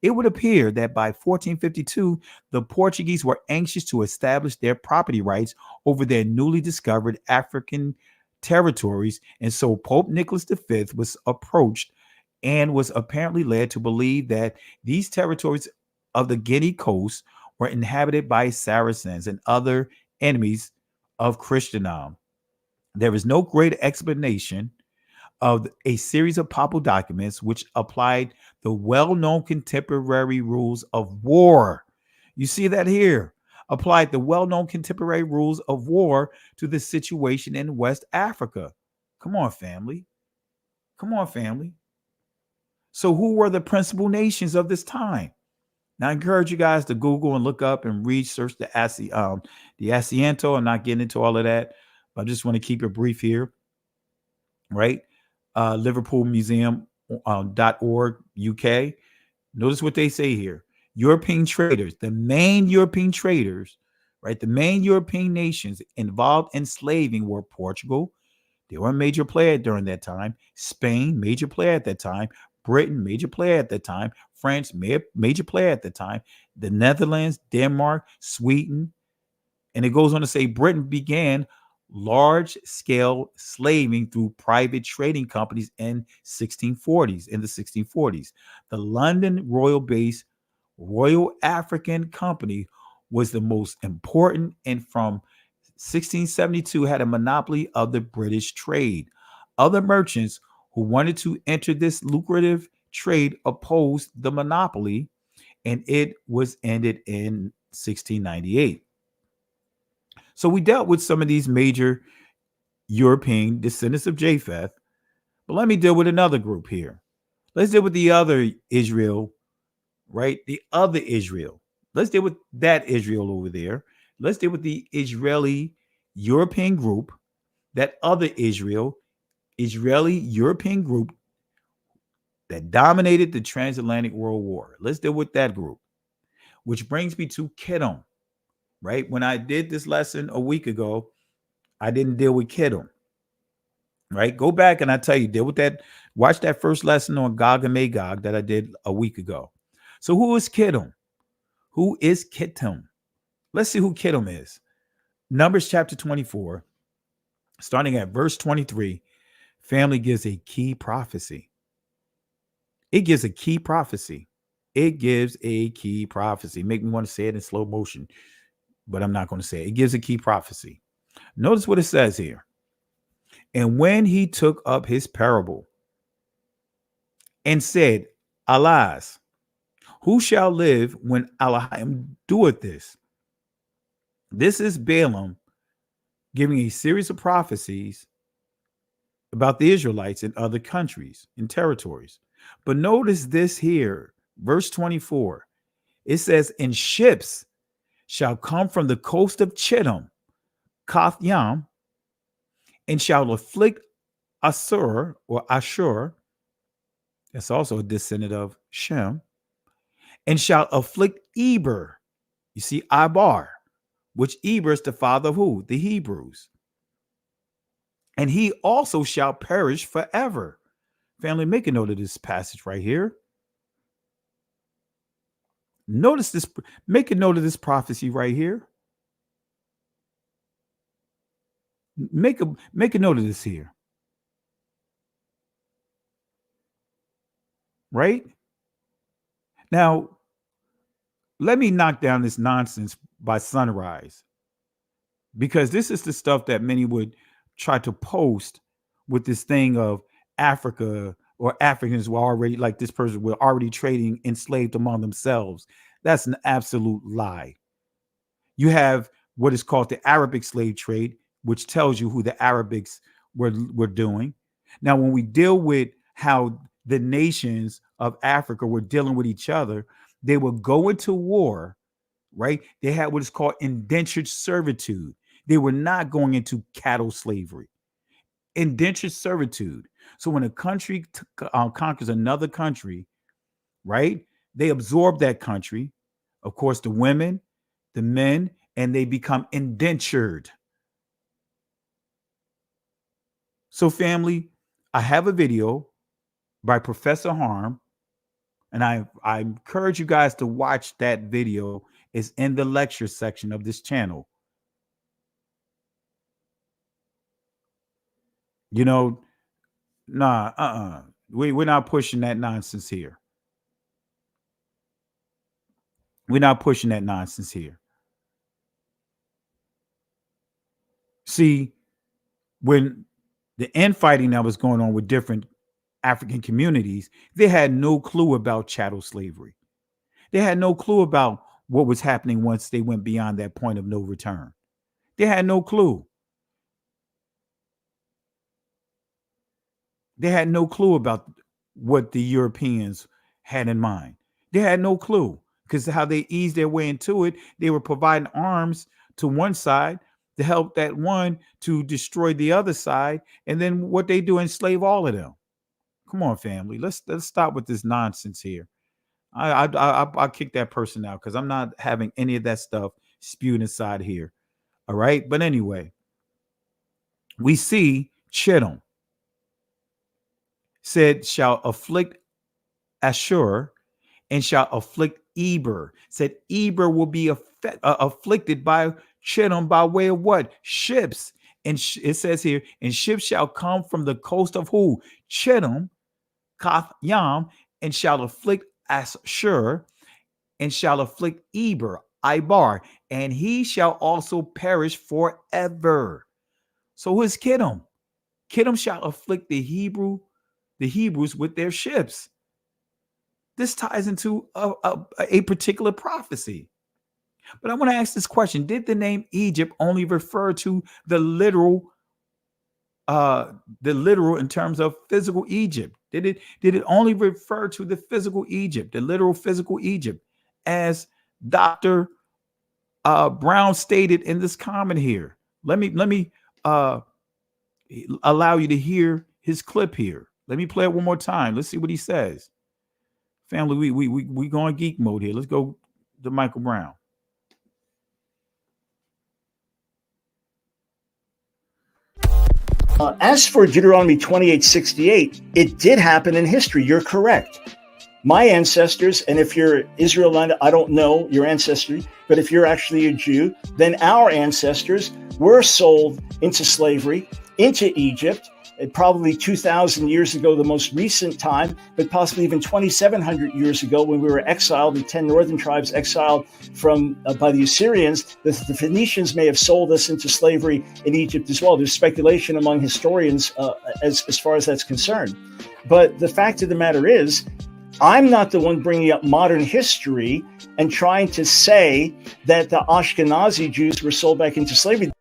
S19: It would appear that by 1452, the Portuguese were anxious to establish their property rights over their newly discovered African territories, and so Pope Nicholas V was approached and was apparently led to believe that these territories of the Guinea coast were inhabited by Saracens and other enemies of Christendom. There is no great explanation of a series of papal documents which applied the well-known contemporary rules of war. You see that here. Applied the well-known contemporary rules of war to the situation in West Africa. Come on, family. Come on, family. So who were the principal nations of this time? Now, I encourage you guys to Google and look up and research the Asiento. I'm not getting into all of that, but I just want to keep it brief here, right? Liverpool Museum .org UK. Notice what they say here. European traders, the main European traders, right? The main European nations involved in slaving were Portugal. They were a major player during that time. Spain, major player at that time. Britain, major player at that time. France, major player at the time. The Netherlands, Denmark, Sweden. And it goes on to say Britain began large-scale slaving through private trading companies in the 1640s. The London Royal-based Royal African Company was the most important, and from 1672 had a monopoly of the British trade. Other merchants who wanted to enter this lucrative trade opposed the monopoly, and it was ended in 1698. So we dealt with some of these major European descendants of Japheth, but let me deal with another group here. Let's deal with the other Israel, right? The other Israel. Let's deal with that Israel over there. Let's deal with the Israeli European group, that other Israeli European group that dominated the transatlantic world war. Let's deal with that group, which brings me to Kittim, right? When I did this lesson a week ago, I didn't deal with Kittim, right? Go back and I tell you, deal with that. Watch that first lesson on Gog and Magog that I did a week ago. So who is Kittim? Who is Kittim? Let's see who Kittim is. Numbers chapter 24, starting at verse 23, family gives a key prophecy. It gives a key prophecy. It gives a key prophecy. Make me want to say it in slow motion, but I'm not going to say it. It gives a key prophecy. Notice what it says here. And when he took up his parable and said, Alas, who shall live when Elohim doeth this? This is Balaam giving a series of prophecies about the Israelites in other countries and territories. But notice this here, verse 24. It says, and ships shall come from the coast of Kittim, Kath-yam, and shall afflict Assur or Ashur. That's also a descendant of Shem. And shall afflict Eber. You see, Ibar, which Eber is the father of who? The Hebrews. And he also shall perish forever. Family, make a note of this passage right here. Notice this, make a note of this prophecy right here. Make a note of this here. Right? Now, let me knock down this nonsense by sunrise, because this is the stuff that many would try to post with this thing of Africa or Africans were already, like this person were already trading enslaved among themselves. That's an absolute lie. You have what is called the Arabic slave trade, which tells you who the Arabics were doing. Now, when we deal with how the nations of Africa were dealing with each other, they would go into war, right? They had what is called indentured servitude. They were not going into cattle slavery. Indentured servitude. So when a country conquers another country, right, they absorb that country, of course, the women, the men, and they become indentured. So family, I have a video by Professor Harm, and I encourage you guys to watch that video. It's in the lecture section of this channel. You know, we're not pushing that nonsense here. We're not pushing that nonsense here. See, when the infighting that was going on with different African communities, they had no clue about chattel slavery. They had no clue about what was happening once they went beyond that point of no return. They had no clue. They had no clue about what the Europeans had in mind. They had no clue, because how they eased their way into it, they were providing arms to one side to help that one to destroy the other side. And then what they do, enslave all of them. Come on, family. Let's stop with this nonsense here. I'll kick that person out because I'm not having any of that stuff spewed inside here. All right. But anyway, we see Kittim said, shall afflict Ashur and shall afflict Eber. Said Eber will be afflicted by Kittim by way of what? Ships. And it says here, and ships shall come from the coast of who? Kittim, Kath Yam, and shall afflict Ashur, and shall afflict Eber, Ibar, and he shall also perish forever. So who is Kittim? Kittim shall afflict the Hebrews with their ships. This ties into a particular prophecy. But I want to ask this question. Did the name Egypt only refer to the literal in terms of physical Egypt? Did it only refer to the physical Egypt, the literal physical Egypt, as Dr. Brown stated in this comment here? Let me allow you to hear his clip here. Let me play it one more time. Let's see what he says. Family, we going geek mode here. Let's go to Michael Brown.
S20: As for Deuteronomy 28:68, it did happen in history. You're correct. My ancestors, and if you're Israelite, I don't know your ancestry, but if you're actually a Jew, then our ancestors were sold into slavery, into Egypt, probably 2,000 years ago, the most recent time, but possibly even 2,700 years ago when we were exiled, the 10 northern tribes exiled from by the Assyrians. The Phoenicians may have sold us into slavery in Egypt as well. There's speculation among historians as far as that's concerned. But the fact of the matter is, I'm not the one bringing up modern history and trying to say that the Ashkenazi Jews were sold back into slavery.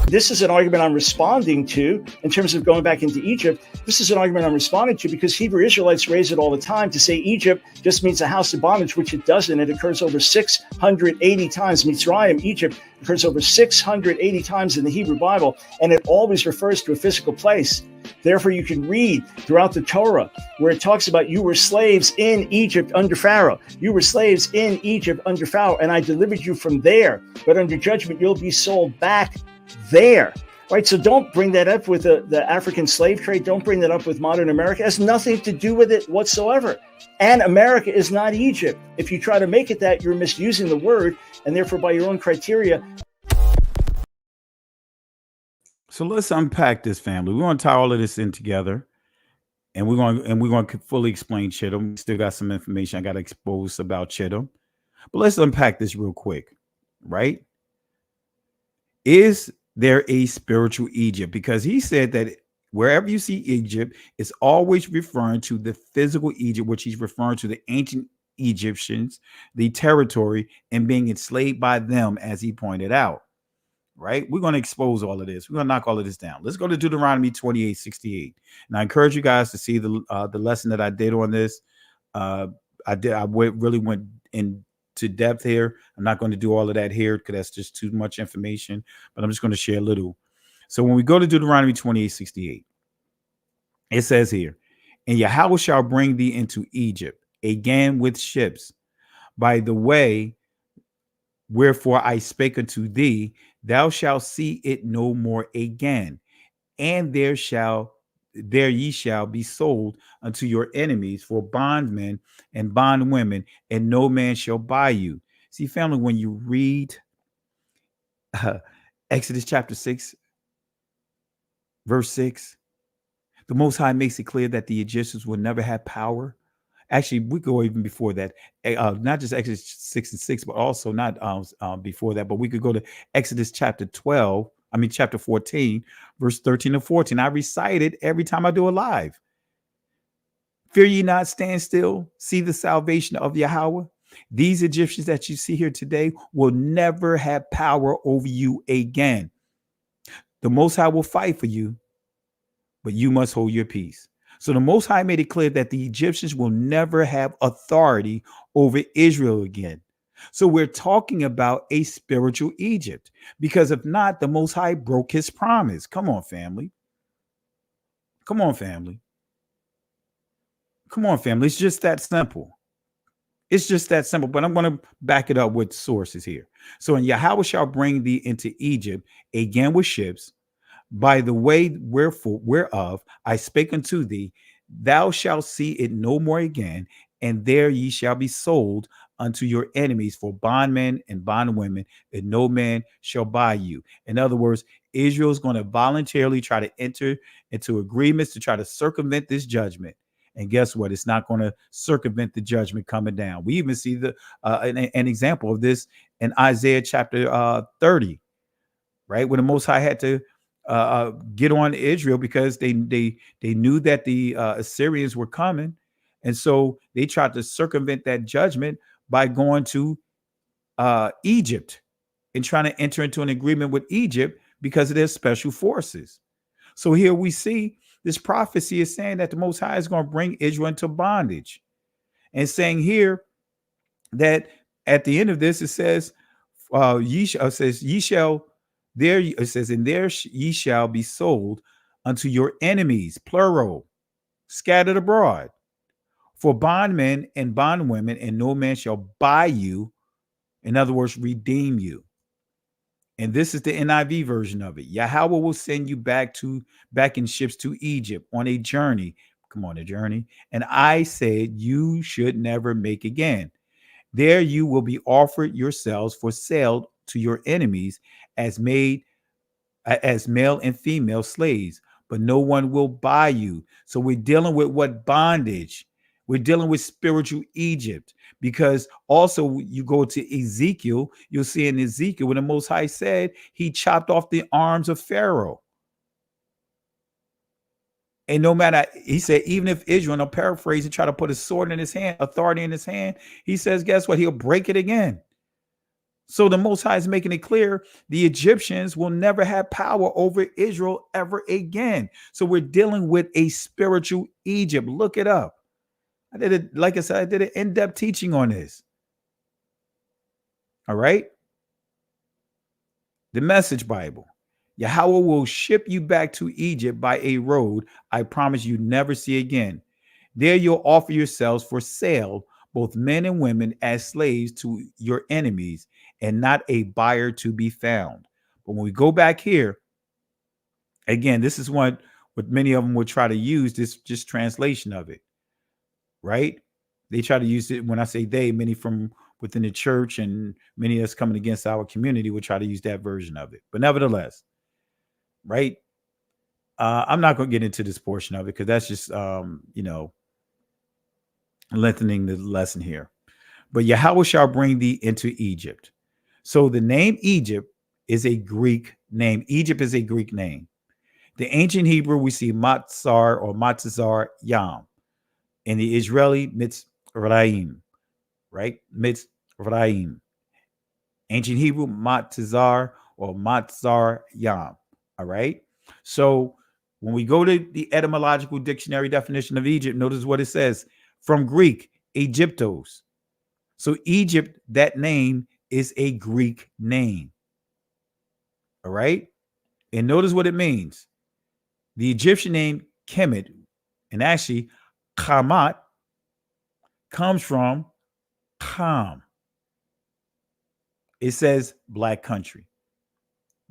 S20: This is an argument I'm responding to in terms of going back into Egypt. This is an argument I'm responding to because Hebrew Israelites raise it all the time to say Egypt just means a house of bondage, which it doesn't. It occurs over 680 times. Mitzrayim, Egypt, occurs over 680 times in the Hebrew Bible, and it always refers to a physical place. Therefore, you can read throughout the Torah where it talks about you were slaves in Egypt under Pharaoh. You were slaves in Egypt under Pharaoh, and I delivered you from there. But under judgment, you'll be sold back there. Right? So don't bring that up with the African slave trade. Don't bring that up with modern America. It has nothing to do with it whatsoever. And America is not Egypt. If you try to make it that, you're misusing the word, and therefore by your own criteria.
S19: So let's unpack this, family. We want to tie all of this in together, and we're going to fully explain Kittim. Still got some information I got to expose about Kittim, but let's unpack this real quick. Right? Is there a spiritual Egypt? Because he said that wherever you see Egypt, it's always referring to the physical Egypt, which he's referring to the ancient Egyptians, the territory, and being enslaved by them, as he pointed out. right? We're going to expose all of this. We're going to knock all of this down. Let's go to Deuteronomy 28:68. And I encourage you guys to see the lesson that I did on this. Really went into depth here. I'm not going to do all of that here because that's just too much information, but I'm just going to share a little. So when we go to Deuteronomy 28:68, it says here, and Yahweh shall bring thee into Egypt again with ships by the way wherefore I spake unto thee, thou shalt see it no more again, and there ye shall be sold unto your enemies for bondmen and bondwomen, and no man shall buy you. See, family, when you read Exodus chapter 6, verse 6, the Most High makes it clear that the Egyptians will never have power. Actually, we go even before that, not just Exodus 6 and 6, but also not before that, but we could go to Exodus chapter 14, verse 13 and 14. I recite it every time I do a live. Fear ye not, stand still, see the salvation of Yahweh. These Egyptians that you see here today will never have power over you again. The Most High will fight for you, but you must hold your peace. So the Most High made it clear that the Egyptians will never have authority over Israel again. So we're talking about a spiritual Egypt, because if not, the Most High broke his promise. Come on, family. Come on, family. Come on, family. It's just that simple. It's just that simple, but I'm going to back it up with sources here. So, and Yahweh shall bring thee into Egypt again with ships, by the way whereof I spake unto thee, thou shalt see it no more again, and there ye shall be sold unto your enemies for bondmen and bondwomen, and no man shall buy you. In other words, Israel is going to voluntarily try to enter into agreements to try to circumvent this judgment. And guess what? It's not going to circumvent the judgment coming down. We even see an example of this in Isaiah chapter 30, right? When the Most High had to get on Israel because they knew that the Assyrians were coming. And so they tried to circumvent that judgment by going to Egypt and trying to enter into an agreement with Egypt because of their special forces. So here we see this prophecy is saying that the Most High is going to bring Israel into bondage, and saying here that at the end of this, it says, ye shall there, it says, and there ye shall be sold unto your enemies, plural, scattered abroad, for bondmen and bondwomen, and no man shall buy you. In other words, redeem you. And this is the NIV version of it. Yahweh will send you back in ships to Egypt on a journey. Come on, a journey. And I said you should never make again. There you will be offered yourselves for sale to your enemies as male and female slaves, but no one will buy you. So we're dealing with what? Bondage. We're dealing with spiritual Egypt, because also you go to Ezekiel, you'll see in Ezekiel when the Most High said he chopped off the arms of Pharaoh. And no matter, he said, even if Israel, and I'll paraphrase and try to put a sword in his hand, authority in his hand, he says, guess what? He'll break it again. So the Most High is making it clear the Egyptians will never have power over Israel ever again. So we're dealing with a spiritual Egypt. Look it up. I did it, like I said, I did an in-depth teaching on this. All right. The Message Bible. Yahweh will ship you back to Egypt by a road I promise you never see again. There you'll offer yourselves for sale, both men and women, as slaves to your enemies, and not a buyer to be found. But when we go back here, again, this is what many of them would try to use, this just translation of it. Right? They try to use it. When I say they, many from within the church and many of us coming against our community would try to use that version of it. But nevertheless, right? I'm not going to get into this portion of it because that's just, lengthening the lesson here. But Yahweh shall bring thee into Egypt. So the name Egypt is a Greek name. Egypt is a Greek name. The ancient Hebrew, we see Matzar or Matzar Yam. In the Israeli, Mitzrayim, right? Mitzrayim. Ancient Hebrew, Matzar or Matzar Yam. All right. So when we go to the etymological dictionary definition of Egypt, notice what it says from Greek, Egyptos. So Egypt, that name is a Greek name. All right. And notice what it means. The Egyptian name Kemet, and actually Kamat, comes from Kam. It says black country.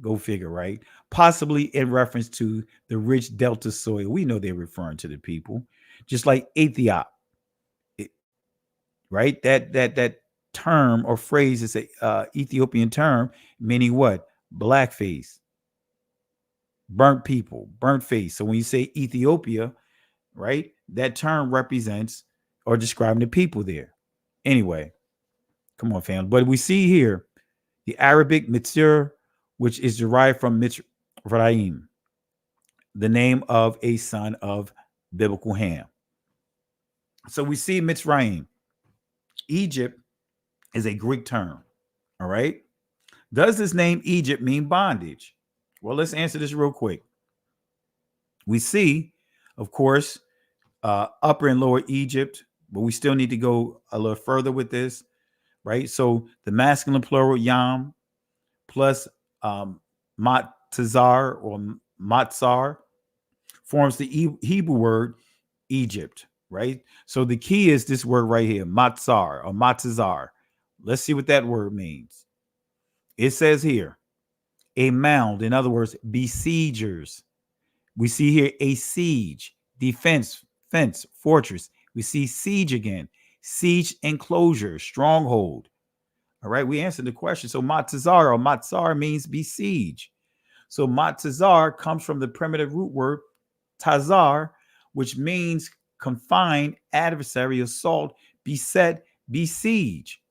S19: Go figure, right? Possibly in reference to the rich delta soil. We know they're referring to the people, just like Ethiop, right? That term or phrase is a Ethiopian term meaning what? Blackface, burnt people, burnt face. So when you say Ethiopia, right, that term represents or describing the people there. Anyway, come on, fam. But we see here the Arabic Mitzir, which is derived from Mitzrayim, the name of a son of biblical Ham. So we see Mitzrayim. Egypt is a Greek term. All right. Does this name Egypt mean bondage? Well, let's answer this real quick. We see, of course, Upper and Lower Egypt, but we still need to go a little further with this, right? So the masculine plural Yam plus Matzar or Matzar forms the Hebrew word Egypt, right? So the key is this word right here, Matzar or Matzar. Let's see what that word means. It says here, a mound, in other words, besiegers. We see here a siege, defense, fence, fortress. We see siege again, siege enclosure, stronghold. All right, we answered the question. So Matzar or Matzar means besiege. So Matzar comes from the primitive root word tazar, which means confine, adversary, assault, beset, besiege,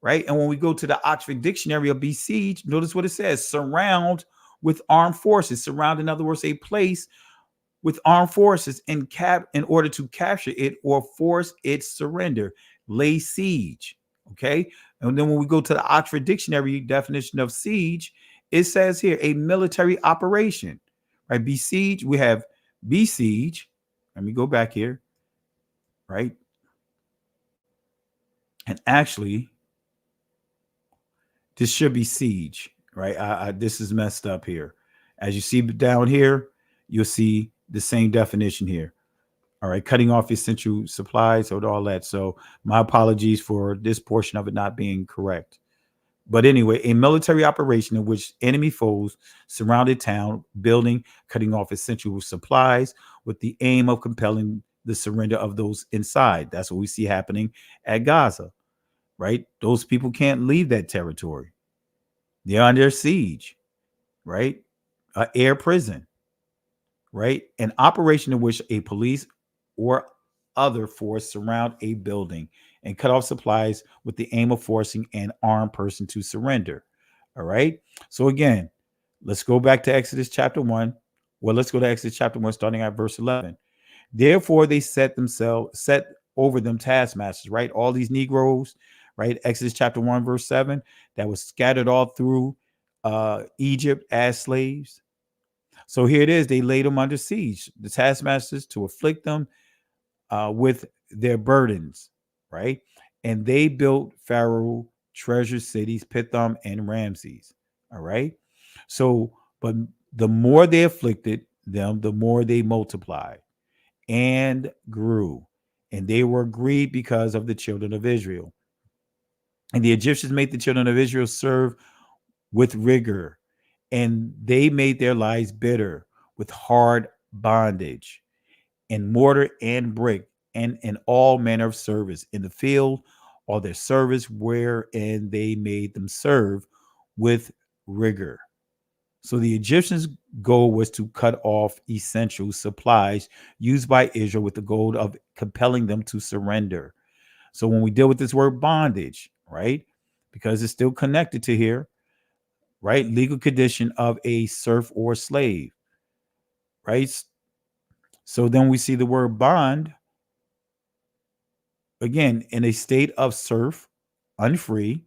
S19: right? And when we go to the Oxford Dictionary of besiege, notice what it says: surround with armed forces. Surround, in other words, a place with armed forces in order to capture it or force its surrender. Lay siege. Okay. And then when we go to the Oxford Dictionary definition of siege, it says here a military operation. Right? Besiege. We have besiege. Let me go back here. Right. And actually, this should be siege. Right. This is messed up here. As you see down here, you'll see the same definition here. All right, cutting off essential supplies or all that. So my apologies for this portion of it not being correct. But anyway, a military operation in which enemy foes surrounded town, building, cutting off essential supplies with the aim of compelling the surrender of those inside. That's what we see happening at Gaza, right? Those people can't leave that territory. They're under siege, right? Air prison. Right? An operation in which a police or other force surround a building and cut off supplies with the aim of forcing an armed person to surrender. All right. So again, let's go back to Exodus chapter 1. Well, let's go to Exodus chapter 1, starting at verse 11. Therefore, they set over them taskmasters, right? All these Negroes, right? Exodus chapter 1, verse 7, that was scattered all through Egypt as slaves. So here it is. They laid them under siege, the taskmasters, to afflict them with their burdens, right? And they built Pharaoh treasure cities, Pithom and Ramses. All right. So, but the more they afflicted them, the more they multiplied and grew. And they were grieved because of the children of Israel. And the Egyptians made the children of Israel serve with rigor, and they made their lives bitter with hard bondage and mortar and brick and in all manner of service in the field, all their service wherein they made them serve with rigor. So the Egyptians' goal was to cut off essential supplies used by Israel with the goal of compelling them to surrender. So when we deal with this word bondage, right, because it's still connected to here, right? Legal condition of a serf or slave, right? So then we see the word bond, again, in a state of serf, unfree,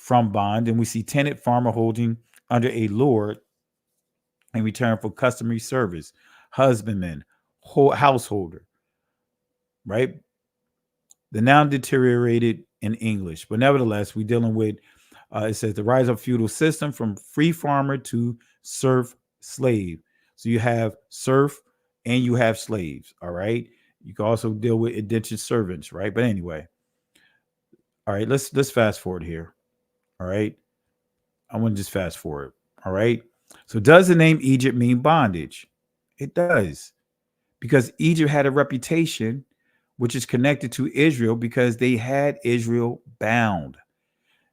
S19: from bond, and we see tenant farmer holding under a lord in return for customary service, husbandman, householder, right? The noun deteriorated in English, but nevertheless, we're dealing with, it says the rise of feudal system from free farmer to serf slave. So you have serf and you have slaves, all right? You can also deal with indentured servants, right? But anyway, all right, let's fast forward here, all right? I want to just fast forward, all right? So does the name Egypt mean bondage? It does, because Egypt had a reputation which is connected to Israel because they had Israel bound.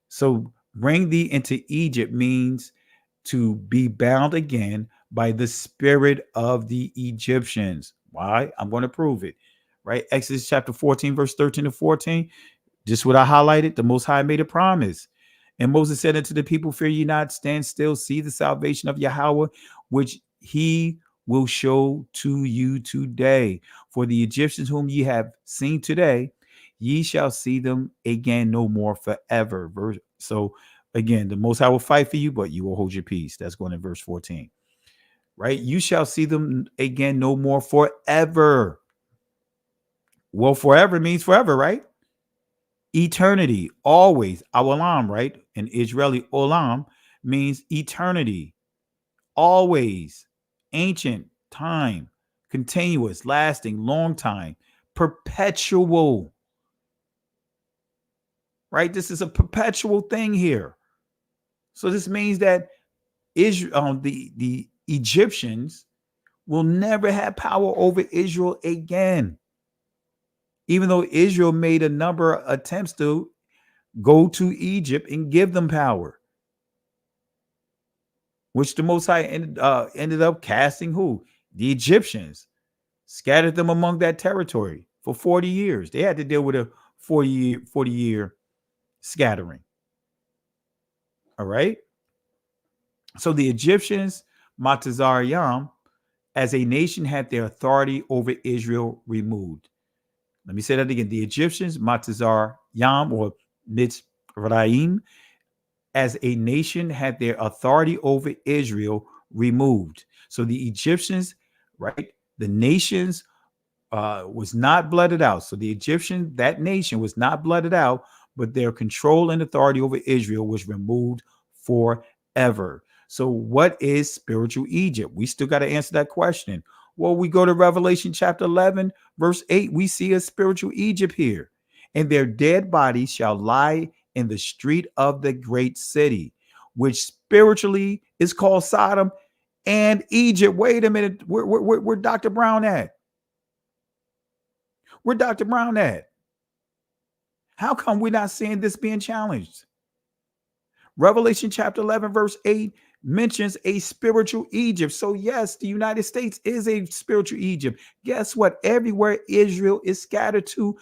S19: So bring thee into Egypt means to be bound again by the spirit of the Egyptians. Why? I'm going to prove it. Right? Exodus chapter 14, verse 13 to 14. Just what I highlighted, the Most High made a promise. And Moses said unto the people, fear ye not, stand still, see the salvation of Yahweh, which he will show to you today. For the Egyptians whom ye have seen today, ye shall see them again no more forever. So again, the Most High will fight for you, but you will hold your peace. That's going in verse 14. Right? You shall see them again no more forever. Well, forever means forever, right? Eternity, always, awalam, right? In Israeli, olam means eternity, always, ancient, time, continuous, lasting, long time, perpetual, right? This is a perpetual thing here. So this means that Israel, the Egyptians will never have power over Israel again. Even though Israel made a number of attempts to go to Egypt and give them power, which the Most High ended up casting who? The Egyptians, scattered them among that territory for 40 years. They had to deal with a 40-year scattering. All right. So the Egyptians, Matazar Yam, as a nation had their authority over Israel removed. Let me say that again. The Egyptians, Matazar Yam or Mitzrayim, as a nation had their authority over Israel removed. So the Egyptians, right? The nations was not blotted out. So the Egyptian, that nation was not blotted out, but their control and authority over Israel was removed forever. So what is spiritual Egypt? We still got to answer that question. Well, we go to Revelation chapter 11, verse 8. We see a spiritual Egypt here. And their dead bodies shall lie in the street of the great city, which spiritually is called Sodom and Egypt. Wait a minute. Where Dr. Brown at? Where Dr. Brown at? How come we're not seeing this being challenged? Revelation chapter 11, verse 8 mentions a spiritual Egypt. So yes, the United States is a spiritual Egypt. Guess what? Everywhere Israel is scattered to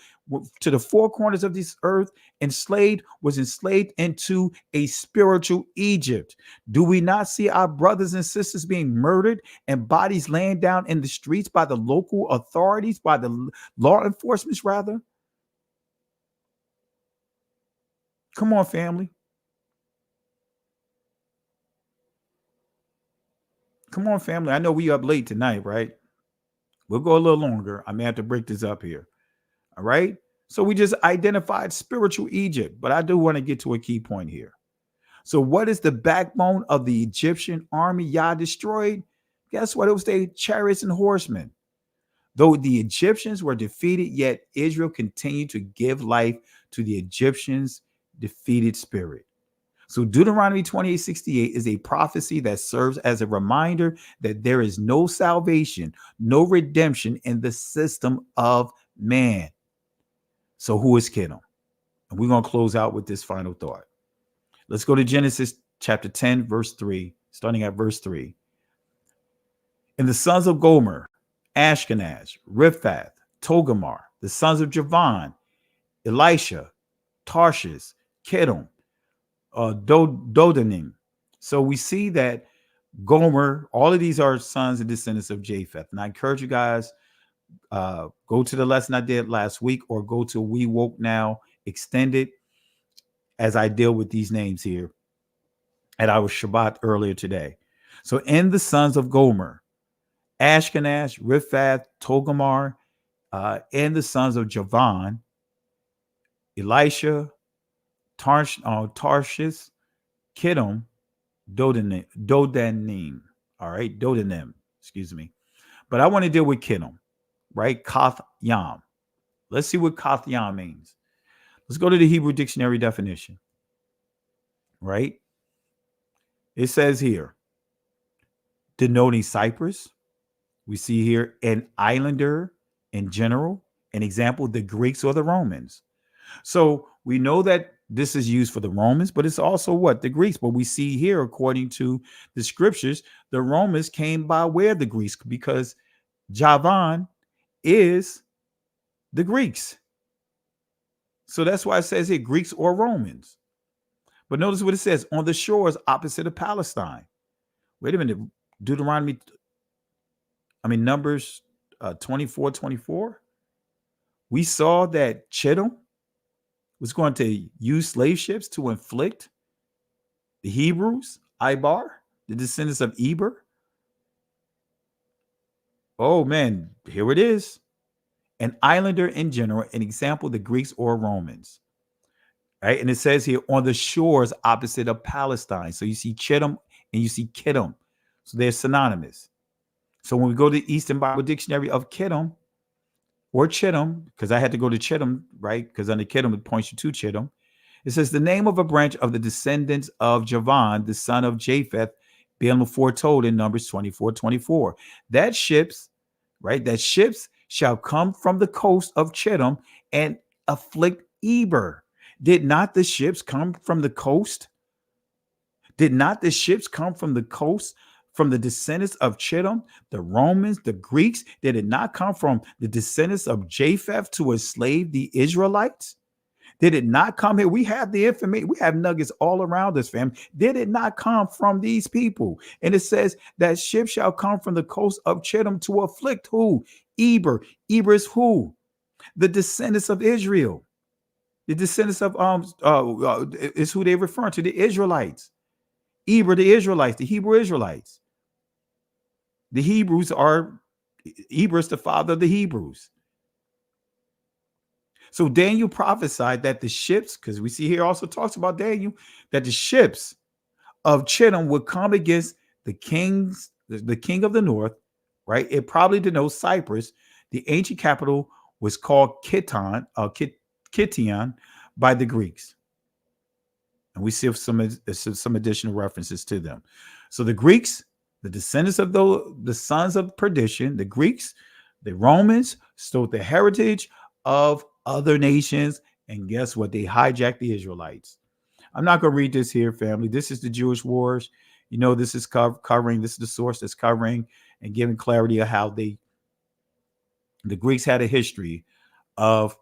S19: the four corners of this earth, was enslaved into a spiritual Egypt. Do we not see our brothers and sisters being murdered and bodies laying down in the streets by the local authorities, by the law enforcement rather? Come on, family. Come on, family. I know we up late tonight, right? We'll go a little longer. I may have to break this up here. All right. So we just identified spiritual Egypt, but I do want to get to a key point here. So what is the backbone of the Egyptian army Yah destroyed? Guess what? It was their chariots and horsemen. Though the Egyptians were defeated, yet Israel continued to give life to the Egyptians' defeated spirit. So Deuteronomy 28:68 is a prophecy that serves as a reminder that there is no salvation, no redemption in the system of man. So who is Kittim? And we're going to close out with this final thought. Let's go to Genesis chapter 10, verse 3, starting at verse 3. And the sons of Gomer, Ashkenaz, Riphath, Togarmah, the sons of Javan, Elisha, Tarshish, Kittim, Dodanim. So we see that Gomer, all of these are sons and descendants of Japheth. And I encourage you guys, go to the lesson I did last week or go to We Woke Now Extended as I deal with these names here at our Shabbat earlier today. So in the sons of Gomer, Ashkenaz, Riphath, Togarmah, and the sons of Javan, Elisha, Tarshish, Kittim, Dodanim. All right, Dodanim, excuse me. But I want to deal with Kittim, right? Kath Yam. Let's see what Kath Yam means. Let's go to the Hebrew dictionary definition, right? It says here, denoting Cyprus. We see here an islander in general. An example, the Greeks or the Romans. So we know that this is used for the Romans, but it's also what? The Greeks. But we see here, according to the scriptures, the Romans came by way of the Greeks because Javan is the Greeks. So that's why it says here Greeks or Romans. But notice what it says, on the shores opposite of Palestine. Wait a minute. Numbers 24:24. We saw that Kittim was going to use slave ships to inflict the Hebrews, Ibar, the descendants of Eber. Oh man, here it is. An islander in general, an example, the Greeks or Romans. Right? And it says here on the shores opposite of Palestine. So you see Kittim and you see Kittim. So they're synonymous. So when we go to the Eastern Bible Dictionary of Kittim or Chittim, because I had to go to Chittim, right? Because under Kittim, it points you to Chittim. It says the name of a branch of the descendants of Javan, the son of Japheth, being foretold in Numbers 24:24. That ships shall come from the coast of Chittim and afflict Eber. Did not the ships come from the coast? Did not the ships come from the coast, from the descendants of Chittim, the Romans, the Greeks? Did it not come from the descendants of Japheth to enslave the Israelites? Did it not come here? We have the information. We have nuggets all around us, fam. Did it not come from these people? And it says that ships shall come from the coast of Chittim to afflict who? Eber. Eber is who? The descendants of Israel. The descendants of is who they're referring to, the Israelites. Eber, the Israelites, the Hebrew Israelites. The Hebrews are, Eber is the father of the Hebrews. So Daniel prophesied that the ships, because we see here also talks about Daniel, that the ships of Chittim would come against the king of the north, right? It probably denotes Cyprus. The ancient capital was called Kittim by the Greeks. And we see some additional references to them. So the Greeks, the descendants of the sons of perdition, the Greeks, the Romans stole the heritage of other nations. And guess what? They hijacked the Israelites. I'm not going to read this here, family. This is the Jewish wars. You know, this is covering, this is the source that's covering and giving clarity of how the Greeks had a history of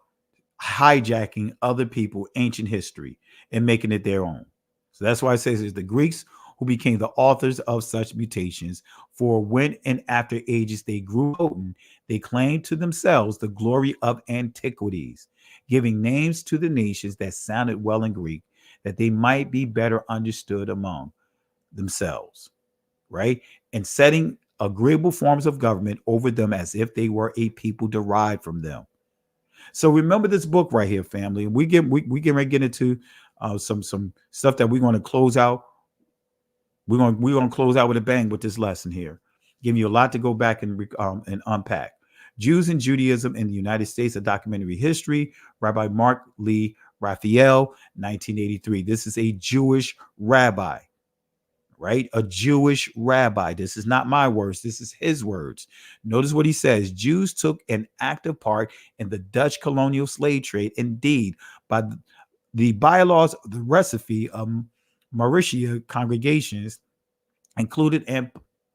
S19: hijacking other people, ancient history, and making it their own. So that's why it says it's the Greeks who became the authors of such mutations. For when and after ages they grew potent, they claimed to themselves the glory of antiquities, giving names to the nations that sounded well in Greek, that they might be better understood among themselves, right? And setting agreeable forms of government over them as if they were a people derived from them. So remember this book right here, family. We get ready to get into some stuff that we're going to close out. We're going to close out with a bang with this lesson here, giving you a lot to go back and unpack. Jews and Judaism in the United States, a documentary history, Rabbi Mark Lee Raphael, 1983. This is a Jewish rabbi, right? A Jewish rabbi. This is not my words. This is his words. Notice what he says. Jews took an active part in the Dutch colonial slave trade. Indeed, by the bylaws of the recipe of Mauritius congregations included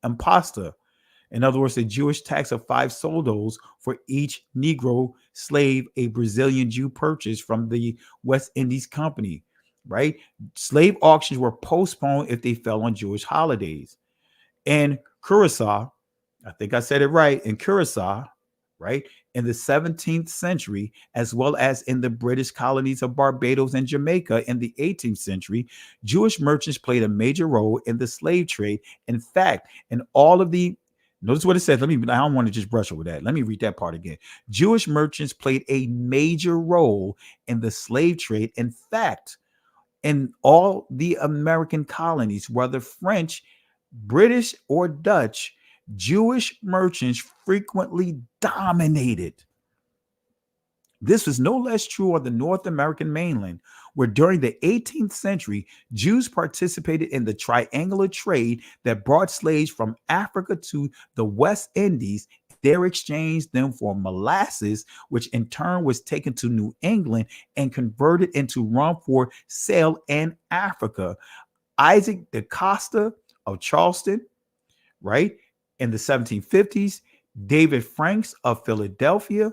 S19: imposta. In other words, a Jewish tax of 5 soldos for each Negro slave a Brazilian Jew purchased from the West Indies Company, right? Slave auctions were postponed if they fell on Jewish holidays. In Curacao, I think I said it right, in Curacao, right? In the 17th century, as well as in the British colonies of Barbados and Jamaica in the 18th century, Jewish merchants played a major role in the slave trade. In fact, in all of the notice what it says. I don't want to just brush over that. Let me read that part again. Jewish merchants played a major role in the slave trade. In fact, in all the American colonies, whether French, British, or Dutch, Jewish merchants frequently dominated. This was no less true on the North American mainland, where during the 18th century, Jews participated in the triangular trade that brought slaves from Africa to the West Indies. There exchanged them for molasses, which in turn was taken to New England and converted into rum for sale in Africa. Isaac da Costa of Charleston, right, in the 1750s, David Franks of Philadelphia,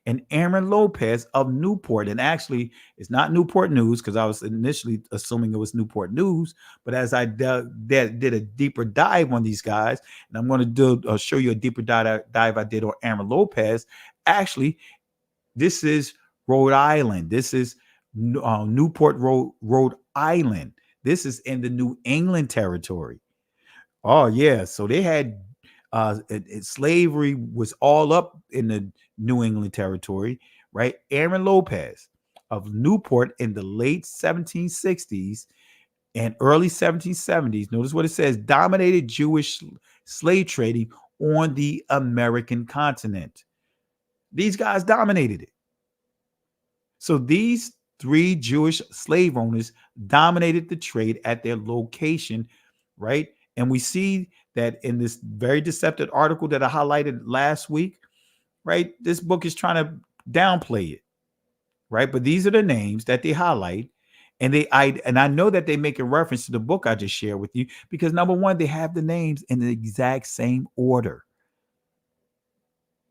S19: and Aaron Lopez of Newport. And actually, it's not Newport News, because I was initially assuming it was Newport News. But as I did a deeper dive on these guys, and I'm going to show you a deeper dive I did on Aaron Lopez. Actually, this is Rhode Island. This is Newport, Rhode Island. This is in the New England territory. Oh, yeah. So they had slavery was all up in the New England territory, right? Aaron Lopez of Newport in the late 1760s and early 1770s, notice what it says, dominated Jewish slave trading on the American continent. These guys dominated it. So these three Jewish slave owners dominated the trade at their location, right? And we see that in this very deceptive article that I highlighted last week, right? This book is trying to downplay it, right? But these are the names that they highlight. And I know that they make a reference to the book I just shared with you, because number one, they have the names in the exact same order.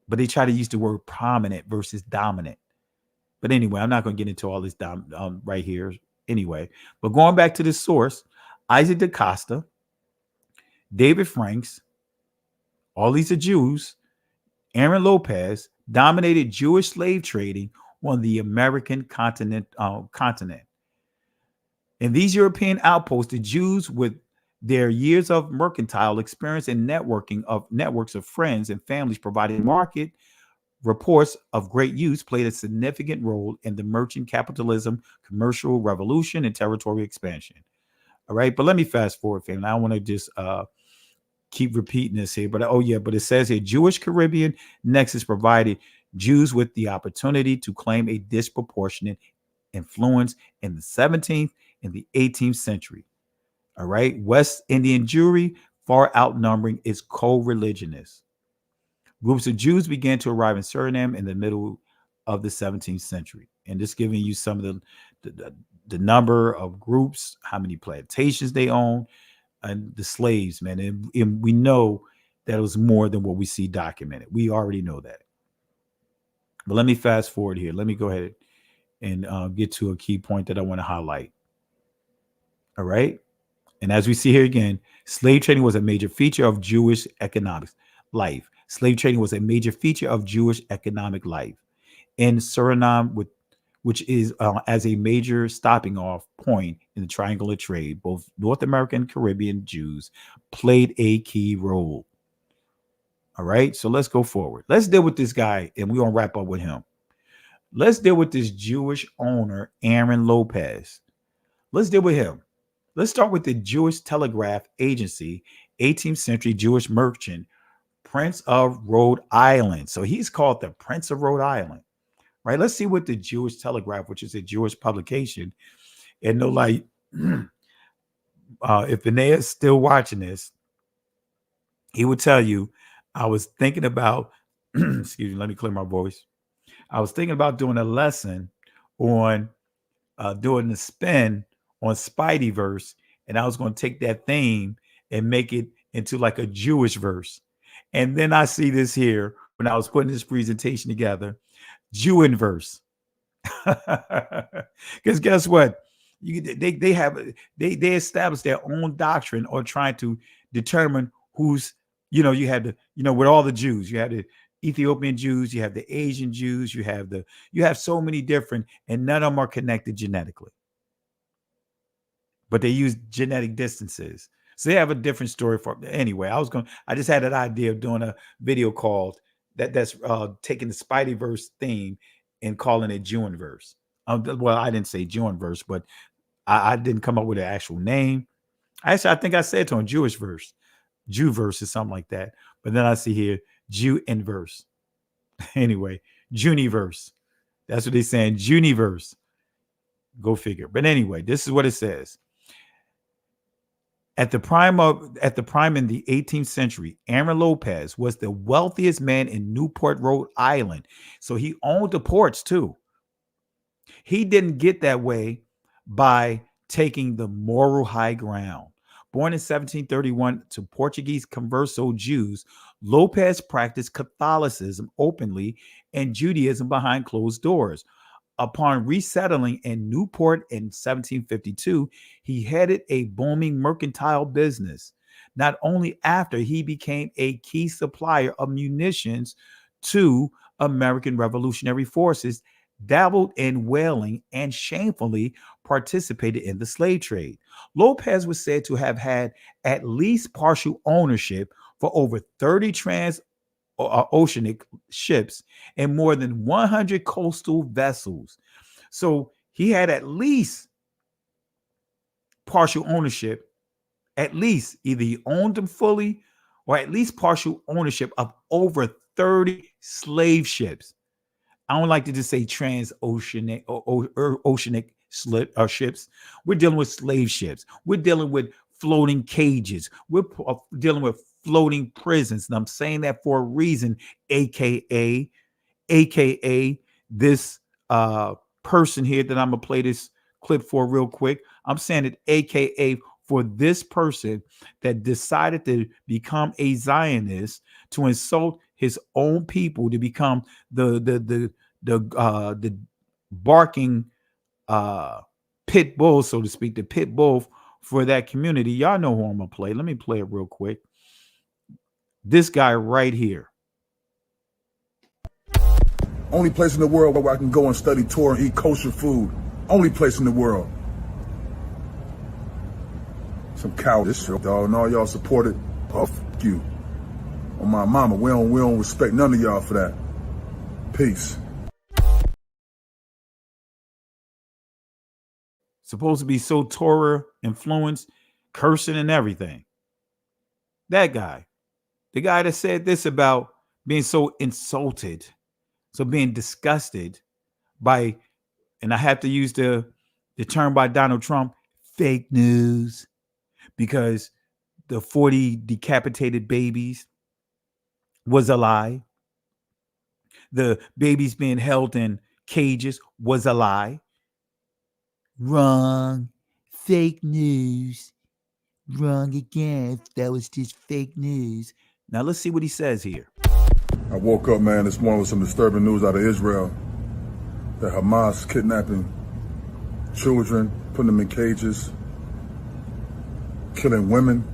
S19: But they try to use the word prominent versus dominant. But anyway, I'm not going to get into all this right here anyway. But going back to the source, Isaac da Costa, David Franks, all these are Jews. Aaron Lopez dominated Jewish slave trading on the American continent. In these European outposts, the Jews, with their years of mercantile experience and networks of friends and families providing market reports of great use, played a significant role in the merchant capitalism, commercial revolution, and territorial expansion. All right, but let me fast forward, family. I don't want to just keep repeating this here, but it says here, Jewish Caribbean nexus provided Jews with the opportunity to claim a disproportionate influence in the 17th and the 18th century. All right, West Indian Jewry far outnumbering its co-religionists. Groups of Jews began to arrive in Suriname in the middle of the 17th century. And just giving you some of the number of groups, how many plantations they own, and the slaves, man. And we know that it was more than what we see documented. We already know that. But let me fast forward here. Let me go ahead and get to a key point that I want to highlight. All right. And as we see here again, slave trading was a major feature of Jewish economic life. Slave trading was a major feature of Jewish economic life in Suriname, which is as a major stopping off point in the triangular trade. Both North American and Caribbean Jews played a key role. All right, so let's go forward. Let's deal with this guy, and we're going to wrap up with him. Let's deal with this Jewish owner, Aaron Lopez. Let's deal with him. Let's start with the Jewish Telegraph Agency, 18th century Jewish merchant, Prince of Rhode Island. So he's called the Prince of Rhode Island, right? Let's see what the Jewish Telegraph, which is a Jewish publication, and no, like, if Vinay is still watching this, he would tell you, I was thinking about, excuse me, let me clear my voice. I was thinking about doing a lesson on doing the spin on Spideyverse, and I was going to take that theme and make it into like a Jewish verse. And then I see this here when I was putting this presentation together, Jew verse. Because guess what? They establish their own doctrine or trying to determine who's, you had to, with all the Jews, you had to Ethiopian Jews, you have the Asian Jews, you have so many different, and none of them are connected genetically. But they use genetic distances. So they have a different story for anyway. I just had an idea of doing a video called that's taking the Spideyverse theme and calling it Jewinverse. Well, I didn't say Jewinverse, but I didn't come up with an actual name. Actually, I think I said to him Jewish verse, Jewverse or something like that. But then I see here Jew inverse. Anyway, Juniverse. That's what they're saying, Juniverse. Go figure. But anyway, this is what it says. At the prime in the 18th century, Aaron Lopez was the wealthiest man in Newport, Rhode Island. So he owned the ports too. He didn't get that way by taking the moral high ground. Born in 1731 to Portuguese converso Jews, Lopez practiced Catholicism openly and Judaism behind closed doors. Upon resettling in Newport in 1752, he headed a booming mercantile business. Not only after he became a key supplier of munitions to American Revolutionary Forces, dabbled in whaling, and shamefully participated in the slave trade. Lopez was said to have had at least partial ownership for over 30 oceanic ships and more than 100 coastal vessels. So he had at least partial ownership, at least either he owned them fully or at least partial ownership of over 30 slave ships. I don't like to just say transoceanic or oceanic ships. We're dealing with slave ships. We're dealing with floating cages. We're dealing with floating prisons. And I'm saying that for a reason, aka this person here that I'm gonna play this clip for real quick. I'm saying it aka for this person that decided to become a Zionist, to insult his own people, to become the barking pit bull, so to speak, the pit bull for that community. Y'all know who I'm gonna play. Let me play it real quick. This guy right here.
S17: Only place in the world where I can go and study Torah and eat kosher food. Only place in the world. Some cowardice, dog, and all y'all support it. Oh, f you. On my mama, we don't respect none of y'all for that. Peace.
S19: Supposed to be so Torah influenced, cursing and everything. That guy, the guy that said this about being so insulted, so being disgusted by, and I have to use the term by Donald Trump, fake news, because the 40 decapitated babies was a lie. The babies being held in cages was a lie. Wrong. Fake news. Wrong again. That was just fake news. Now let's see what he says here.
S17: I woke up, man, this morning with some disturbing news out of Israel. That Hamas kidnapping children, putting them in cages, killing women,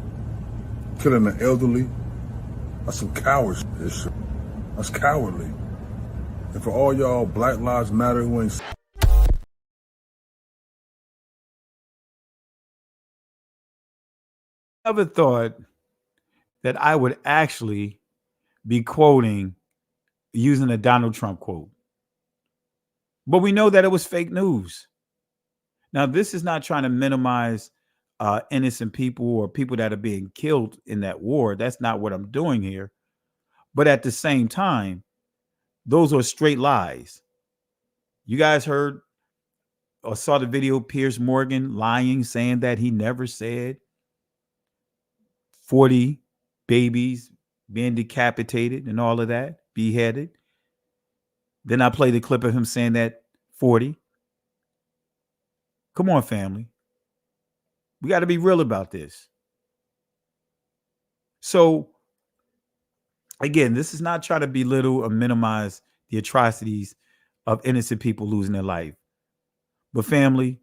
S17: killing the elderly. That's some cowards. That's cowardly. And for all y'all Black Lives Matter who ain't...
S19: Never thought that I would actually be quoting, using a Donald Trump quote. But we know that it was fake news. Now, this is not trying to minimize innocent people or people that are being killed in that war. That's not what I'm doing here. But at the same time, those are straight lies. You guys heard or saw the video, Piers Morgan lying, saying that he never said 40 babies being decapitated and all of that, beheaded. Then I played the clip of him saying that 40. Come on, family. We got to be real about this. So, again, this is not trying to belittle or minimize the atrocities of innocent people losing their life. But family,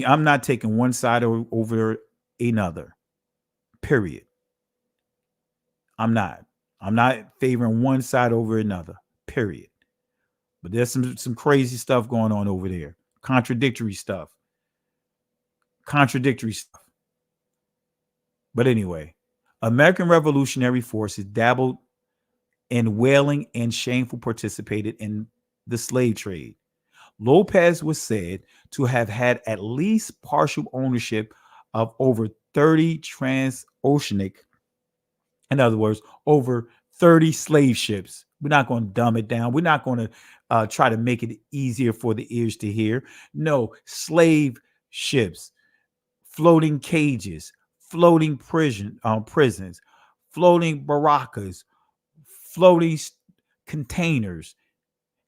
S19: I'm not taking one side over another. Period. I'm not. I'm not favoring one side over another, period. But there's some crazy stuff going on over there. Contradictory stuff. But anyway, American revolutionary forces dabbled in whaling and shameful participated in the slave trade. Lopez was said to have had at least partial ownership of over 30 transoceanic, in other words, over 30 slave ships. We're not going to dumb it down. We're not going to try to make it easier for the ears to hear. No, slave ships, floating cages, floating prisons, floating barracas, floating containers,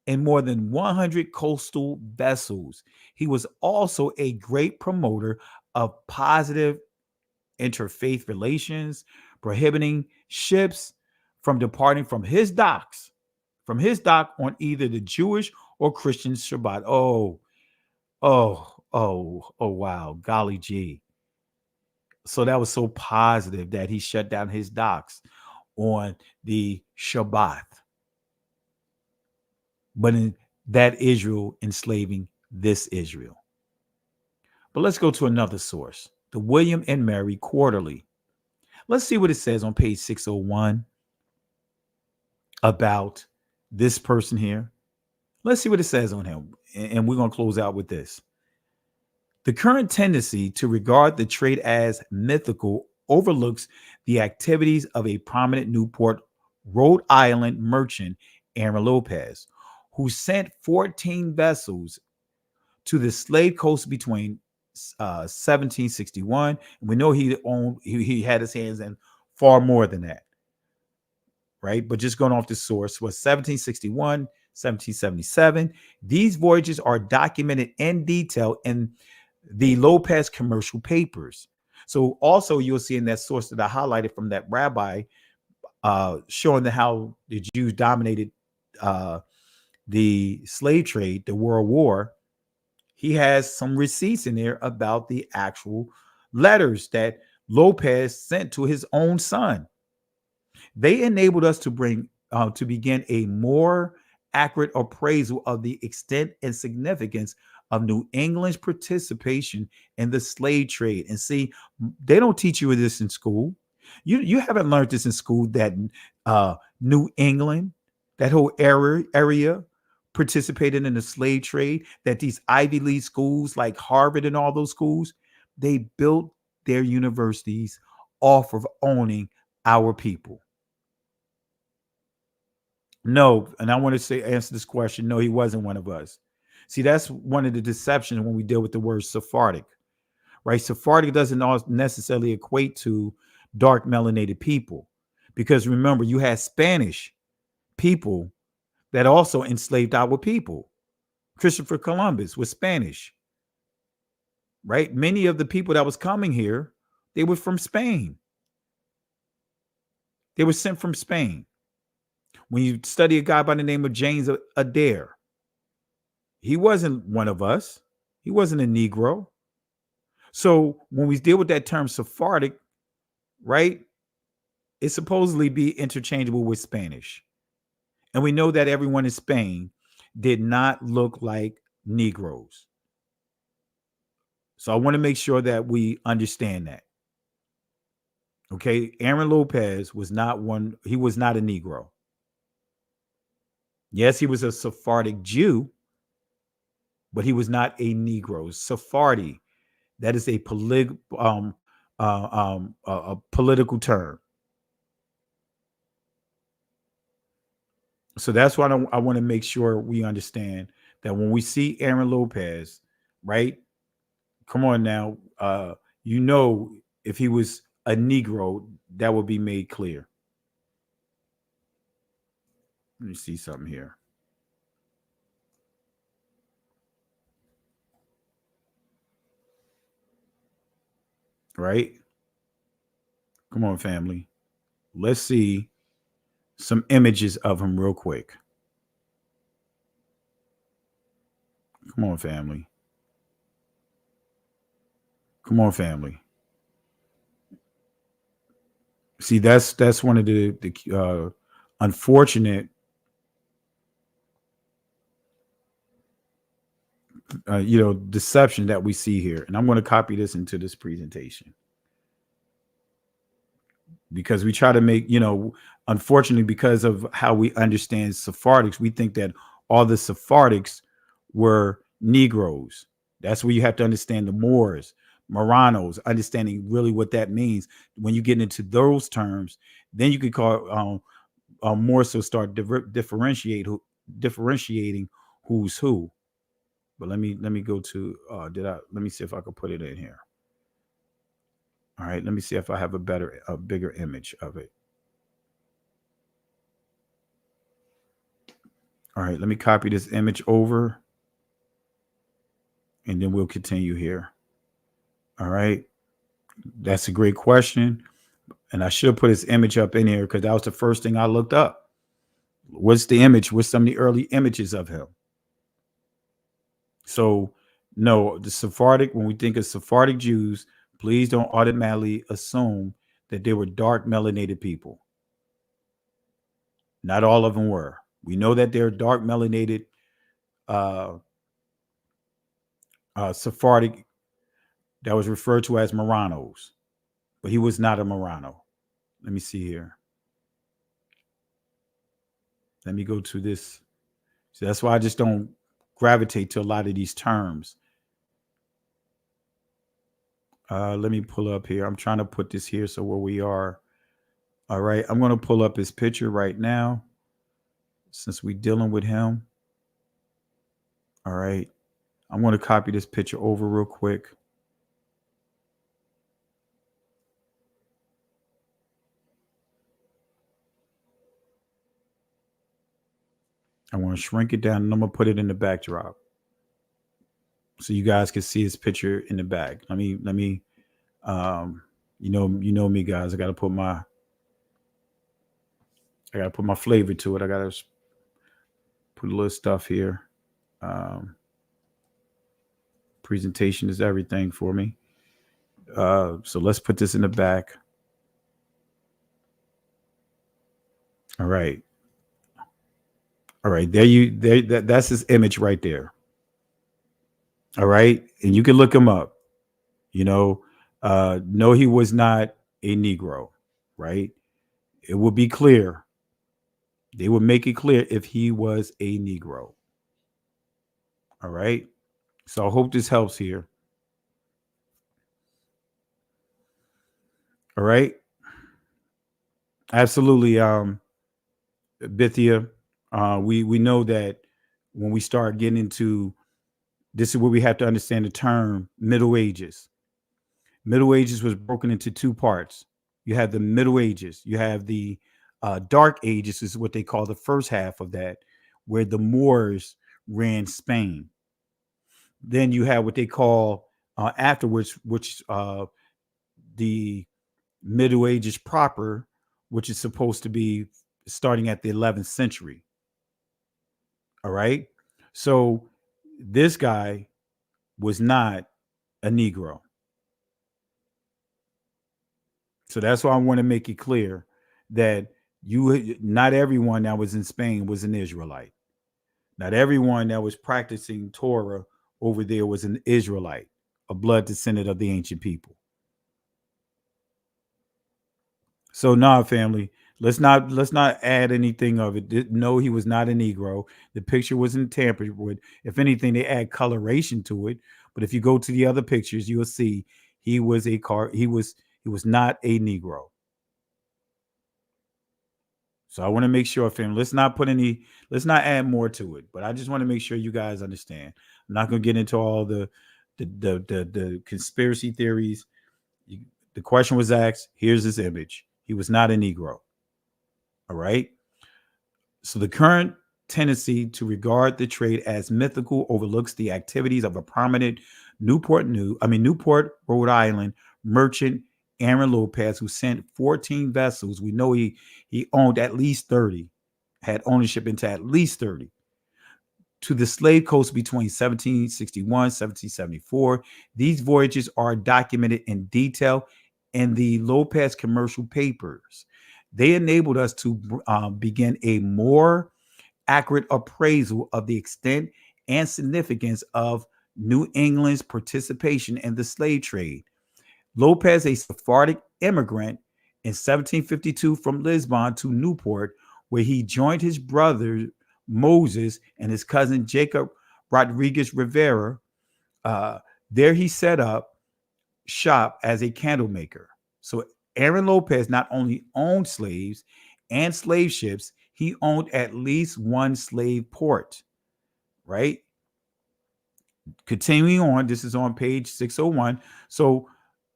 S19: and more than 100 coastal vessels. He was also a great promoter of positive interfaith relations, prohibiting ships from departing from his dock on either the Jewish or Christian Shabbat. Wow, golly gee. So that was so positive that he shut down his docks on the Shabbat. But in that Israel enslaving this Israel. But let's go to another source, the William and Mary Quarterly. Let's see what it says on page 601 about this person here. Let's see what it says on him. And we're going to close out with this. The current tendency to regard the trade as mythical overlooks the activities of a prominent Newport, Rhode Island merchant, Aaron Lopez, who sent 14 vessels to the slave coast between 1761. And we know he had his hands in far more than that, right? But just going off the source was 1761, 1777. These voyages are documented in detail in the Lopez commercial papers. So also you'll see in that source that I highlighted from that rabbi showing how the Jews dominated the slave trade, the World War. He has some receipts in there about the actual letters that Lopez sent to his own son. They enabled us to begin a more accurate appraisal of the extent and significance of New England's participation in the slave trade. And see, they don't teach you this in school. You haven't learned this in school, that New England, that whole area participated in the slave trade, that these Ivy League schools like Harvard and all those schools, they built their universities off of owning our people. No, and I want to answer this question. No, he wasn't one of us. See, that's one of the deceptions when we deal with the word Sephardic, right? Sephardic doesn't necessarily equate to dark melanated people, because remember, you had Spanish people that also enslaved our people. Christopher Columbus was Spanish, right? Many of the people that was coming here, they were from Spain. They were sent from Spain. When you study a guy by the name of James Adair, he wasn't one of us. He wasn't a Negro. So when we deal with that term Sephardic, right, it supposedly be interchangeable with Spanish. And we know that everyone in Spain did not look like Negroes. So I want to make sure that we understand that. Okay, Aaron Lopez was not one. He was not a Negro. Yes, he was a Sephardic Jew, but he was not a Negro. Sephardi, that is a political term. So that's why I want to make sure we understand that when we see Aaron Lopez, right? Come on now, if he was a Negro, that would be made clear. Let me see something here. Right? Come on, family. Let's see some images of him real quick. Come on, family. Come on, family. See, that's one of the unfortunate deception that we see here. And I'm going to copy this into this presentation because we try to make, unfortunately, because of how we understand Sephardics, we think that all the Sephardics were Negroes. That's where you have to understand the Moors, Moranos, understanding really what that means. When you get into those terms, then you could call more so start differentiating who's who. But let me go to let me see if I can put it in here. All right, let me see if I have a bigger image of it. All right, let me copy this image over and then we'll continue here. All right, that's a great question. And I should put his image up in here because that was the first thing I looked up. What's the image? What's some of the early images of him? So, no, the Sephardic, when we think of Sephardic Jews, please don't automatically assume that they were dark melanated people. Not all of them were. We know that they're dark melanated Sephardic that was referred to as Moranos, but he was not a Morano. Let me see here. Let me go to this. So that's why I just don't gravitate to a lot of these terms. Let me pull up here. I'm trying to put this here so where we are. All right, I'm going to pull up his picture right now since we're dealing with him. All right, I'm going to copy this picture over real quick. I want to shrink it down and I'm going to put it in the backdrop so you guys can see his picture in the back. Let me you know me, guys. I got to put my flavor to it. I got to put a little stuff here. Presentation is everything for me. So let's put this in the back. All right. All right. That's his image right there. All right. And you can look him up. No, he was not a Negro, right? It would be clear. They would make it clear if he was a Negro. All right. So I hope this helps here. All right. Absolutely. Bithia, we know that when we start getting into this is where we have to understand the term Middle Ages. Middle Ages was broken into two parts. You have the Middle Ages. You have the Dark Ages is what they call the first half of that, where the Moors ran Spain. Then you have what they call afterwards, which the Middle Ages proper, which is supposed to be starting at the 11th century. All right. So this guy was not a Negro. So that's why I want to make it clear that not everyone that was in Spain was an Israelite. Not everyone that was practicing Torah over there was an Israelite, a blood descendant of the ancient people. So family, let's not add anything of it. No, he was not a Negro. The picture wasn't tampered with. If anything, they add coloration to it. But if you go to the other pictures, you'll see he was not a Negro. So I want to make sure, family, let's not add more to it. But I just want to make sure you guys understand. I'm not going to get into all the conspiracy theories. The question was asked. Here's his image. He was not a Negro. All right. So the current tendency to regard the trade as mythical overlooks the activities of a prominent Newport, Rhode Island merchant, Aaron Lopez, who sent 14 vessels. We know he owned at least 30, had ownership into at least 30, to the slave coast between 1761, 1774. These voyages are documented in detail in the Lopez commercial papers. They enabled us to begin a more accurate appraisal of the extent and significance of New England's participation in the slave trade. Lopez, a Sephardic immigrant in 1752 from Lisbon to Newport, where he joined his brother Moses and his cousin Jacob Rodriguez Rivera. There he set up shop as a candle maker. So Aaron Lopez not only owned slaves and slave ships, he owned at least one slave port, right? Continuing on, this is on page 601. So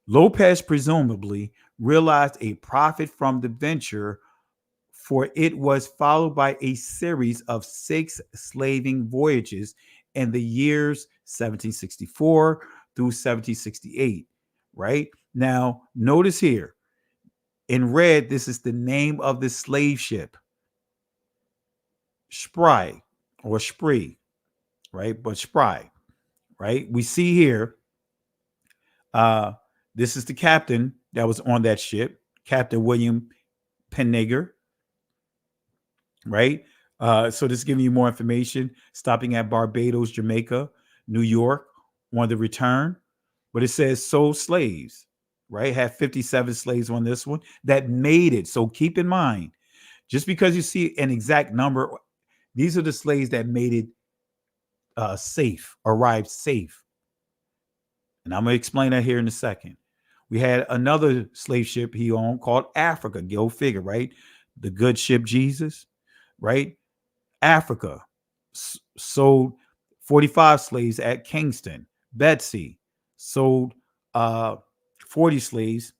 S19: Lopez presumably realized a profit from the venture, for it was followed by a series of 6 slaving voyages in the years 1764 through 1768, right? Now, notice here, in red, this is the name of the slave ship, Spry or Spree, right? But Spry, right? We see here, this is the captain that was on that ship, Captain William Pennegar, right? So this is giving you more information, stopping at Barbados, Jamaica, New York on the return. But it says sold slaves, right? Had 57 slaves on this one that made it. So keep in mind, just because you see an exact number, these are the slaves that made it safe, arrived safe. And I'm going to explain that here in a second. We had another slave ship he owned called Africa. Go figure, right? The good ship Jesus, right? Africa sold 45 slaves at Kingston. Betsy sold 40 slaves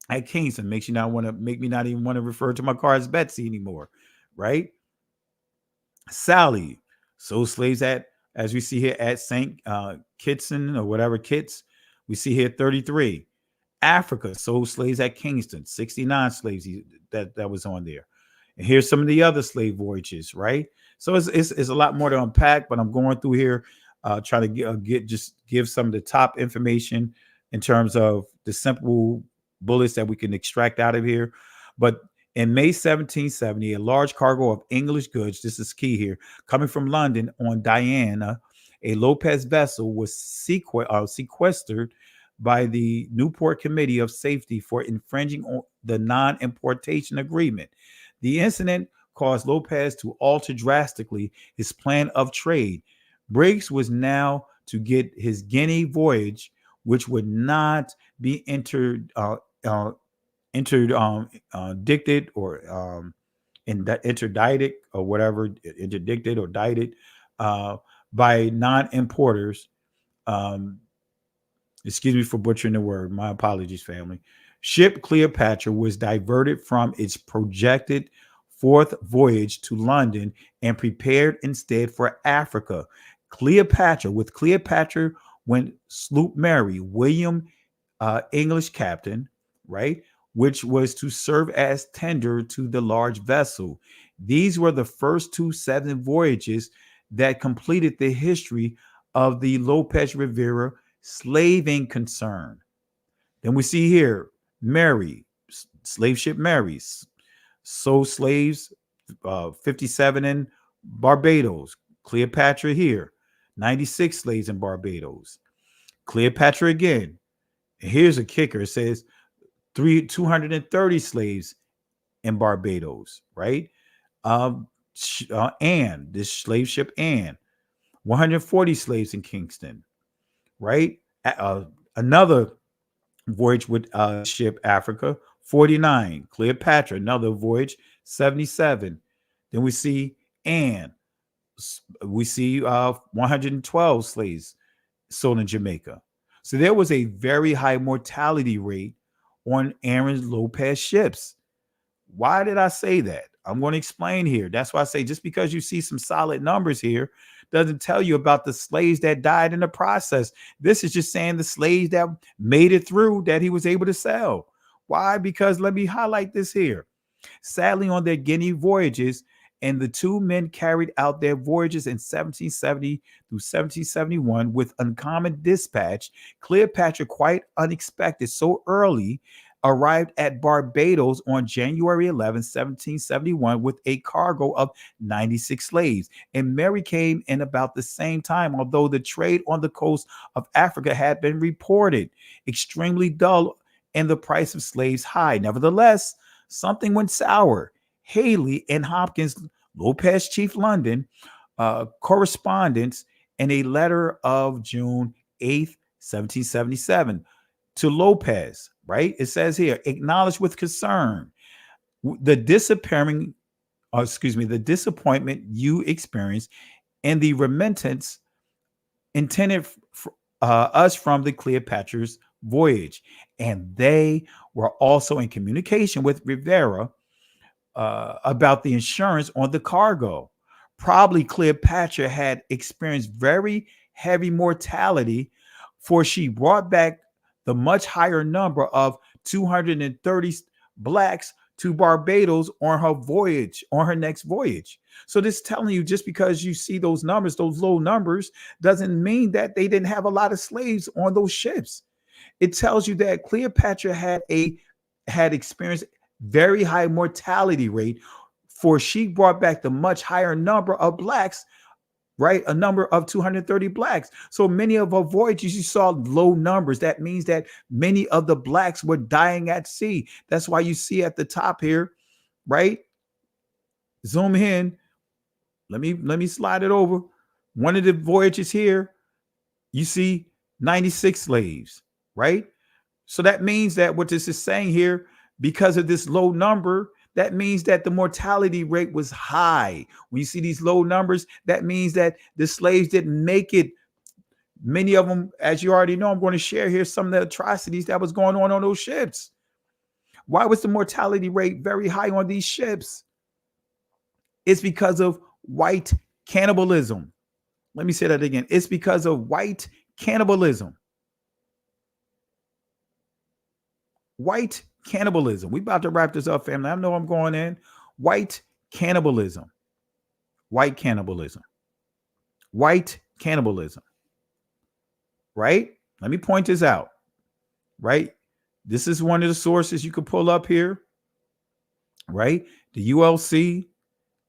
S19: at Kingston. Make me not even want to refer to my car as Betsy anymore, right? Sally sold slaves at, as we see here, at St. Kitson or whatever Kitts. We see here 33. Africa sold slaves at Kingston, 69 slaves that was on there. And here's some of the other slave voyages, right? So it's a lot more to unpack, but I'm going through here trying to give some of the top information in terms of the simple bullets that we can extract out of here. But in May 1770, a large cargo of English goods, this is key here, coming from London on Diana, a Lopez vessel was sequestered by the Newport Committee of Safety for infringing on the non-importation agreement. The incident caused Lopez to alter drastically his plan of trade. Briggs was now to get his Guinea voyage, which would not be interdicted or interdicted or whatever, interdicted or dicted by non-importers. Excuse me for butchering the word. My apologies, family. Ship Cleopatra was diverted from its projected 4th voyage to London and prepared instead for Africa. With Cleopatra went sloop Mary, William English captain, right, which was to serve as tender to the large vessel. These were the first 2 7 voyages that completed the history of the Lopez Rivera slaving concern. Then we see here Mary, slave ship Mary, sold slaves 57 in Barbados. Cleopatra here, 96 slaves in Barbados. Cleopatra again. And here's a kicker. It says 230 slaves in Barbados, right? Anne, this slave ship Anne, 140 slaves in Kingston, right? Another voyage with ship Africa, 49. Cleopatra, another voyage, 77. Then we see Anne. We see 112 slaves sold in Jamaica. So there was a very high mortality rate on Aaron Lopez ships. Why did I say that? I'm going to explain here. That's why I say just because you see some solid numbers here doesn't tell you about the slaves that died in the process. This is just saying the slaves that made it through that he was able to sell. Why? Because let me highlight this here. Sadly, on their Guinea voyages, and the 2 men carried out their voyages in 1770 through 1771 with uncommon dispatch. Cleopatra, quite unexpected, so early arrived at Barbados on January 11, 1771, with a cargo of 96 slaves. And Mary came in about the same time, although the trade on the coast of Africa had been reported extremely dull and the price of slaves high. Nevertheless, something went sour. Haley and Hopkins, Lopez Chief London, correspondence in a letter of June 8th, 1777 to Lopez, right? It says here, acknowledge with concern the disappearing, the disappointment you experienced and the remittance intended us from the Cleopatra's voyage. And they were also in communication with Rivera about the insurance on the cargo. Probably Cleopatra had experienced very heavy mortality, for she brought back the much higher number of 230 blacks to Barbados on her voyage, on her next voyage. So this telling you, just because you see those numbers, those low numbers, doesn't mean that they didn't have a lot of slaves on those ships. It tells you that Cleopatra had experienced very high mortality rate, for she brought back the much higher number of blacks, right? A number of 230 blacks. So many of her voyages, you saw low numbers. That means that many of the blacks were dying at sea. That's why you see at the top here, right? Zoom in. Let me slide it over. One of the voyages here, you see 96 slaves, right? So that means that what this is saying here, because of this low number, that means that the mortality rate was high. When you see these low numbers, that means that the slaves didn't make it. Many of them, as you already know, I'm going to share here some of the atrocities that was going on those ships. Why was the mortality rate very high on these ships? It's because of white cannibalism. Let me say that again. It's because of white cannibalism. White cannibalism. We about to wrap this up, family. I know I'm going in. White cannibalism. White cannibalism. White cannibalism. Right? Let me point this out. Right? This is one of the sources you can pull up here. Right? The ULC.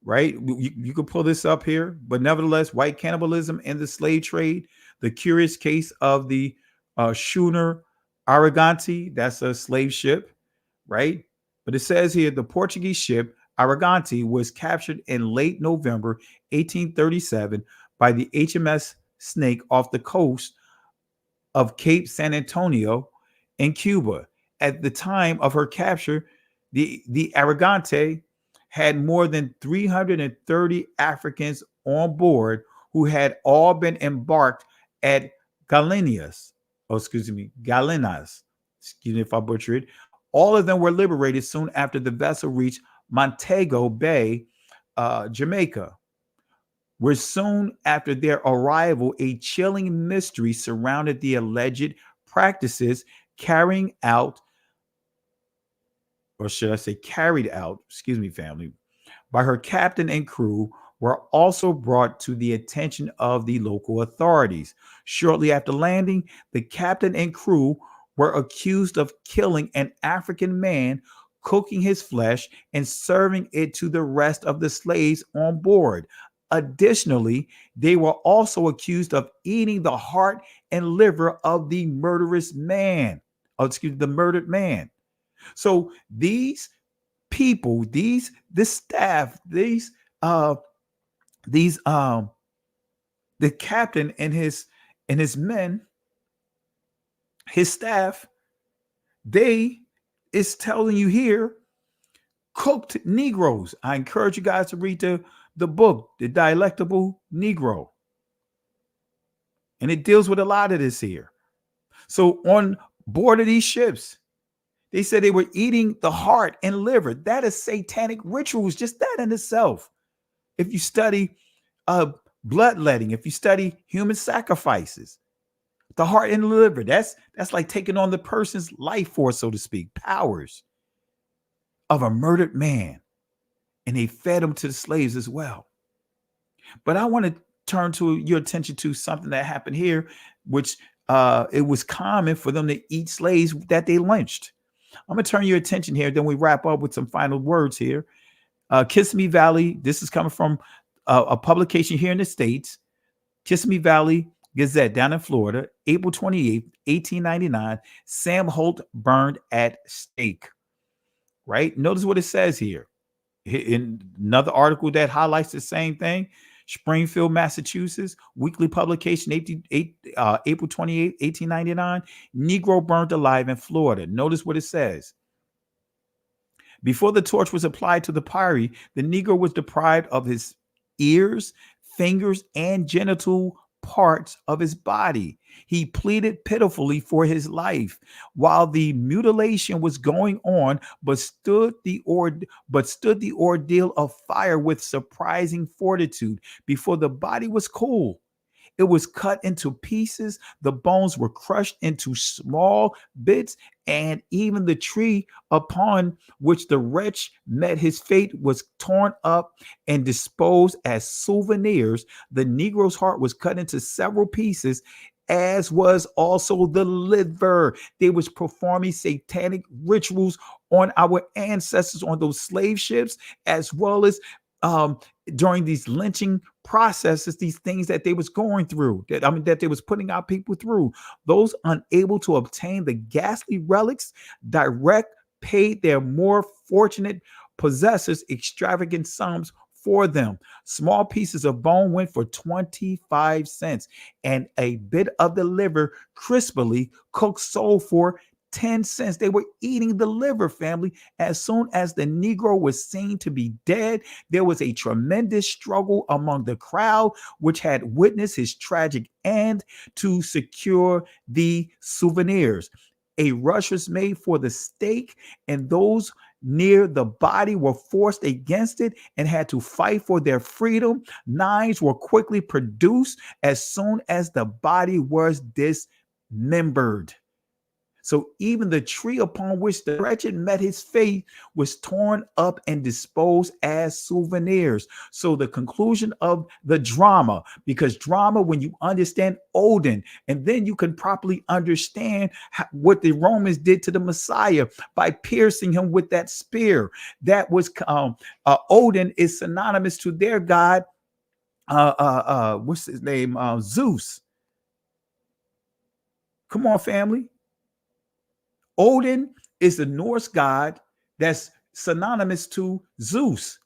S19: Right? You can pull this up here. But nevertheless, white cannibalism and the slave trade. The curious case of the schooner Arrogante. That's a slave ship. Right? But it says here the Portuguese ship Arrogante was captured in late November 1837 by the HMS Snake off the coast of Cape San Antonio in Cuba. At the time of her capture, the Arrogante had more than 330 Africans on board who had all been embarked at Galenas. Excuse me if I butcher it. All of them were liberated soon after the vessel reached Montego Bay, Jamaica, where soon after their arrival, a chilling mystery surrounded the alleged practices carried out, excuse me, family, by her captain and crew, were also brought to the attention of the local authorities. Shortly after landing, the captain and crew were accused of killing an African man, cooking his flesh, and serving it to the rest of the slaves on board. Additionally, they were also accused of eating the heart and liver of the murderous man. The murdered man. So these people, this staff, the captain and his men, his staff, they is telling you here, cooked Negroes. I encourage you guys to read the book, The Delectable Negro. And it deals with a lot of this here. So on board of these ships, they said they were eating the heart and liver. That is satanic rituals, just that in itself. If you study bloodletting, if you study human sacrifices, the heart and the liver, that's like taking on the person's life force, so to speak, powers of a murdered man. And they fed them to the slaves as well. But I want to turn to your attention to something that happened here, which it was common for them to eat slaves that they lynched. I'm going to turn your attention here. Then we wrap up with some final words here. Kissimmee Valley. This is coming from a publication here in the States. Kissimmee Valley Gazette down in Florida, April 28th, 1899. Sam Holt burned at stake. Right? Notice what it says here. In another article that highlights the same thing, Springfield, Massachusetts, weekly publication, April 28, 1899, Negro burned alive in Florida. Notice what it says. Before the torch was applied to the pyre, the Negro was deprived of his ears, fingers, and genital parts of his body. He pleaded pitifully for his life while the mutilation was going on, but stood the ordeal of fire with surprising fortitude. Before the body was cool, it was cut into pieces. The bones were crushed into small bits, and even the tree upon which the wretch met his fate was torn up and disposed as souvenirs. The Negro's heart was cut into several pieces, as was also the liver. They was performing satanic rituals on our ancestors on those slave ships, as well as during these lynching processes, these things that they was going through, that they was putting our people through. Those unable to obtain the ghastly relics direct paid their more fortunate possessors extravagant sums for them. Small pieces of bone went for 25 cents, and a bit of the liver crisply cooked sold for 10 cents. They were eating the liver, family. As soon as the Negro was seen to be dead, there was a tremendous struggle among the crowd, which had witnessed his tragic end, to secure the souvenirs. A rush was made for the stake, and those near the body were forced against it and had to fight for their freedom. Knives were quickly produced as soon as the body was dismembered. So even the tree upon which the wretched met his fate was torn up and disposed as souvenirs. So the conclusion of the drama, because drama, when you understand Odin, and then you can properly understand what the Romans did to the Messiah by piercing him with that spear. That was Odin is synonymous to their god. What's his name? Zeus. Come on, family. Odin is the Norse god that's synonymous to Zeus.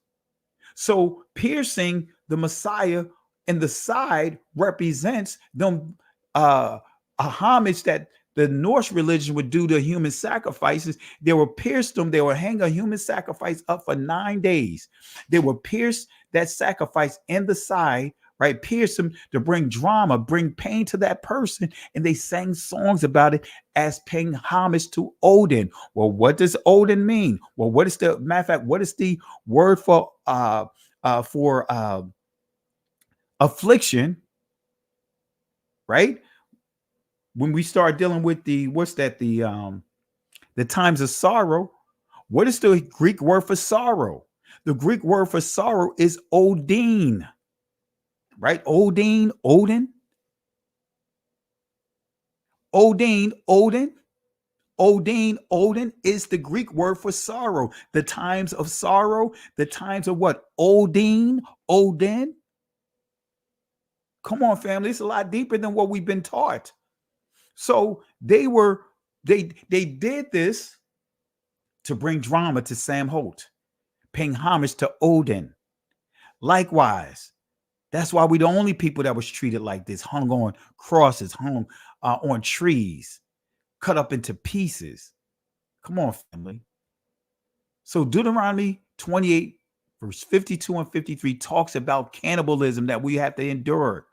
S19: So piercing the Messiah in the side represents them a homage that the Norse religion would do to human sacrifices. They will pierce them. They will hang a human sacrifice up for 9 days. They will pierce that sacrifice in the side, right? Pierce them to bring drama, bring pain to that person. And they sang songs about it as paying homage to Odin. Well, what does Odin mean? Well, what is the matter of fact? What is the word for affliction? Right? When we start dealing with the times of sorrow, what is the Greek word for sorrow? The Greek word for sorrow is Odin. Right? Odin is the Greek word for sorrow. The times of sorrow, the times of what? Odin. Come on, family. It's a lot deeper than what we've been taught. So they did this to bring drama to Sam Holt, paying homage to Odin. Likewise, that's why we're the only people that was treated like this, hung on crosses, hung on trees, cut up into pieces. Come on, family. So Deuteronomy 28, verse 52 and 53 talks about cannibalism that we have to endure.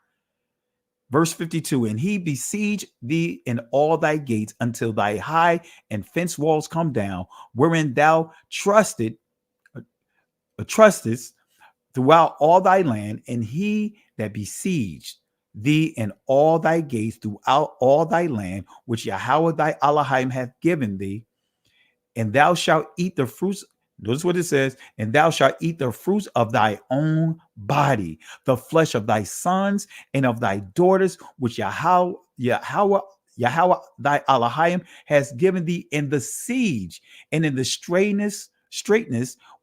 S19: Verse 52, and he besieged thee in all thy gates until thy high and fenced walls come down, wherein thou trustest throughout all thy land, and he that besieged thee in all thy gates throughout all thy land, which Yahweh thy Elohim hath given thee, and thou shalt eat the fruits. Notice what it says, and thou shalt eat the fruits of thy own body, the flesh of thy sons and of thy daughters, which Yahweh Yahweh thy Elohim has given thee in the siege and in the straightness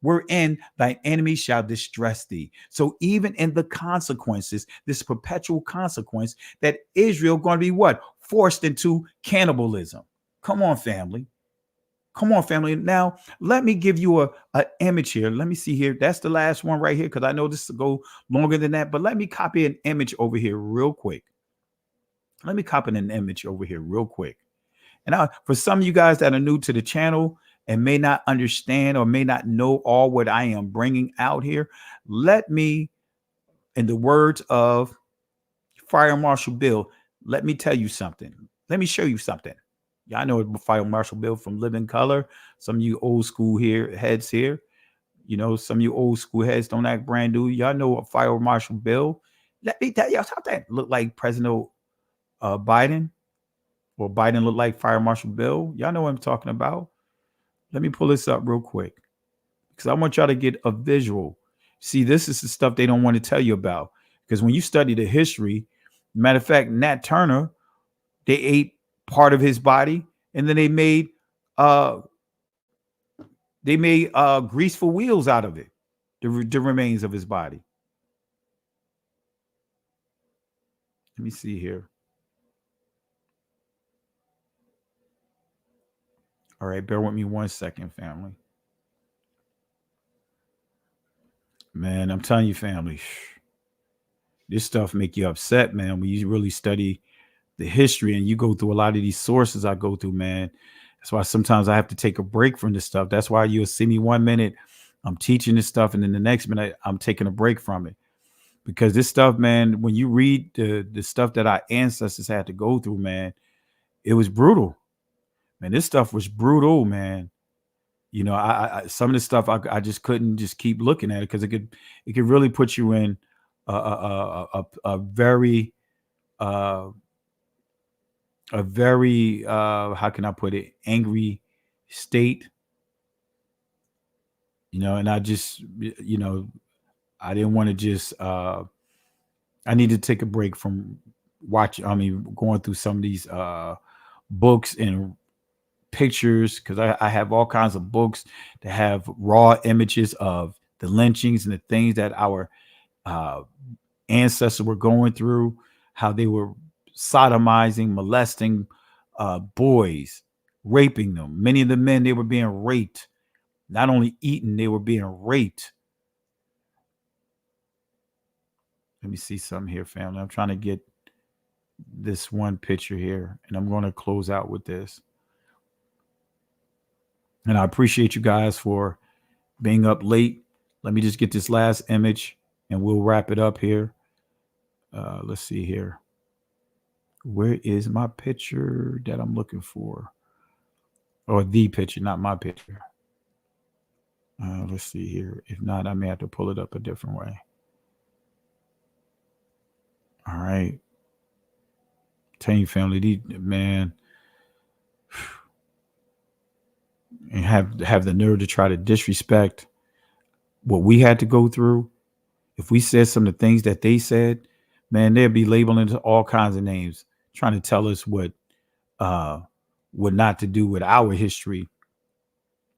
S19: wherein thy enemy shall distress thee. So even in the consequences, this perpetual consequence that Israel going to be what? Forced into cannibalism. Come on, family. Come on, family. Now, let me give you a image here. Let me see here. That's the last one right here, because I know this will go longer than that. But let me copy an image over here real quick. Let me copy an image over here real quick. And for some of you guys that are new to the channel and may not understand or may not know all what I am bringing out here, let me, in the words of Fire Marshal Bill, let me tell you something. Let me show you something. Yeah, I know Fire Marshal Bill from Living Color. Some of you old school heads here, some of you old school heads don't act brand new. Y'all know Fire Marshal Bill. Let me tell y'all something. Look like President Biden, or Biden look like Fire Marshal Bill. Y'all know what I'm talking about. Let me pull this up real quick because I want y'all to get a visual. See, this is the stuff they don't want to tell you about, because when you study the history, matter of fact, Nat Turner, they ate part of his body, and then they made grease for wheels out of it, the remains of his body. Let me see here. All right, bear with me 1 second, family. Man, I'm telling you, family, this stuff make you upset, man, when you really study the history and you go through a lot of these sources I go through, man. That's why sometimes I have to take a break from this stuff. That's why you'll see me 1 minute I'm teaching this stuff, and then the next minute I'm taking a break from it. Because this stuff, man, when you read the stuff that our ancestors had to go through, man, it was brutal. Man, this stuff was brutal, man. I some of this stuff I just couldn't just keep looking at it, because it could really put you in a very how can I put it, angry state. And I just I didn't want to just I need to take a break from going through some of these books and pictures, because I have all kinds of books that have raw images of the lynchings and the things that our ancestors were going through, how they were sodomizing, molesting boys, raping them. Many of the men, they were being raped, not only eaten, they were being raped. Let me see something here, family. I'm trying to get this one picture here, and I'm going to close out with this. And I appreciate you guys for being up late. Let me just get this last image and we'll wrap it up here. Let's see here. Where is my picture that I'm looking for? Or the picture, not my picture. Let's see here. If not, I may have to pull it up a different way. All right. Tell you, family, man, and have the nerve to try to disrespect what we had to go through. If we said some of the things that they said, man, they'd be labeling all kinds of names, trying to tell us what not to do with our history,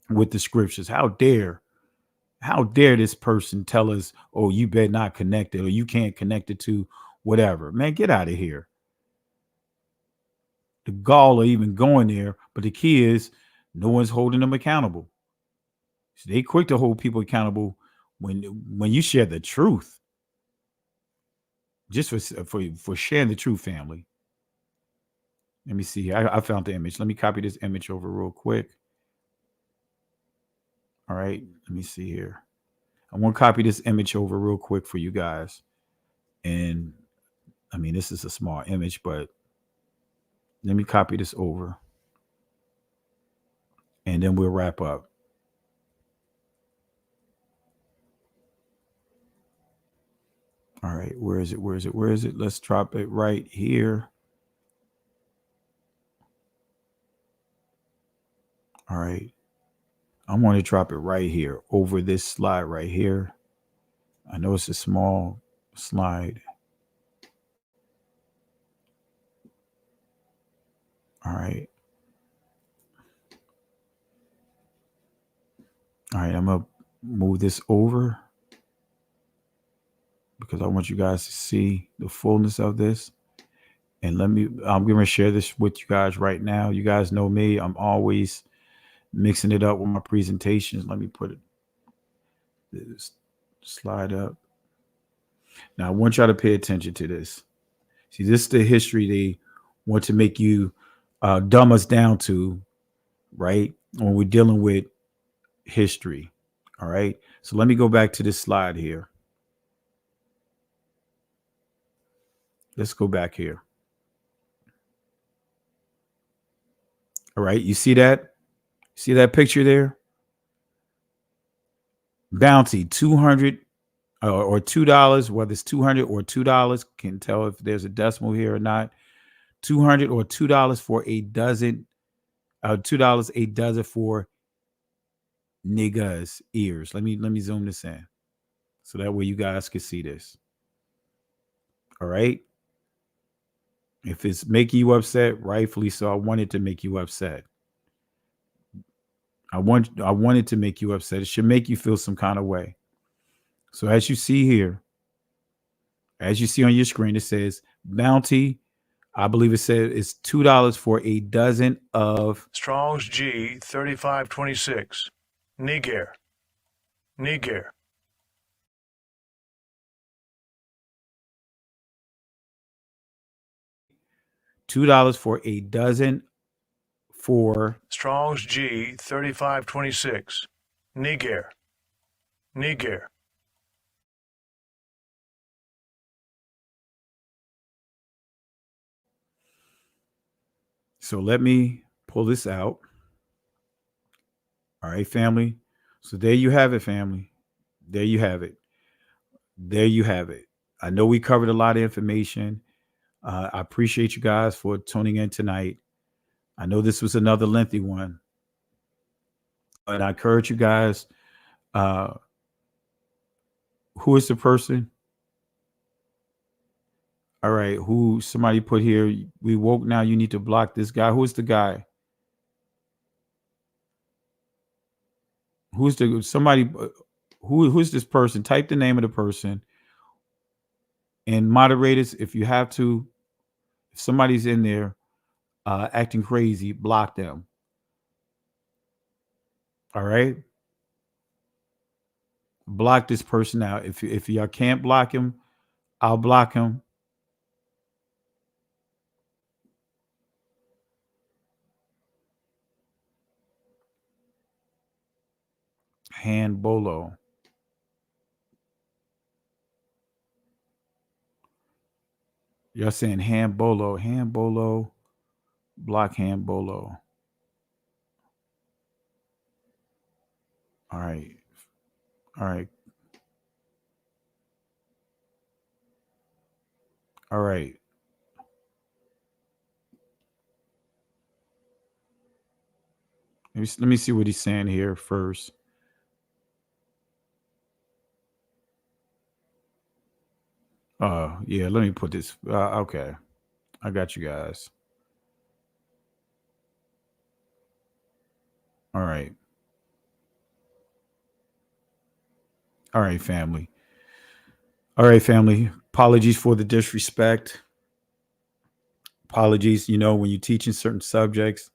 S19: with the scriptures. How dare this person tell us, oh, you better not connect it, or you can't connect it to whatever. Man, get out of here. The gall of even going there, but the key is no one's holding them accountable. So they quick to hold people accountable when you share the truth. Just for sharing the truth, family. Let me see. I found the image. Let me copy this image over real quick. All right. Let me see here. I want to copy this image over real quick for you guys. And I mean, this is a small image, but let me copy this over. And then we'll wrap up. All right. Where is it? Let's drop it right here. All right. I'm going to drop it right here over this slide right here. I know it's a small, slide. All right. All right. I'm going to move this over because I want you guys to see the fullness of this. And I'm going to share this with you guys right now. You guys know me. I'm always mixing it up with my presentations. Let me put this slide up. Now, I want y'all to pay attention to this. See, this is the history they want to make you dumb us down to, right? When we're dealing with history. All right. So let me go back to this slide here. Let's go back here. All right. You see that? See that picture there? Bounty, 200 or $2, whether it's 200 or $2, can tell if there's a decimal here or not. 200 or $2 for a dozen, $2 a dozen for niggas ears. Let me zoom this in so that way you guys can see this. All right. If it's making you upset, rightfully so. I want it to make you upset. I want it to make you upset. It should make you feel some kind of way. So as you see here, as you see on your screen, it says bounty. I believe it says it's $2 for a dozen of
S4: Strong's G 3526. Niger. Niger.
S19: $2 for a dozen for
S4: Strong's G 3526. Niger. Niger.
S19: So let me pull this out. All right, family. So there you have it, family. There you have it. There you have it. I know we covered a lot of information. I appreciate you guys for tuning in tonight. I know this was another lengthy one, but I encourage you guys. Who is the person? All right, who somebody put here? We woke now. You need to block this guy. Who's the guy? Who's the somebody? Who's this person? Type the name of the person. And moderators, if you have to, if somebody's in there acting crazy, block them. All right. Block this person out. If y'all can't block him, I'll block him. Hand Bolo. Y'all saying hand Bolo, block hand Bolo. All right. All right. All right. Let me see what he's saying here first. Yeah, let me put this. Okay. I got you guys. All right. All right, family. All right, family. Apologies for the disrespect. Apologies, when you're teaching certain subjects,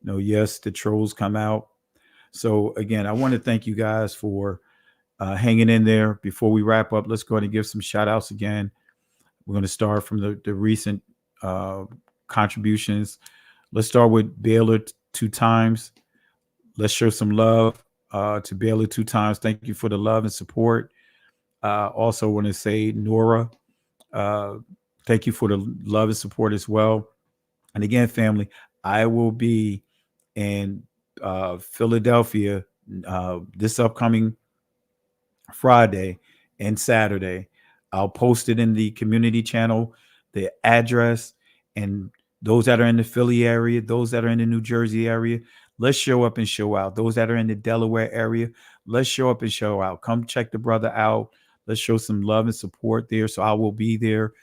S19: yes, the trolls come out. So again, I want to thank you guys for hanging in there. Before we wrap up, let's go ahead and give some shout outs again. We're going to start from the recent contributions. Let's start with Baylor 2 times. Let's show some love to Baylor 2 times. Thank you for the love and support. Also want to say Nora, thank you for the love and support as well. And again, family, I will be in Philadelphia this upcoming Friday and Saturday. I'll post it in the community channel, the address, and those that are in the Philly area, those that are in the New Jersey area, let's show up and show out. Those that are in the Delaware area, let's show up and show out. Come check the brother out. Let's show some love and support there. So I will be there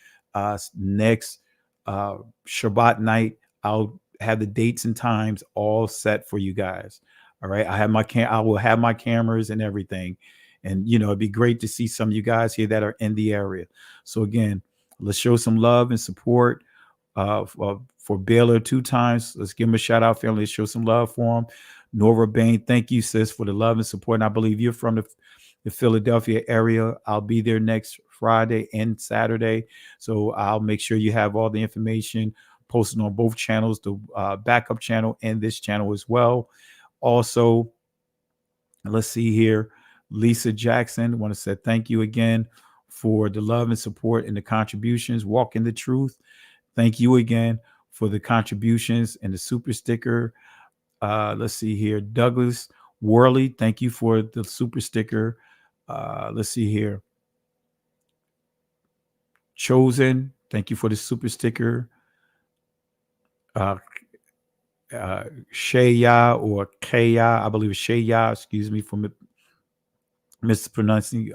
S19: next Shabbat night. I'll have the dates and times all set for you guys. All right. I will have my cameras and everything. And, it'd be great to see some of you guys here that are in the area. So again, let's show some love and support for Baylor 2 times. Let's give him a shout out, family. Let's show some love for him. Nora Bain, thank you, sis, for the love and support. And I believe you're from the Philadelphia area. I'll be there next Friday and Saturday. So I'll make sure you have all the information posted on both channels, the backup channel and this channel as well. Also, let's see here. Lisa Jackson, I want to say thank you again for the love and support and the contributions. Walk in the truth. Thank you again for the contributions and the super sticker. Let's see here. Douglas Worley, thank you for the super sticker. Let's see here. Chosen, thank you for the super sticker. Shaya or Kaya, I believe it's Shaya, excuse me for mispronouncing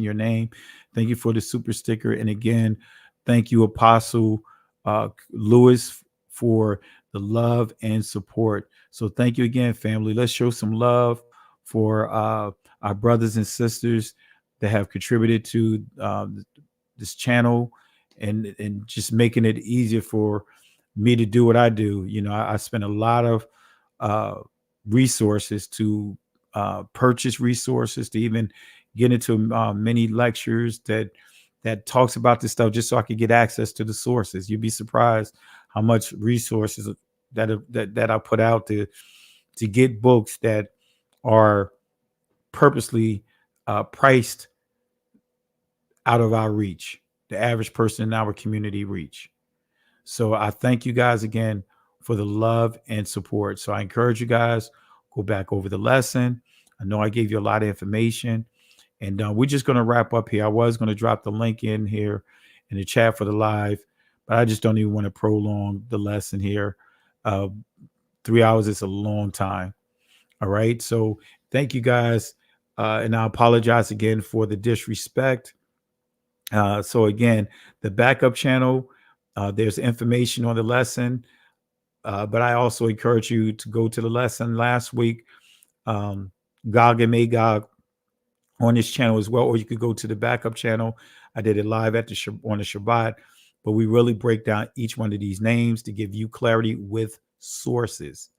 S19: your name. Thank you for the super sticker. And again, thank you, Apostle Lewis, for the love and support. So thank you again, family. Let's show some love for our brothers and sisters that have contributed to this channel and just making it easier for me to do what I do. I spend a lot of resources to purchase resources, to even get into many lectures that talks about this stuff, just so I could get access to the sources. You'd be surprised how much resources that I put out to get books that are purposely priced out of our reach, the average person in our community reach. So I thank you guys again for the love and support. So I encourage you guys, go back over the lesson. I know I gave you a lot of information, and we're just going to wrap up here. I was going to drop the link in here in the chat for the live, but I just don't even want to prolong the lesson here. 3 hours is a long time. All right. So thank you guys. And I apologize again for the disrespect. So again, the backup channel, there's information on the lesson. But I also encourage you to go to the lesson last week, Gog and Magog, on this channel as well, or you could go to the backup channel. I did it live on the Shabbat, but we really break down each one of these names to give you clarity with sources.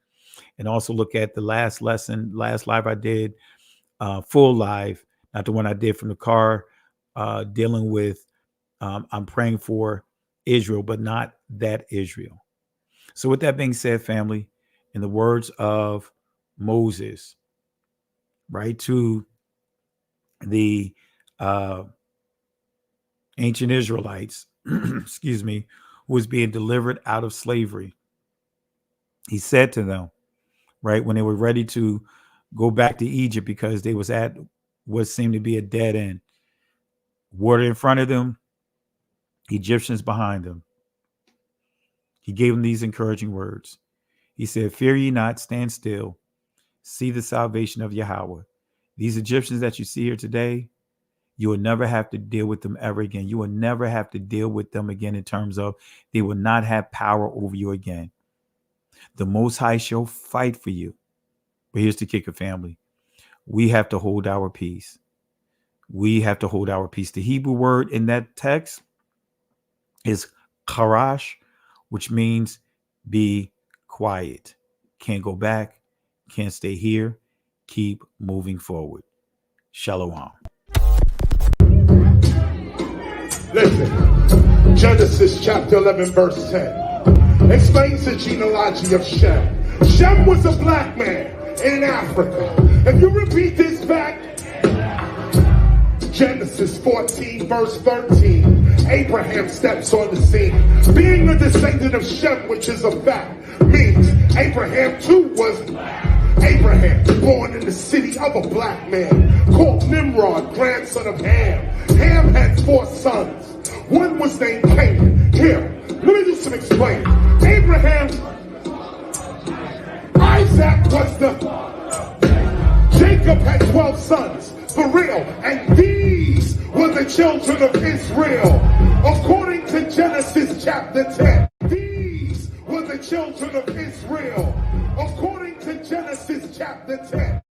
S19: And also look at the last lesson, last live I did, full live, not the one I did from the car, dealing with I'm praying for Israel, but not that Israel. So with that being said, family, in the words of Moses, right, to the ancient Israelites, excuse me, who was being delivered out of slavery, he said to them, right, when they were ready to go back to Egypt because they was at what seemed to be a dead end, water in front of them, Egyptians behind them. He gave them these encouraging words. He said, "Fear ye not, stand still, see the salvation of Yahweh." These Egyptians that you see here today, you will never have to deal with them ever again. You will never have to deal with them again in terms of they will not have power over you again. The Most High shall fight for you. But here's the kicker, family. We have to hold our peace. We have to hold our peace. The Hebrew word in that text is karash, which means be quiet. Can't go back. Can't stay here. Keep moving forward. Shalom.
S18: Listen, Genesis chapter 11, verse 10 explains the genealogy of Shem. Shem was a black man in Africa. If you repeat this back, Genesis 14, verse 13, Abraham steps on the scene. Being a descendant of Shem, which is a fact, means Abraham too was black. Abraham, born in the city of a black man, called Nimrod, grandson of Ham. Ham had 4 sons. One was named Canaan. Here, let me do some explaining. Abraham, Isaac was Jacob had 12 sons, for real, and these were the children of Israel. According to Genesis chapter 10, these were the
S6: children of Israel, according to Genesis chapter 10.